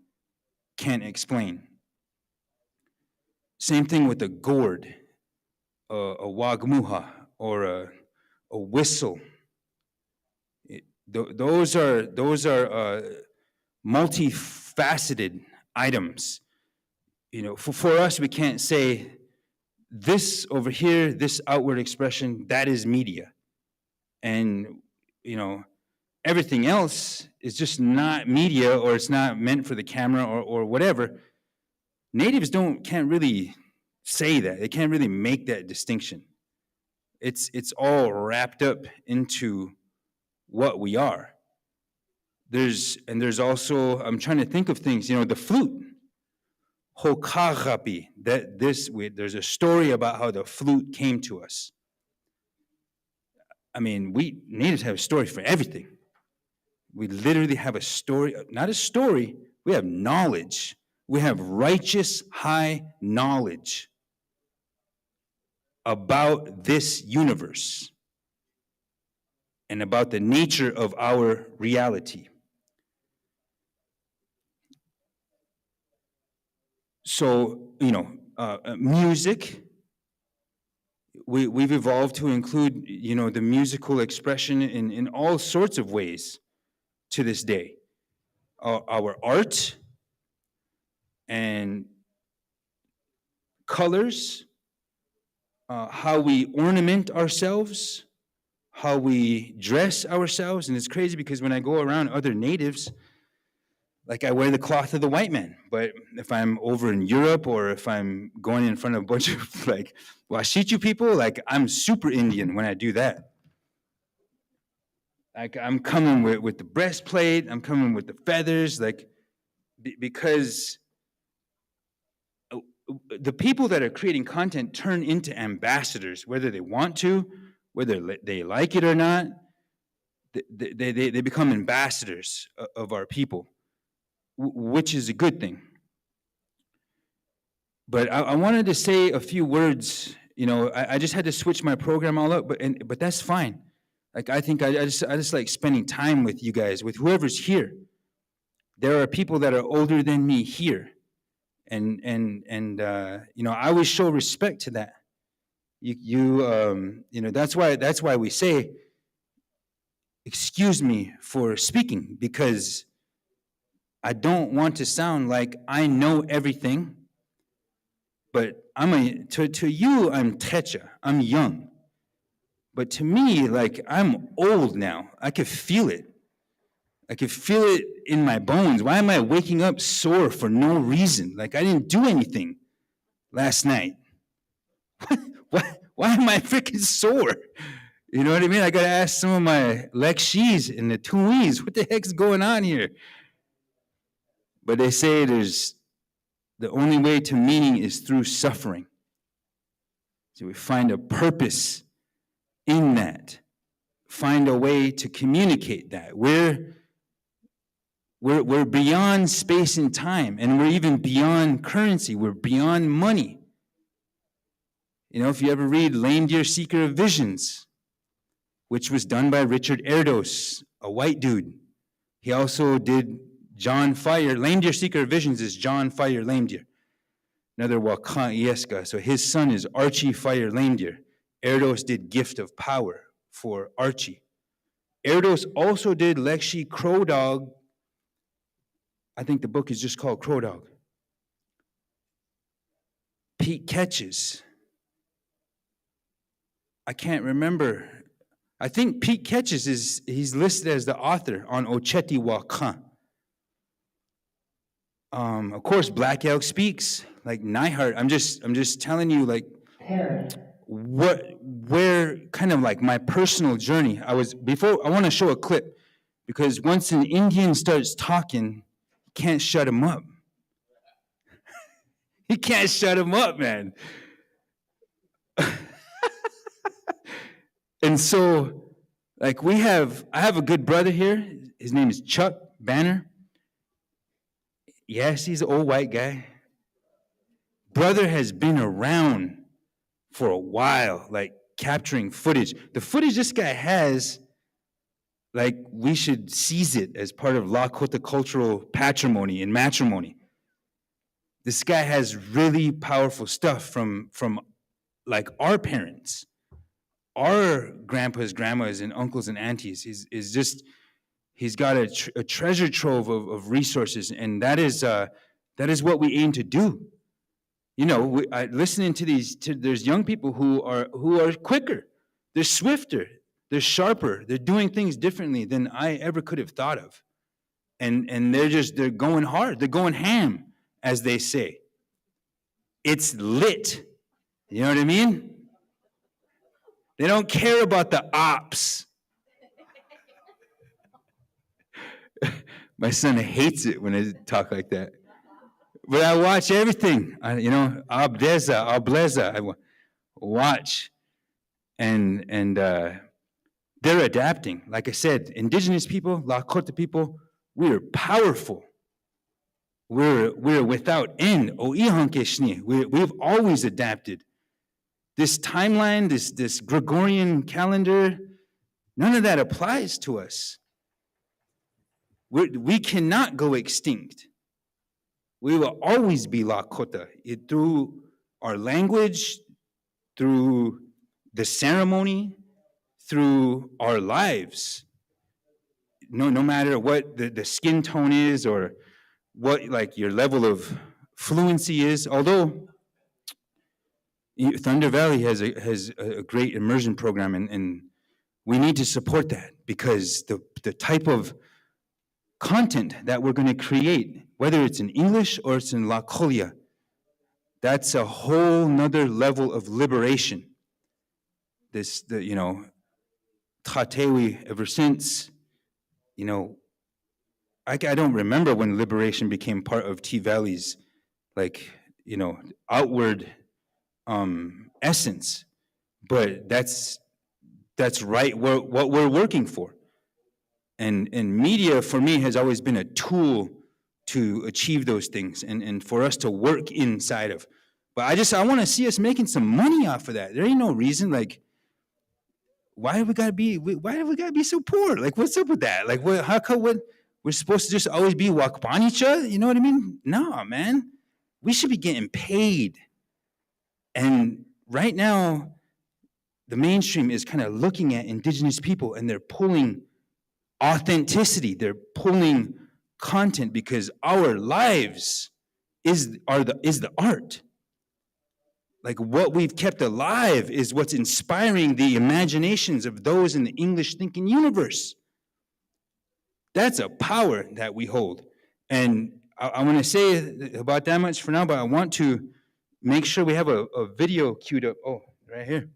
can't explain. Same thing with a gourd, a wagmuha, or a whistle. Those are multifaceted items. For us, we can't say this over here, this outward expression, that is media. And, everything else is just not media, or it's not meant for the camera, or whatever. Natives can't really say that. They can't really make that distinction. It's all wrapped up into what we are. There's also, I'm trying to think of things, the flute. Hokagapi, there's a story about how the flute came to us. I mean, we natives have a story for everything. We literally have a story, not a story, we have knowledge. We have righteous, high knowledge about this universe. and about the nature of our reality. So, music, we've evolved to include, the musical expression in all sorts of ways to this day. Our art and colors, how we ornament ourselves, how we dress ourselves. And it's crazy because when I go around other natives, like I wear the cloth of the white man. But if I'm over in Europe or if I'm going in front of a bunch of like Washichu people, like I'm super Indian when I do that. Like I'm coming with the breastplate, I'm coming with the feathers, like because the people that are creating content turn into ambassadors, whether they want to, whether they like it or not. They become ambassadors of our people, which is a good thing. But I wanted to say a few words. I just had to switch my program all up, but that's fine. Like I think I just like spending time with you guys, with whoever's here. There are people that are older than me here, and I always show respect to that. That's why we say, excuse me for speaking, because I don't want to sound like I know everything. But to you, I'm Techa, I'm young. But to me, like I'm old now. I could feel it. I could feel it in my bones. Why am I waking up sore for no reason? Like I didn't do anything last night. Why am I freaking sore? You know what I mean? I gotta ask some of my Lekshis and the Tuis, what the heck's going on here? But they say the only way to meaning is through suffering. So we find a purpose in that. Find a way to communicate that. We're beyond space and time, and we're even beyond currency. We're beyond money. If you ever read Lame Deer Seeker of Visions, which was done by Richard Erdos, a white dude. He also did John Fire. Lame Deer Seeker of Visions is John Fire Lame Deer. Another Wakan Ieska. So his son is Archie Fire Lame Deer. Erdos did Gift of Power for Archie. Erdos also did Lekshi Crow Dog. I think the book is just called Crow Dog. Pete Ketches. I can't remember. I think Pete Ketches he's listed as the author on Ocheti Wakan. Of course, Black Elk Speaks, like Neihart. I'm just telling you, like, where kind of like my personal journey. I want to show a clip, because once an Indian starts talking, you can't shut him up. You can't shut him up, man. And so, like I have a good brother here. His name is Chuck Banner. Yes, he's an old white guy. Brother has been around for a while, like capturing footage. The footage this guy has, like we should seize it as part of Lakota cultural patrimony and matrimony. This guy has really powerful stuff from like our parents. Our grandpas, grandmas, and uncles and aunties. He's got a treasure trove of resources, and that is what we aim to do. Listening to there's young people who are quicker, they're swifter, they're sharper, they're doing things differently than I ever could have thought of, and they're going hard, they're going ham, as they say. It's lit. You know what I mean? They don't care about the ops. My son hates it when I talk like that. But I watch everything. Ableza. I watch. And they're adapting. Like I said, indigenous people, Lakota people, we are powerful. We're without end. We've always adapted. This timeline, this Gregorian calendar, None of that applies to us. We cannot go extinct. We will always be Lakota through our language, through the ceremony, through our lives. No matter what the skin tone is or what like your level of fluency is, although Thunder Valley has a great immersion program, and we need to support that because the type of content that we're going to create, whether it's in English or it's in Lakota, that's a whole nother level of liberation. Tatewi, ever since, I don't remember when liberation became part of T Valley's, outward essence, but that's right what we're working for. And media, for me, has always been a tool to achieve those things and for us to work inside of. But I want to see us making some money off of that. There ain't no reason, why have we got to be so poor? What's up with that? How come we're supposed to just always be wakpanicha? You know what I mean? No, man. We should be getting paid. And right now, the mainstream is kind of looking at indigenous people and they're pulling authenticity. They're pulling content because our lives is the art. What we've kept alive is what's inspiring the imaginations of those in the English thinking universe. That's a power that we hold. And I want to say about that much for now, but I want to make sure we have a video queued up. Oh, right here.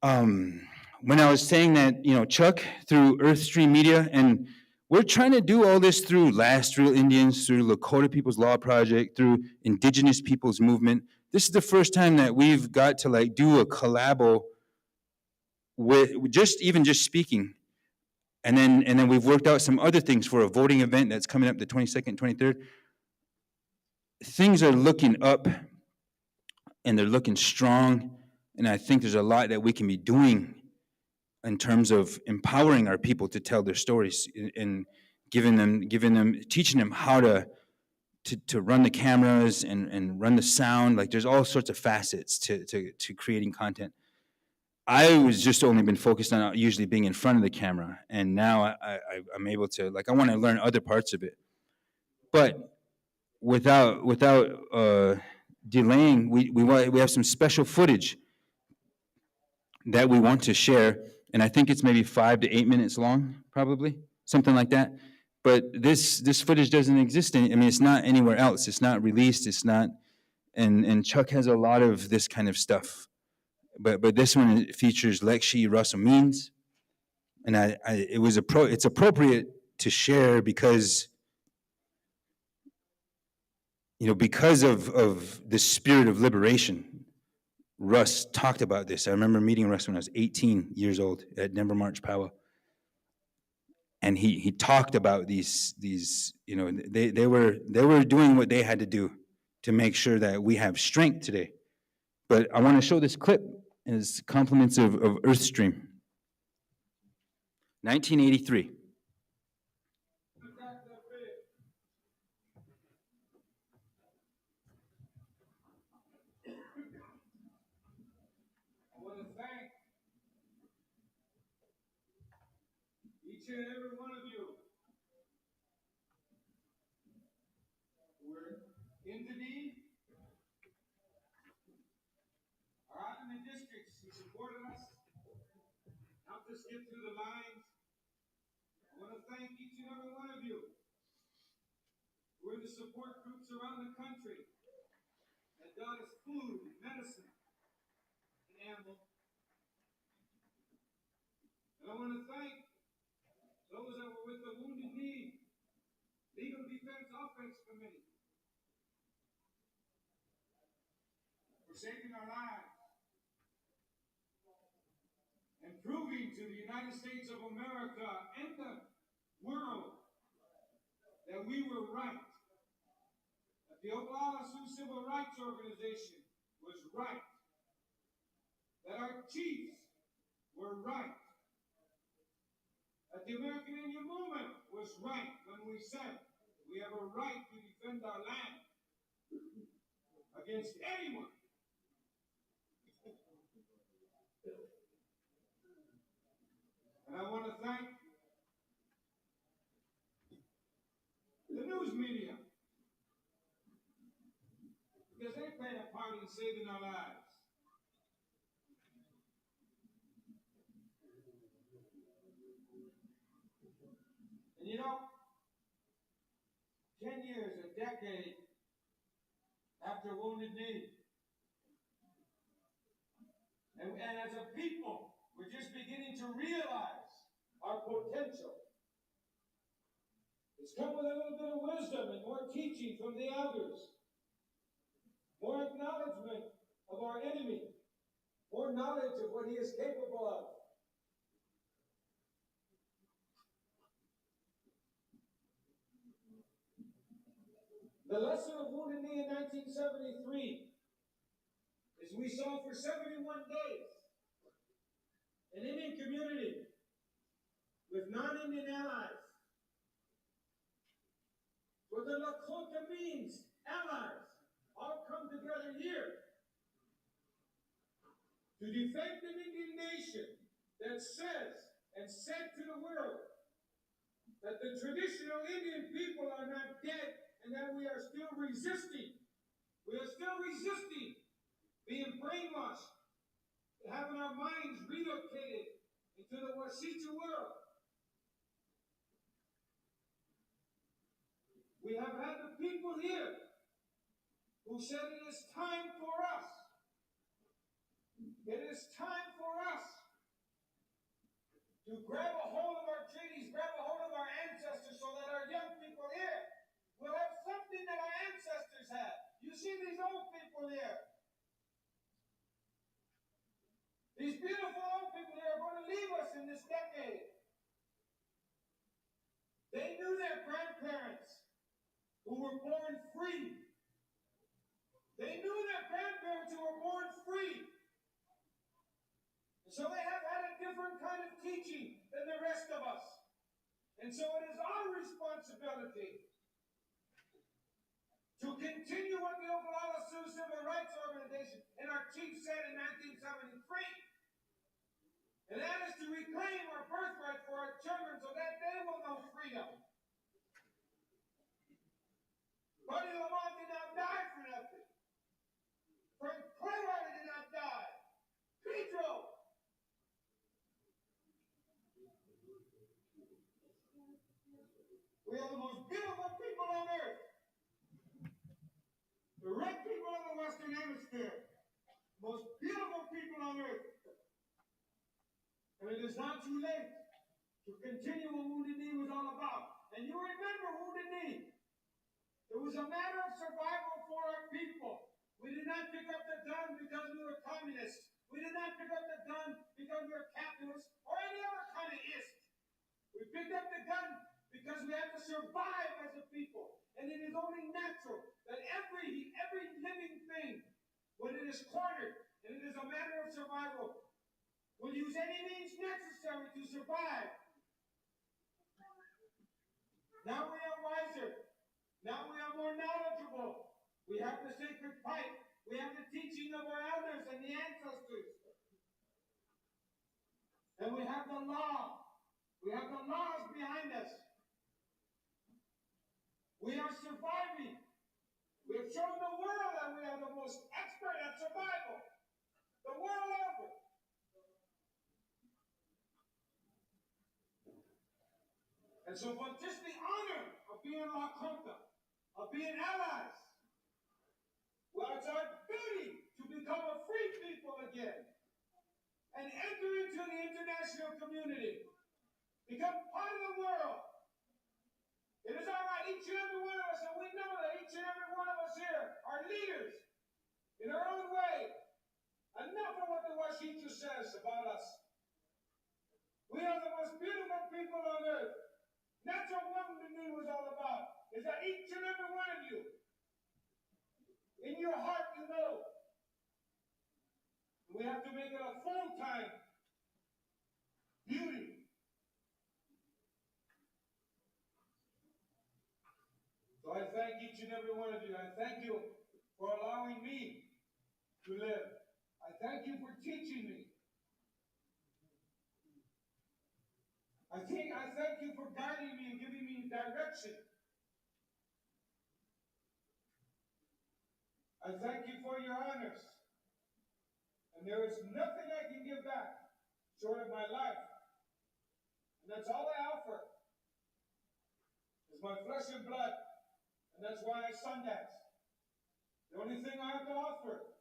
When I was saying that, Chuck, through Earthstream Media, and we're trying to do all this through Last Real Indians, through Lakota People's Law Project, through Indigenous Peoples Movement. This is the first time that we've got to do a collabo with just speaking. And then we've worked out some other things for a voting event that's coming up the 22nd, 23rd. Things are looking up and they're looking strong. And I think there's a lot that we can be doing in terms of empowering our people to tell their stories and teaching them how to run the cameras and run the sound. There's all sorts of facets to creating content. I was just only been focused on usually being in front of the camera, and now I'm able to I want to learn other parts of it. But without delaying, we have some special footage that we want to share, and I think it's maybe 5 to 8 minutes long, probably something like that. But this footage doesn't exist. It's not anywhere else. It's not released. It's not, and Chuck has a lot of this kind of stuff. But this one features Lekshi Russell Means, and it's appropriate to share because because of the spirit of liberation. Russ talked about this. I remember meeting Russ when I was 18 years old at Denver March Powwow. And he talked about these they were doing what they had to do to make sure that we have strength today. But I want to show this clip as compliments of Earthstream. 1983. Each and every one of you were into need, are out in the districts who supported us, helped us get through the lines. I want to thank each and every one of you who are in the support groups around the country that got us food, medicine, and ammo. And I want to thank those that were with the Wounded Knee Legal Defense Offense Committee for saving our lives and proving to the United States of America and the world that we were right, that the Oglala Sioux Civil Rights Organization was right, that our chiefs were right, the American Indian movement was right when we said we have a right to defend our land against anyone. And I want to thank the news media, because they played a part in saving our lives. And you know, 10 years, a decade after Wounded Knee, and as a people, we're just beginning to realize our potential. It's come with a little bit of wisdom and more teaching from the elders, more acknowledgement of our enemy, more knowledge of what he is capable of. The lesson of Wounded Knee in 1973 is we saw for 71 days an Indian community with non-Indian allies. What the Lakota means, allies, all come together here to defend an Indian nation that says and said to the world that the traditional Indian people are not dead and that we are still resisting. We are still resisting being brainwashed, having our minds relocated into the Wasicha world. We have had the people here who said it is time for us. It is time for us to grab a hold of our treaties, grab a hold of our ancestors so that our young people here will have something that our ancestors had. You see these old people here. These beautiful old people here are going to leave us in this decade. They knew their grandparents who were born free. They knew their grandparents who were born free. And so they have had a different kind of teaching than the rest of us. And so it is our responsibility to continue what the Oglala Sioux Civil Rights Organization and our chief said in 1973. And that is to reclaim our birthright for our children so that they will know freedom. Buddy Lamont did not die for nothing. Frank Clearwater did not die. Pedro. We are the most beautiful people on earth. The red people of the Western Hemisphere. Most beautiful people on earth. And it is not too late to continue what Wounded Knee was all about. And you remember Wounded Knee. It was a matter of survival for our people. We did not pick up the gun because we were communists. We did not pick up the gun because we were capitalists or any other kind of ist. We picked up the gun because we have to survive as a people. And it is only natural that every living thing, when it is cornered and it is a matter of survival, will use any means necessary to survive. Now we are wiser. Now we are more knowledgeable. We have the sacred pipe. We have the teaching of our elders and the ancestors. And we have the law. We have the laws behind us. We are surviving. We have shown the world that we are the most expert at survival. The world over. And so, but just the honor of being Lakota, of being allies, well, it's our duty to become a free people again and enter into the international community, become part of the world. It is all right, each and every one of us, and we know that each and every one of us here are leaders in our own way. Enough of what the Wasicha says about us. We are the most beautiful people on earth. That's what Wounded Knee was all about, is that each and every one of you, in your heart, you know. We have to make it a full-time beauty. So I thank each and every one of you. I thank you for allowing me to live. I thank you for teaching me. I thank you for guiding me and giving me direction. I thank you for your honors. And there is nothing I can give back short of my life. And that's all I offer. Is my flesh and blood. And that's why I Sundance. The only thing I have to offer,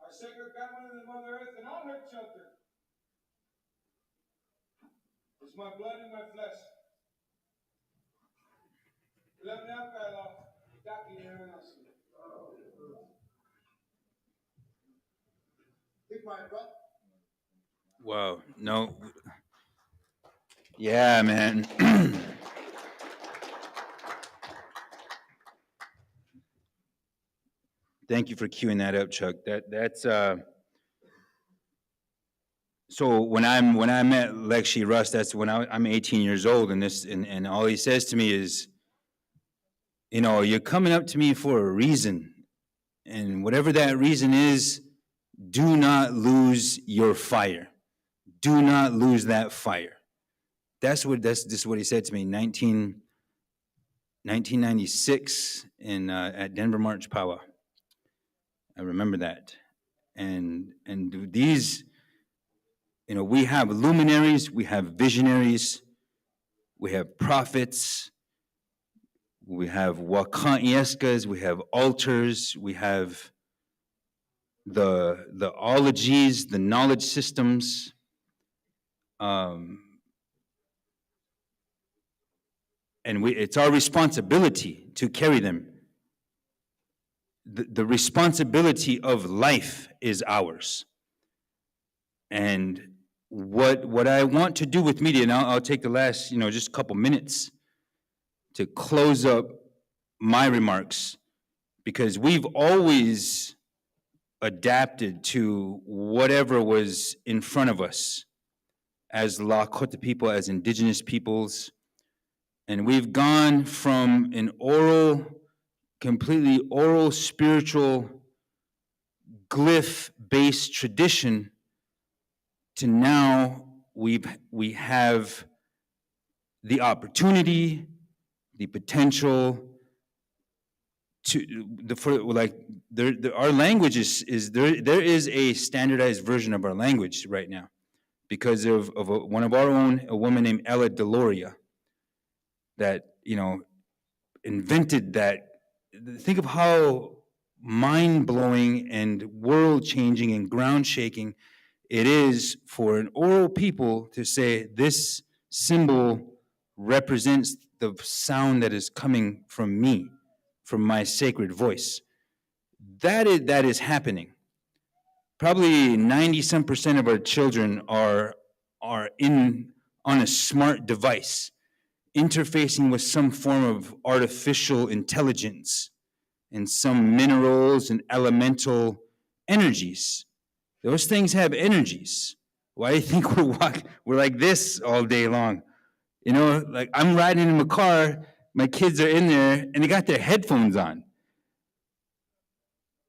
our sacred grandmother, the Mother Earth, and all her children, is my blood and my flesh. Pick my butt. Wow. No. Yeah, man. Thank you for queuing that up, Chuck. That's so when I met Lexi Russ, that's when I'm 18 years old, and all he says to me is, you're coming up to me for a reason, and whatever that reason is, do not lose your fire. Do not lose that fire. That's just what he said to me, 1996 at Denver March Powwow. I remember that, and these. We have luminaries, we have visionaries, we have prophets, we have Wakantieskas, we have altars, we have the ologies, the knowledge systems. And it's our responsibility to carry them. The responsibility of life is ours. And what I want to do with media, and I'll take the last, just a couple minutes to close up my remarks, because we've always adapted to whatever was in front of us as Lakota people, as indigenous peoples. And we've gone from an completely oral, spiritual, glyph-based tradition to now we have the opportunity, the potential our language is there is a standardized version of our language right now because of one of our own, a woman named Ella Deloria, that invented that. Think of how mind-blowing and world-changing and ground-shaking it is for an oral people to say this symbol represents the sound that is coming from me, from my sacred voice. That is happening. Probably 90% of our children are on a smart device, interfacing with some form of artificial intelligence and some minerals and elemental energies. Those things have energies. Why do you think we're like this all day long? Like I'm riding in my car, my kids are in there, and they got their headphones on.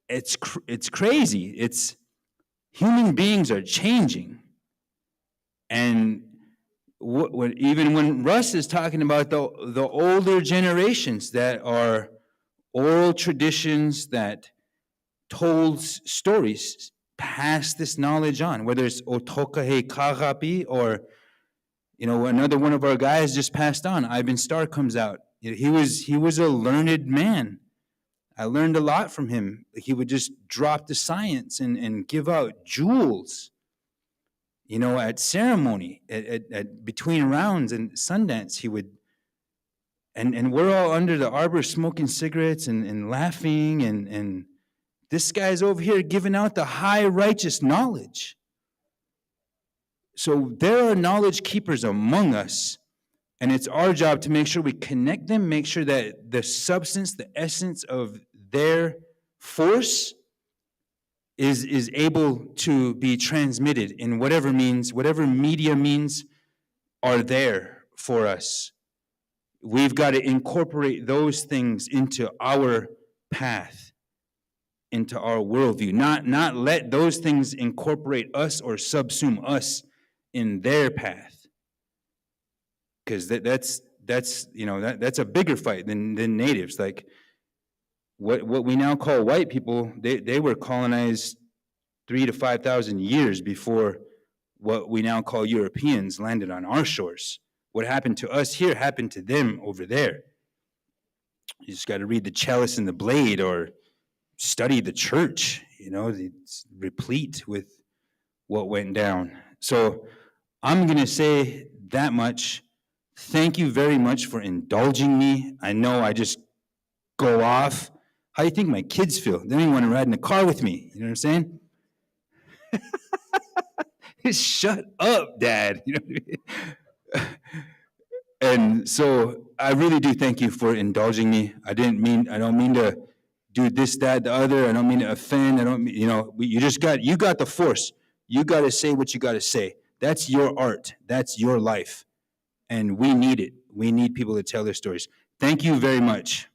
It's crazy. Human beings are changing. And even when Russ is talking about the older generations that are oral traditions that told stories, pass this knowledge on, whether it's Otokahe Kagapi or, another one of our guys just passed on, Ivan Starr comes out. He was a learned man. I learned a lot from him. He would just drop the science and give out jewels, at ceremony, at between rounds and Sundance, he would, and we're all under the arbor smoking cigarettes and laughing, and this guy's over here giving out the high righteous knowledge. So there are knowledge keepers among us, and it's our job to make sure we connect them, make sure that the substance, the essence of their force is able to be transmitted in whatever means, whatever media means are there for us. we've got to incorporate those things into our path, into our worldview, not let those things incorporate us or subsume us in their path. Because that's a bigger fight than natives. Like what we now call white people, they were colonized 3,000 to 5,000 years before what we now call Europeans landed on our shores. What happened to us here happened to them over there. You just got to read The Chalice and the Blade or study the church. It's replete with what went down. So I'm going to say that much. Thank you very much for indulging me. I know I just go off. How do you think my kids feel? They don't even want to ride in the car with me. You know what I'm saying? Shut up, Dad. You know what I mean? And so I really do thank you for indulging me. I don't mean to do this, that, the other. I don't mean to offend. I don't mean, you got the force. You got to say what you got to say. That's your art. That's your life. And we need it. We need people to tell their stories. Thank you very much.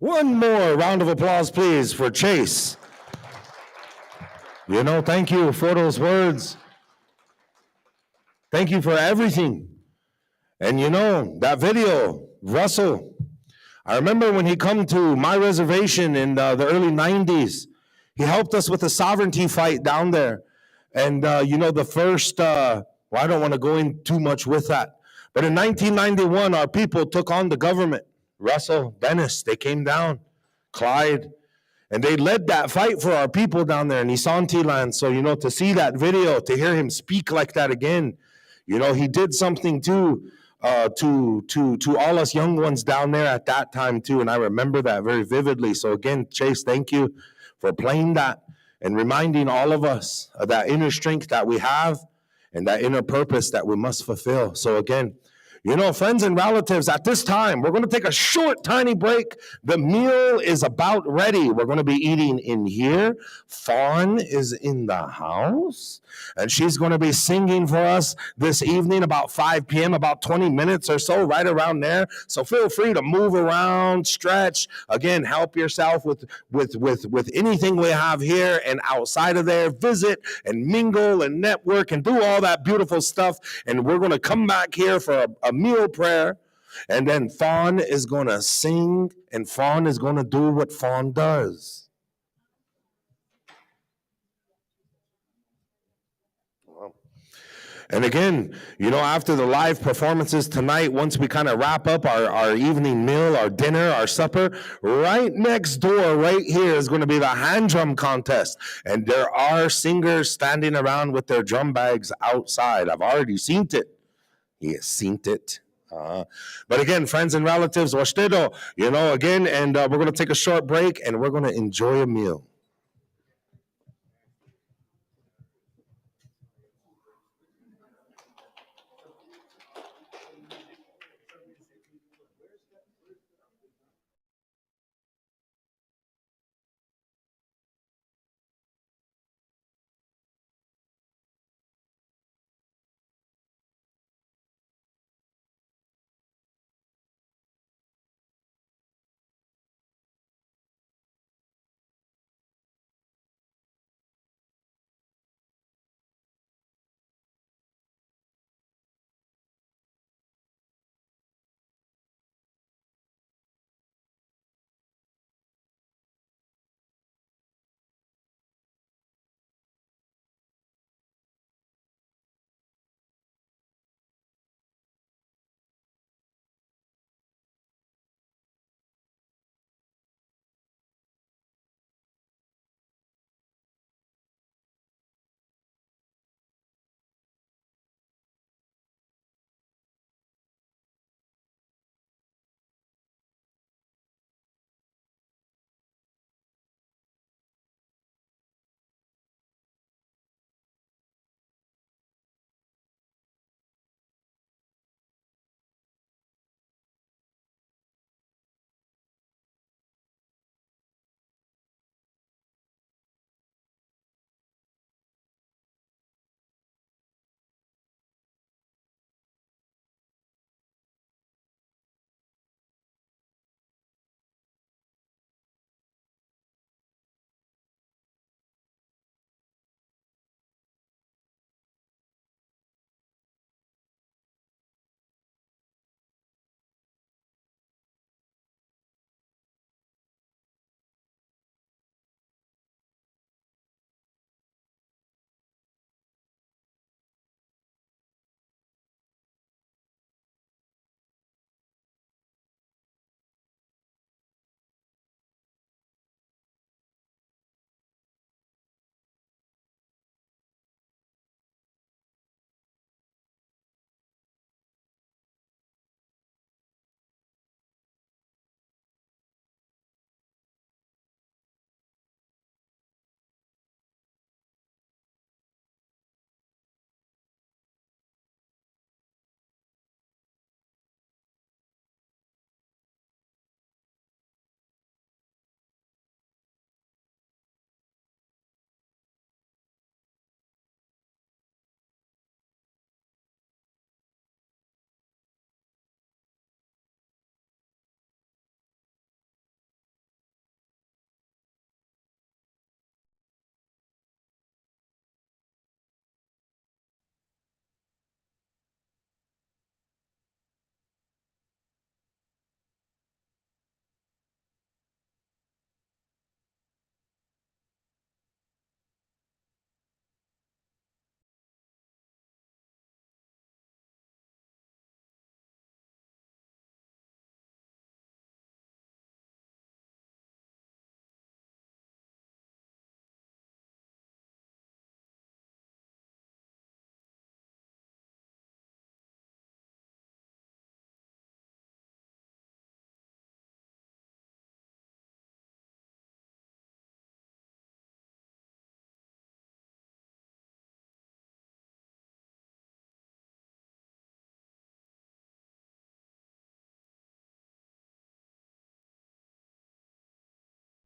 One more round of applause, please, for Chase. Thank you for those words. Thank you for everything. And that video, Russell, I remember when he come to my reservation in the early 90s, he helped us with the sovereignty fight down there. And, the first, I don't want to go in too much with that. But in 1991, our people took on the government. Russell, Dennis, they came down, Clyde, and they led that fight for our people down there in Isanti land. So, to see that video, to hear him speak like that again, he did something too, to all us young ones down there at that time too. And I remember that very vividly. So again, Chase, thank you for playing that and reminding all of us of that inner strength that we have and that inner purpose that we must fulfill. So again, friends and relatives, at this time, we're going to take a short, tiny break. The meal is about ready. We're going to be eating in here. Fawn is in the house, and she's going to be singing for us this evening about 5 p.m., about 20 minutes or so, right around there. So feel free to move around, stretch. Again, help yourself with anything we have here and outside of there. Visit and mingle and network and do all that beautiful stuff. And we're going to come back here for a meal prayer, and then Fawn is going to sing, and Fawn is going to do what Fawn does. And again, after the live performances tonight, once we kind of wrap up our evening meal, our dinner, our supper, right next door, right here, is going to be the hand drum contest. And there are singers standing around with their drum bags outside. I've already seen it. He has seen it. But again, friends and relatives, again, and we're going to take a short break, and we're going to enjoy a meal.